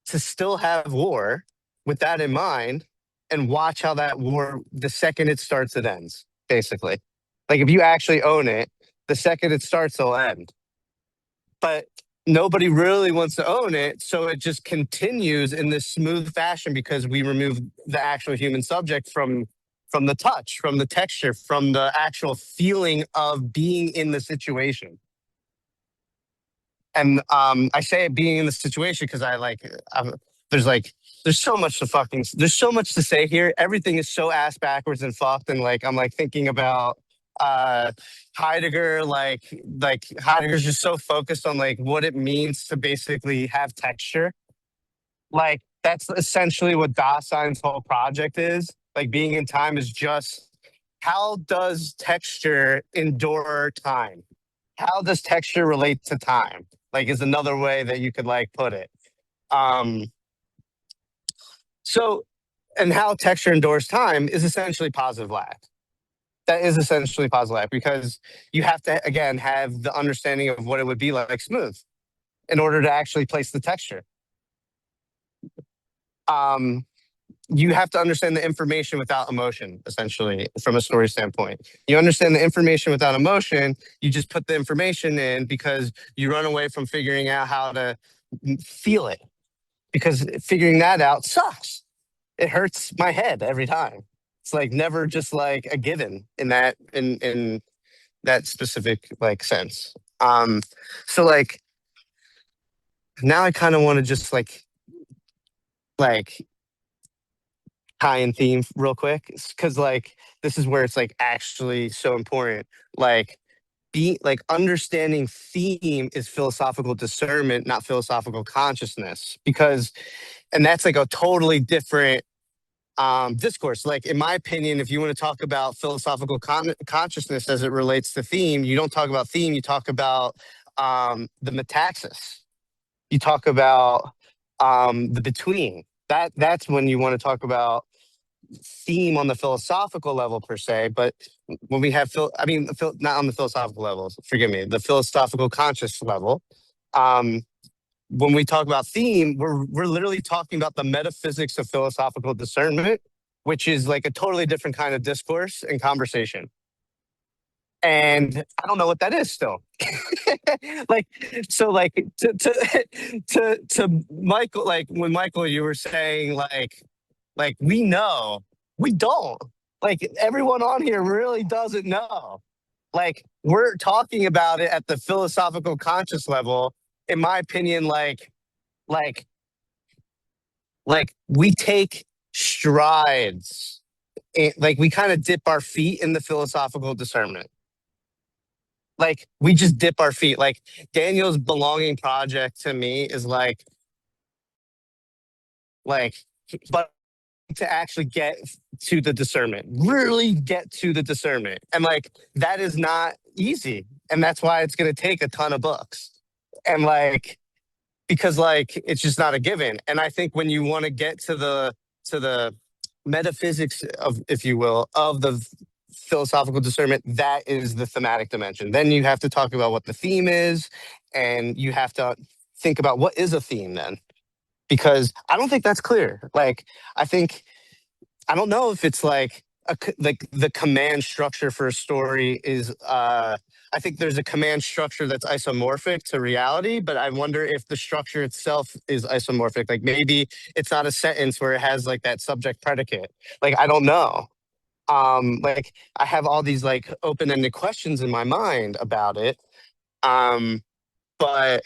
to still have war with that in mind, and watch how that war, the second it starts, it ends, basically. Like if you actually own it, the second it starts, it'll end. But nobody really wants to own it, so it just continues in this smooth fashion because we remove the actual human subject from the touch, from the texture, from the actual feeling of being in the situation. And I say being in the situation because there's so much there's so much to say here. Everything is so ass backwards and fucked, and like I'm like thinking about Heidegger, like Heidegger's just so focused on like what it means to basically have texture. Like that's essentially what Dasein's whole project is. Like being in time is just how does texture endure time? How does texture relate to time? Like is another way that you could like put it. Um, so and how texture endures time is essentially positive lag. That is essentially positive lag because you have to again have the understanding of what it would be like smooth in order to actually place the texture. You have to understand the information without emotion, essentially, from a story standpoint. You understand the information without emotion, you just put the information in because you run away from figuring out how to feel it. Because figuring that out sucks. It hurts my head every time. It's like never just like a given in that specific like sense. So like now I kind of want to just like tie in theme real quick because like this is where it's like actually so important. Like understanding theme is philosophical discernment, not philosophical consciousness, because and that's like a totally different discourse. Like in my opinion, if you want to talk about philosophical consciousness as it relates to theme, you don't talk about theme, you talk about the metaxis, you talk about the between. That's when you want to talk about theme on the philosophical level per se, but when we have not on the philosophical levels, forgive me, the philosophical conscious level. When we talk about theme, we're literally talking about the metaphysics of philosophical discernment, which is like a totally different kind of discourse and conversation. And I don't know what that is still. Like so like to Michael, like when Michael you were saying like we know, we don't. Like everyone on here really doesn't know. Like we're talking about it at the philosophical conscious level. In my opinion, like we take strides. Like we kind of dip our feet in the philosophical discernment. Like we just dip our feet. Like Daniel's belonging project to me is but to actually get to the discernment, really get to the discernment. And like, that is not easy. And that's why it's going to take a ton of books. And like, because like, it's just not a given. And I think when you want to get to the metaphysics of, if you will, of the philosophical discernment, that is the thematic dimension. Then you have to talk about what the theme is, and you have to think about what is a theme then, because I don't think that's clear. Like, I don't know if it's like like the command structure for a story is. I think there's a command structure that's isomorphic to reality, but I wonder if the structure itself is isomorphic. Like maybe it's not a sentence where it has like that subject predicate. Like I don't know. Like I have all these like open-ended questions in my mind about it. But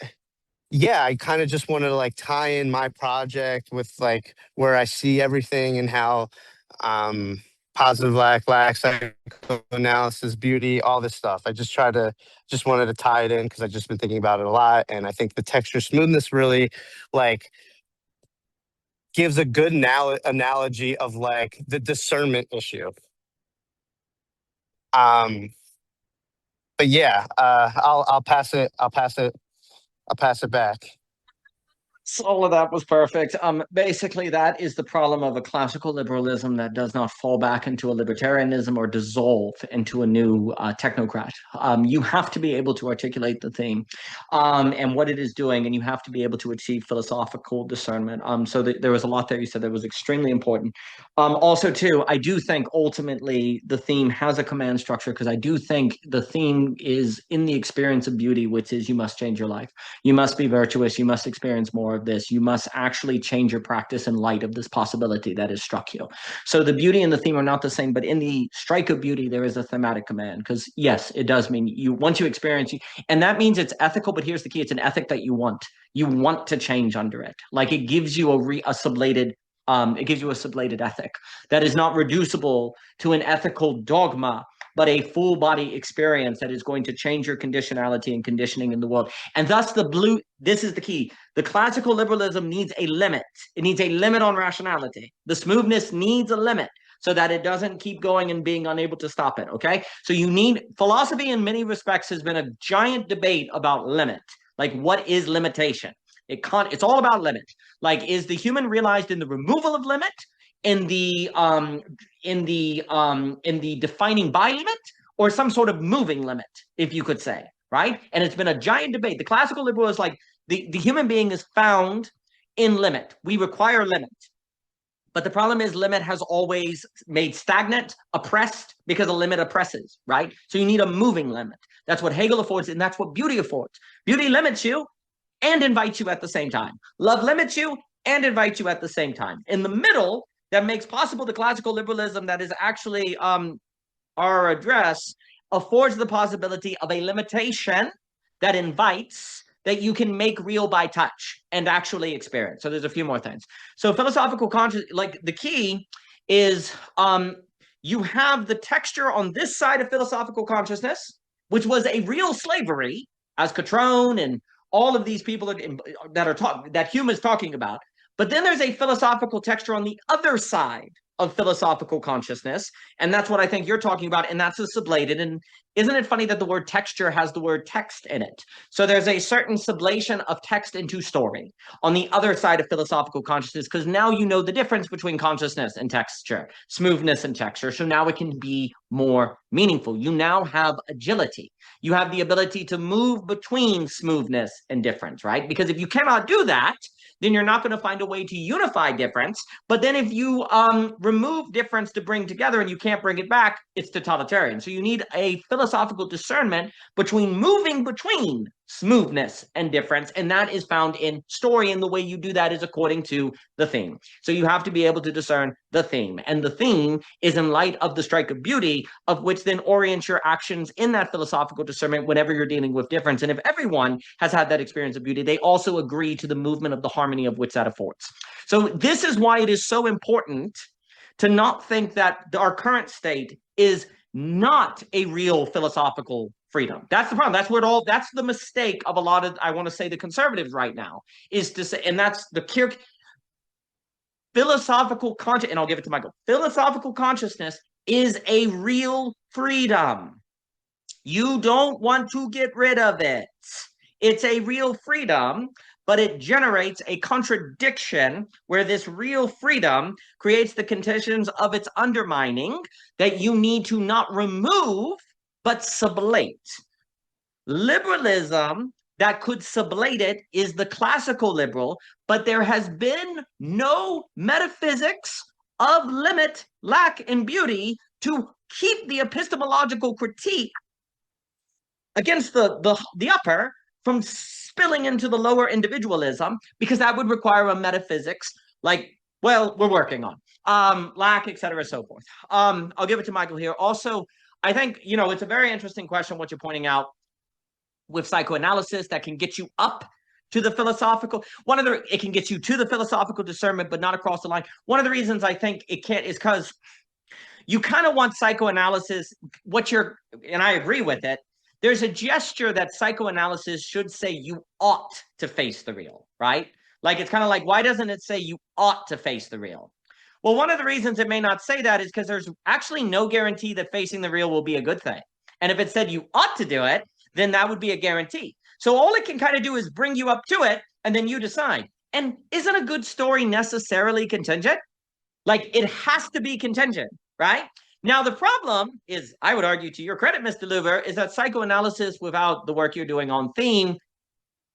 yeah, I kind of just wanted to like tie in my project with like where I see everything and how um positive lack psychoanalysis, beauty, all this stuff. I just wanted to tie it in because I've just been thinking about it a lot. And I think the texture smoothness really like gives a good analogy of like the discernment issue. But yeah, I'll pass it back. All of that was perfect. Basically, that is the problem of a classical liberalism that does not fall back into a libertarianism or dissolve into a new technocrat. You have to be able to articulate the theme and what it is doing, and you have to be able to achieve philosophical discernment. So there was a lot there you said that was extremely important. Also, too, I do think ultimately the theme has a command structure, because I do think the theme is in the experience of beauty, which is you must change your life. You must be virtuous. You must experience more of this. You must actually change your practice in light of this possibility that has struck you. So the beauty and the theme are not the same, but in the strike of beauty, there is a thematic command, because yes, it does mean you, once you experience, and that means it's ethical, but here's the key. It's an ethic that you want. You want to change under it. Like it gives you a sublated ethic that is not reducible to an ethical dogma, but a full body experience that is going to change your conditionality and conditioning in the world. And thus this is the key. The classical liberalism needs a limit. It needs a limit on rationality. The smoothness needs a limit so that it doesn't keep going and being unable to stop it, okay? So philosophy in many respects has been a giant debate about limit. Like, what is limitation? It's all about limit. Like, is the human realized in the removal of limit, in the defining by limit, or some sort of moving limit, if you could say, right? And it's been a giant debate. The classical liberal is like the human being is found in limit. We require limit. But the problem is limit has always made stagnant, oppressed, because a limit oppresses, right? So you need a moving limit. That's what Hegel affords, and that's what beauty affords. Beauty limits you and invites you at the same time. Love limits you and invites you at the same time. In the middle, that makes possible the classical liberalism that is actually our address, affords the possibility of a limitation that invites, that you can make real by touch and actually experience. So there's a few more things. So philosophical consciousness, like the key is you have the texture on this side of philosophical consciousness, which was a real slavery, as Catrone and all of these people that Hume is talking about. But then there's a philosophical texture on the other side of philosophical consciousness, and that's what I think you're talking about, and that's a sublated. And isn't it funny that the word texture has the word text in it? So there's a certain sublation of text into story on the other side of philosophical consciousness, because now you know the difference between consciousness and texture, smoothness and texture. So now it can be more meaningful. You now have agility. You have the ability to move between smoothness and difference, right? Because if you cannot do that, then you're not going to find a way to unify difference. But then if you remove difference to bring together and you can't bring it back, it's totalitarian. So you need a philosophical discernment between moving between smoothness and difference, and that is found in story, and the way you do that is according to the theme. So you have to be able to discern the theme, and the theme is in light of the strike of beauty, of which then orients your actions in that philosophical discernment whenever you're dealing with difference. And if everyone has had that experience of beauty, they also agree to the movement of the harmony of which that affords. So this is why it is so important to not think that our current state is not a real philosophical freedom. That's the problem. That's where that's the mistake of a lot of, I want to say, the conservatives right now, is to say, and that's the philosophical conscious, and I'll give it to Michael. Philosophical consciousness is a real freedom. You don't want to get rid of it. It's a real freedom, but it generates a contradiction where this real freedom creates the conditions of its undermining that you need to not remove, but sublate. Liberalism that could sublate it is the classical liberal, but there has been no metaphysics of limit, lack, and beauty to keep the epistemological critique against the upper from spilling into the lower individualism, because that would require a metaphysics like, well, we're working on lack, et cetera, so forth. I'll give it to Michael here. Also, I think, it's a very interesting question, what you're pointing out with psychoanalysis that can get you up to the philosophical. It can get you to the philosophical discernment, but not across the line. One of the reasons I think it can't is because you kind of want psychoanalysis, and I agree with it, there's a gesture that psychoanalysis should say you ought to face the real, right? Like, it's kind of like, why doesn't it say you ought to face the real? Well, one of the reasons it may not say that is because there's actually no guarantee that facing the real will be a good thing. And if it said you ought to do it, then that would be a guarantee. So all it can kind of do is bring you up to it, and then you decide. And isn't a good story necessarily contingent? Like, it has to be contingent, right? Now, the problem is, I would argue to your credit, Mr. Luber, is that psychoanalysis without the work you're doing on theme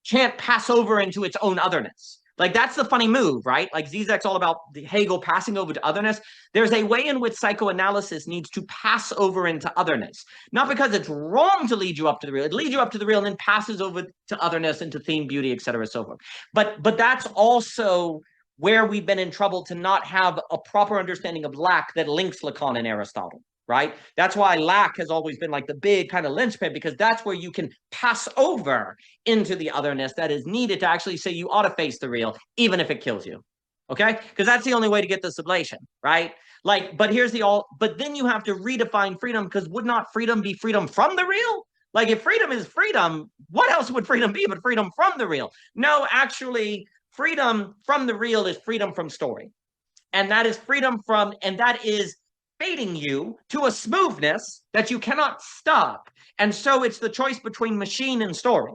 can't pass over into its own otherness. Like, that's the funny move, right? Like, Zizek's all about the Hegel passing over to otherness. There's a way in which psychoanalysis needs to pass over into otherness. Not because it's wrong to lead you up to the real. It leads you up to the real and then passes over to otherness, into theme, beauty, et cetera, so forth. But that's also where we've been in trouble to not have a proper understanding of lack that links Lacan and Aristotle, right? That's why lack has always been like the big kind of linchpin, because that's where you can pass over into the otherness that is needed to actually say you ought to face the real, even if it kills you. Okay? Because that's the only way to get the sublation, right? Like, but then you have to redefine freedom, because would not freedom be freedom from the real? Like, if freedom is freedom, what else would freedom be but freedom from the real? No, actually, freedom from the real is freedom from story. And that is freedom from, and that is fading you to a smoothness that you cannot stop. And so it's the choice between machine and story.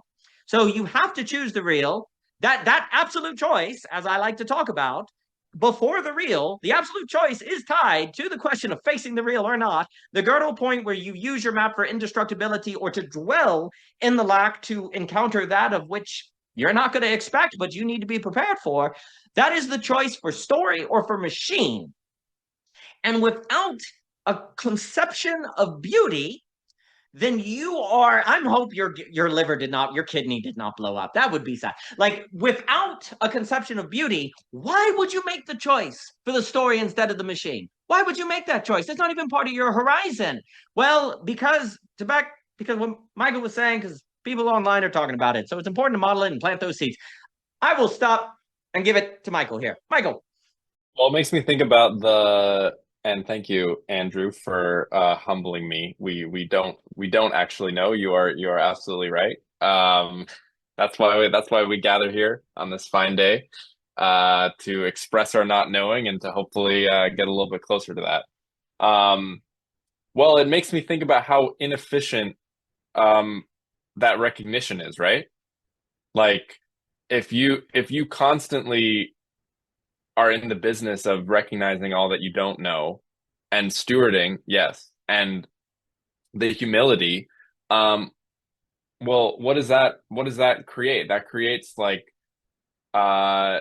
So you have to choose the real. That absolute choice, as I like to talk about, before the real, the absolute choice is tied to the question of facing the real or not. The Gödel point where you use your map for indestructibility or to dwell in the lack to encounter that of which you're not going to expect, but you need to be prepared for. That is the choice for story or for machine. And without a conception of beauty, then you are, I hope your liver did not, your kidney did not blow up. That would be sad. Like, without a conception of beauty, why would you make the choice for the story instead of the machine? Why would you make that choice? It's not even part of your horizon. Well, because what Michael was saying, because people online are talking about it. So it's important to model it and plant those seeds. I will stop and give it to Michael here. Michael. Well, it makes me think about and thank you, Andrew, for humbling me. We don't actually know. You are absolutely right. That's why we gather here on this fine day, to express our not knowing and to hopefully get a little bit closer to that. Well, it makes me think about how inefficient that recognition is, right? Like, if you constantly are in the business of recognizing all that you don't know and stewarding, yes, and the humility, well, what does that create? That creates like a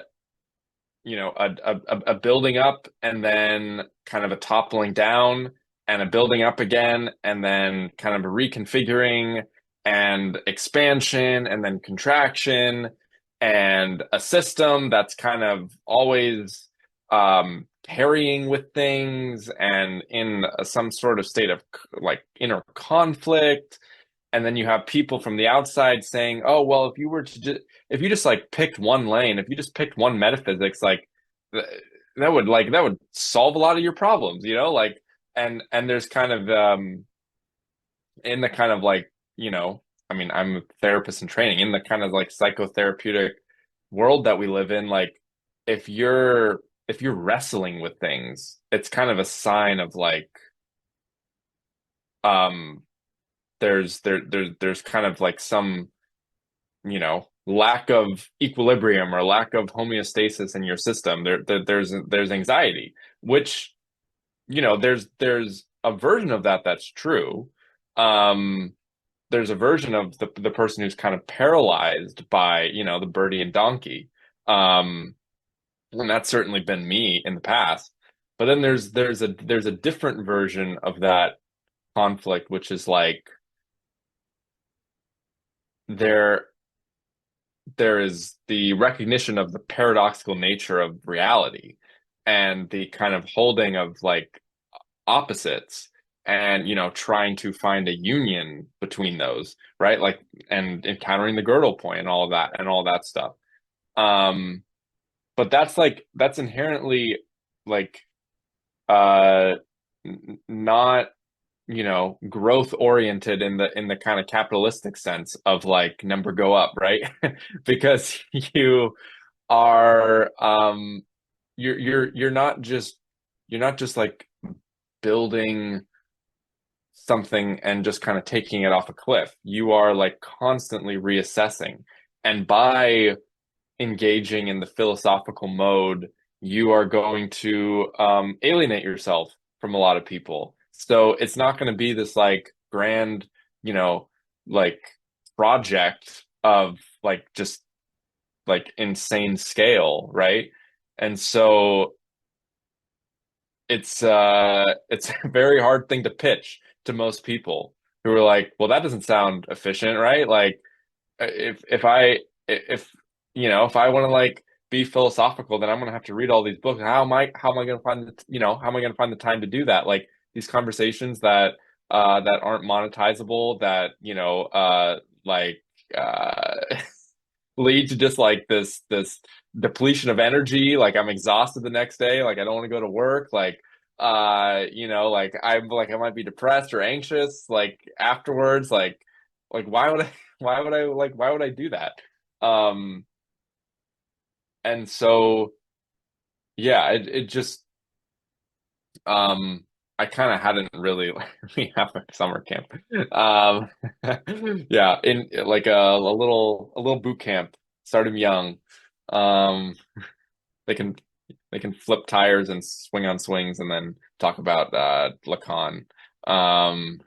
building up and then kind of a toppling down and a building up again and then kind of a reconfiguring and expansion and then contraction and a system that's kind of always carrying with things and in some sort of state of like inner conflict. And then you have people from the outside saying, oh, well, if you just like picked one lane, if you just picked one metaphysics, like that would solve a lot of your problems, like, and there's kind of in the kind of like, I mean, I'm a therapist in training, in the kind of like psychotherapeutic world that we live in, like if you're wrestling with things, it's kind of a sign of like there's kind of like some lack of equilibrium or lack of homeostasis in your system. There's anxiety, which there's a version of that that's true. There's a version of the person who's kind of paralyzed by the birdie and donkey, and that's certainly been me in the past. But then there's a different version of that conflict, which is like there is the recognition of the paradoxical nature of reality and the kind of holding of like opposites and trying to find a union between those, right? Like, and encountering the Gödel point and all of that stuff. But that's inherently like not growth oriented in the kind of capitalistic sense of like number go up, right? Because you are you're not just like building something and just kind of taking it off a cliff. You are like constantly reassessing, and by engaging in the philosophical mode, you are going to alienate yourself from a lot of people. So it's not going to be this like grand, like project of like just like insane scale, right? And so it's a very hard thing to pitch to most people who are like, well, that doesn't sound efficient, right? Like if if I want to like be philosophical, then I'm gonna have to read all these books. How am I gonna find how am I gonna find the time to do that? Like these conversations that aren't monetizable, that like uh lead to just like this depletion of energy. Like I'm exhausted the next day. Like I don't want to go to work. Like like I might be depressed or anxious like afterwards. Like why would I do that? Um and so yeah, it just I kind of hadn't really we have a summer camp. Um yeah, in like a little boot camp. Start them young. Um they can they can flip tires and swing on swings and then talk about Lacan. Um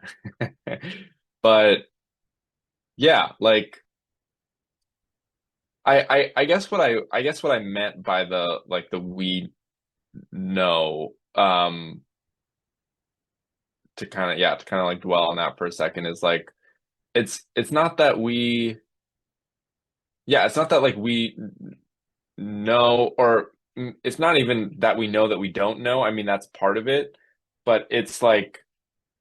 but yeah, like I guess what I meant by the like the we know to kind of like dwell on that for a second is like it's not that we it's not that like we know or it's not even that we know that we don't know. I mean that's part of it, but it's like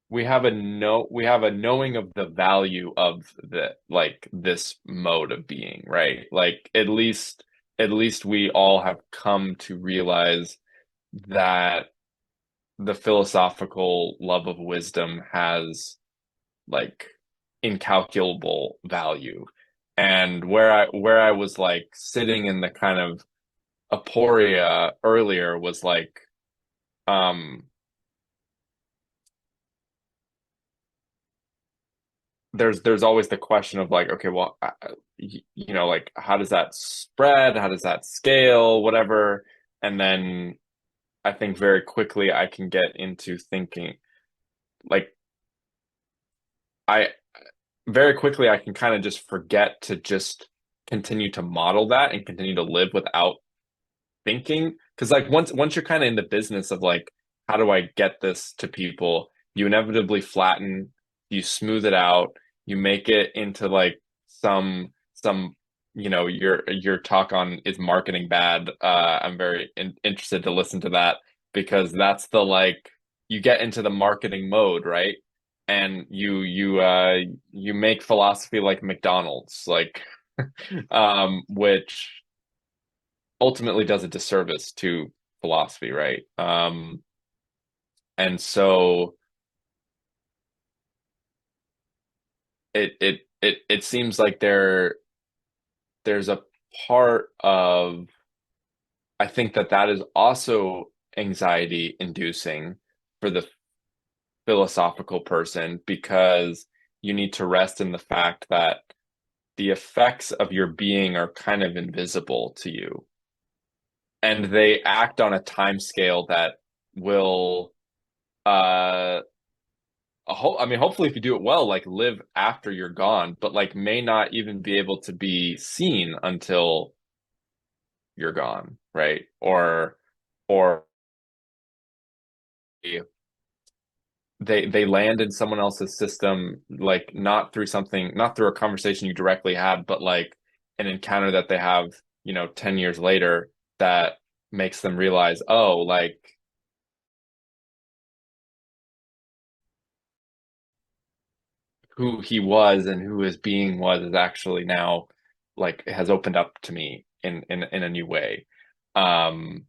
we have a knowing of the value of the like this mode of being, right? Like at least we all have come to realize that the philosophical love of wisdom has like incalculable value. And where I was like sitting in the kind of aporia earlier was like um there's always the question of like, okay, well, like how does that spread? How does that scale? Whatever. And then I think very quickly I can get into thinking like I very quickly I can kind of just forget to just continue to model that and continue to live without thinking. Because like once you're kind of in the business of like, how do I get this to people? You inevitably flatten, you smooth it out, you make it into like some your talk on is marketing bad. I'm very interested to listen to that because that's the like you get into the marketing mode, right? And you make philosophy like McDonald's, like which ultimately does a disservice to philosophy, right? And so it seems like there's a part of I think that is also anxiety inducing for the philosophical person because you need to rest in the fact that the effects of your being are kind of invisible to you and they act on a time scale that will uh I mean hopefully if you do it well like live after you're gone but like may not even be able to be seen until you're gone, right? Or they land in someone else's system like not through a conversation you directly had but like an encounter that they have 10 years later that makes them realize oh like who he was and who his being was is actually now like has opened up to me in a new way. Um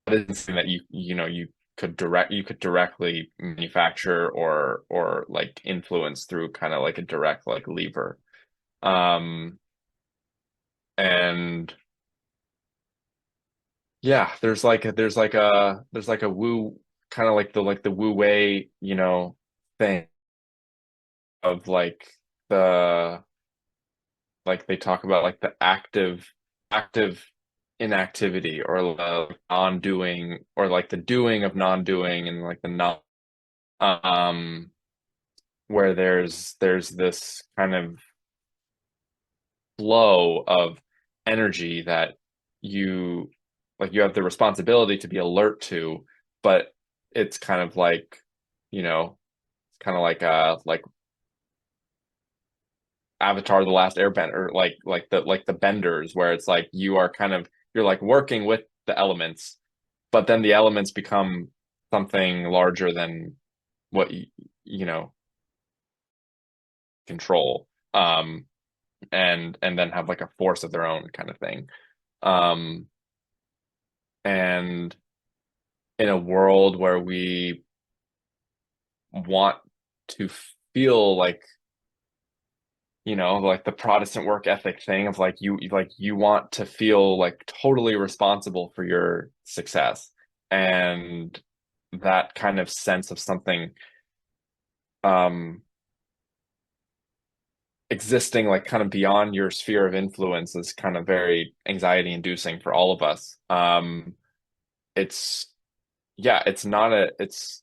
it isn't something that you could directly manufacture or like influence through kind of like a direct like lever. Um and yeah, there's like a woo kind of like the woo way, thing of like the like they talk about like the active inactivity, or non-doing, or like the doing of non-doing, and like the not where there's this kind of flow of energy that you you have the responsibility to be alert to, but it's kind of like, it's kind of like Avatar: The Last Airbender, like the benders, where it's like you're like working with the elements, but then the elements become something larger than what you know control, and then have like a force of their own kind of thing. And in a world where we want to feel like, like the Protestant work ethic thing of like you want to feel like totally responsible for your success, and that kind of sense of something existing like kind of beyond your sphere of influence is kind of very anxiety inducing for all of us. It's yeah, it's not a it's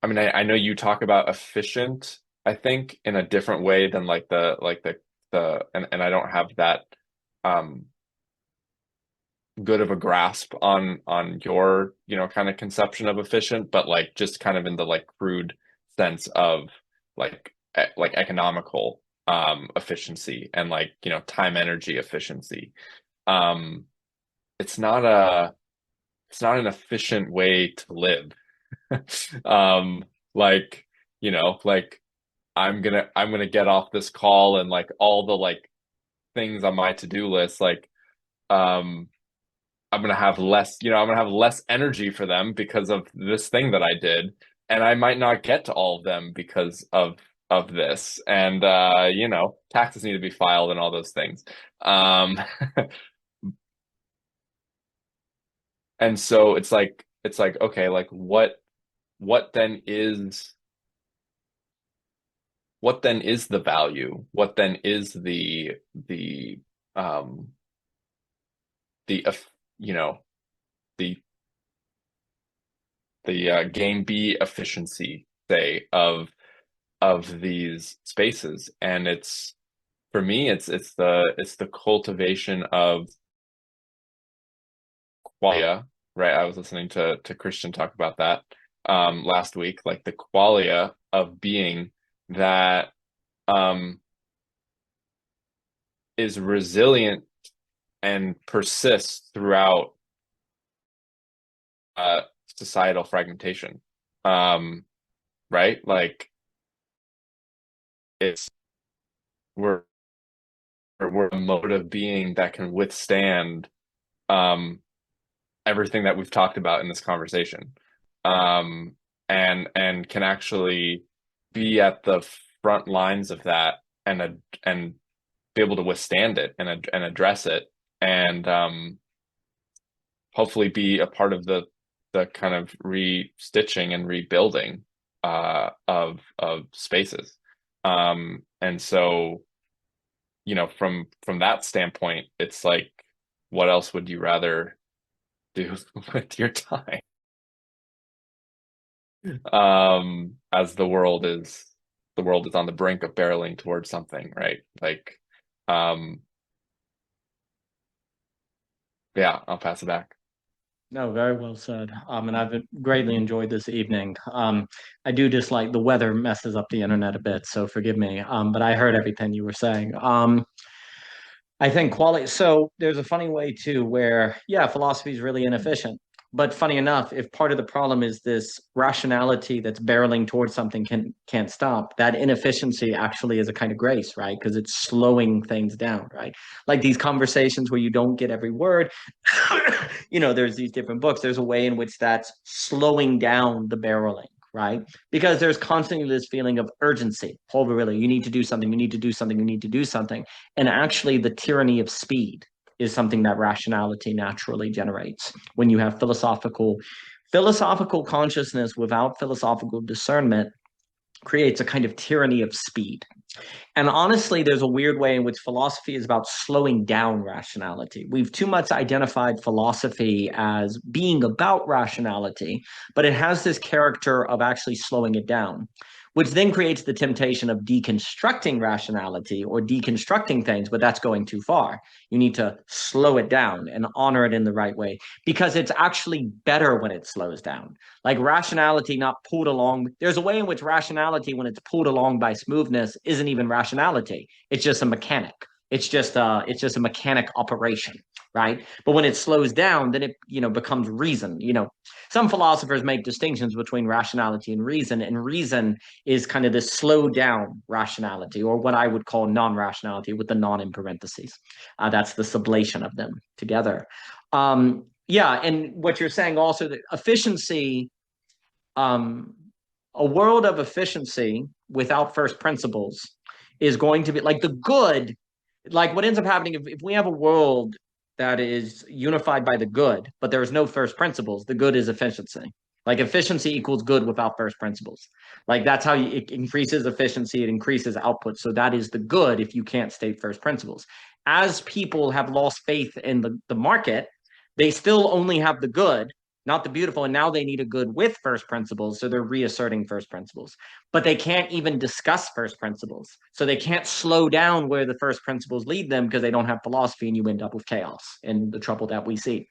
I mean, I know you talk about efficient, I think, in a different way than like the and I don't have that um good of a grasp on your, kind of conception of efficient, but like just kind of in the like crude sense of like economical efficiency, and like, time energy efficiency. Um it's not an efficient way to live. Like, like I'm gonna get off this call, and like all the like things on my to-do list, like um I'm gonna have less energy for them because of this thing that I did, and I might not get to all of them because of this. And taxes need to be filed and all those things. And so it's like okay, like what then is the value? What then is um the you know the game B efficiency, say, of these spaces? And it's, for me, it's the cultivation of qualia, right? I was listening to Christian talk about that last week, like the qualia of being that is resilient and persists throughout societal fragmentation. Right? Like it's we're we're a mode of being that can withstand um everything that we've talked about in this conversation. Um and can actually be at the front lines of that, and be able to withstand it, and address it, and hopefully be a part of the kind of restitching and rebuilding of spaces. And so, from that standpoint, it's like, what else would you rather do with your time? As the world is on the brink of barreling towards something, right? Like, yeah, I'll pass it back. No, very well said. And I've greatly enjoyed this evening. I do dislike the weather messes up the internet a bit, so forgive me. But I heard everything you were saying. I think quality. So there's a funny way too, where yeah, philosophy is really inefficient. But funny enough, if part of the problem is this rationality that's barreling towards something can't stop, that inefficiency actually is a kind of grace, right? Because it's slowing things down, right? Like these conversations where you don't get every word. There's these different books. There's a way in which that's slowing down the barreling, right? Because there's constantly this feeling of urgency. Really, you need to do something, you need to do something, you need to do something. And actually, the tyranny of speed is something that rationality naturally generates. When you have philosophical consciousness without philosophical discernment, creates a kind of tyranny of speed. And honestly, there's a weird way in which philosophy is about slowing down rationality. We've too much identified philosophy as being about rationality, but it has this character of actually slowing it down, which then creates the temptation of deconstructing rationality or deconstructing things, but that's going too far. You need to slow it down and honor it in the right way, because it's actually better when it slows down. Like rationality not pulled along. There's a way in which rationality, when it's pulled along by smoothness, isn't even rationality. It's just a mechanic. It's just a mechanic operation, right? But when it slows down, then it becomes reason. Some philosophers make distinctions between rationality and reason is kind of this slow down rationality, or what I would call non-rationality with the non in parentheses. That's the sublation of them together. Yeah, and what you're saying also, that efficiency, a world of efficiency without first principles is going to be like the good. Like what ends up happening if we have a world that is unified by the good, but there is no first principles, the good is efficiency. Like efficiency equals good without first principles. Like that's how it increases efficiency, it increases output. So that is the good if you can't state first principles. As people have lost faith in the market, they still only have the good, not the beautiful, and now they need a good with first principles, so they're reasserting first principles. But they can't even discuss first principles, so they can't slow down where the first principles lead them because they don't have philosophy, and you end up with chaos and the trouble that we see.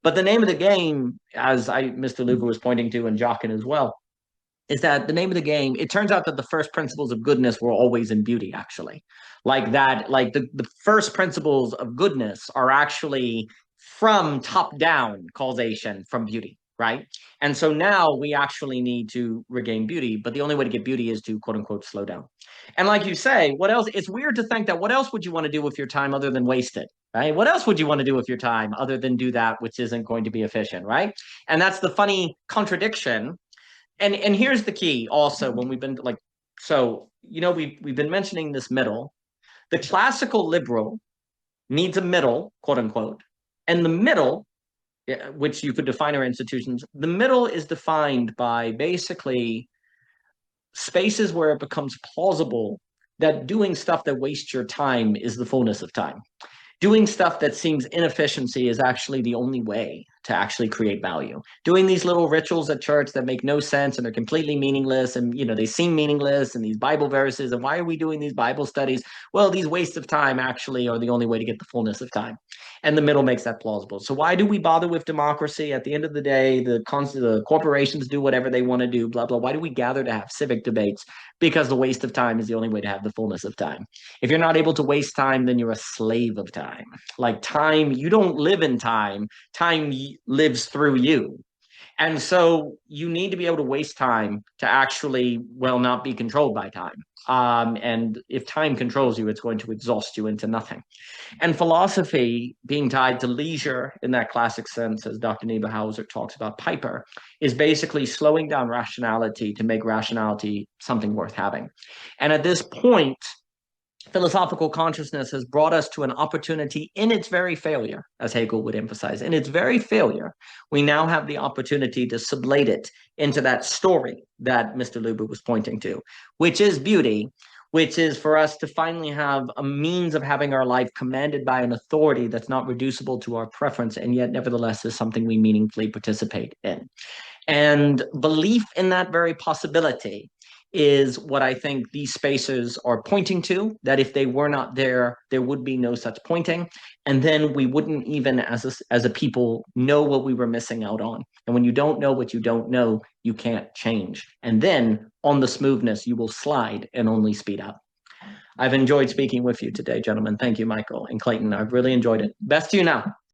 But the name of the game, as Mr. Luba was pointing to, and Jockin as well, is that the name of the game, it turns out that the first principles of goodness were always in beauty, actually. Like that, like the first principles of goodness are actually from top down causation from beauty, right? And so now we actually need to regain beauty, but the only way to get beauty is to quote unquote slow down. And like you say, what else? It's weird to think that what else would you want to do with your time other than waste it, right? What else would you want to do with your time other than do that which isn't going to be efficient, right? And that's the funny contradiction. And here's the key also, when we've been like, so we've been mentioning this middle. The classical liberal needs a middle, quote unquote, and the middle, which you could define our institutions, the middle is defined by basically spaces where it becomes plausible that doing stuff that wastes your time is the fullness of time. Doing stuff that seems inefficiency is actually the only way to actually create value. Doing these little rituals at church that make no sense and they're completely meaningless, and they seem meaningless, and these Bible verses, and why are we doing these Bible studies? Well, these wastes of time actually are the only way to get the fullness of time. And the middle makes that plausible. So why do we bother with democracy? At the end of the day, the corporations do whatever they want to do, blah, blah. Why do we gather to have civic debates? Because the waste of time is the only way to have the fullness of time. If you're not able to waste time, then you're a slave of time. Like time, you don't live in time. Time lives through you. And so you need to be able to waste time to actually, not be controlled by time. And if time controls you, it's going to exhaust you into nothing. And philosophy, being tied to leisure in that classic sense, as Dr. Niebuhr talks about Piper, is basically slowing down rationality to make rationality something worth having. And at this point, philosophical consciousness has brought us to an opportunity in its very failure, as Hegel would emphasize. In its very failure, we now have the opportunity to sublate it into that story that Mr. Luba was pointing to, which is beauty, which is for us to finally have a means of having our life commanded by an authority that's not reducible to our preference, and yet nevertheless is something we meaningfully participate in. And belief in that very possibility is what I think these spaces are pointing to, that if they were not there, there would be no such pointing. And then we wouldn't even, as a people, know what we were missing out on. And when you don't know what you don't know, you can't change. And then on the smoothness, you will slide and only speed up. I've enjoyed speaking with you today, gentlemen. Thank you, Michael and Clayton. I've really enjoyed it. Best to you now.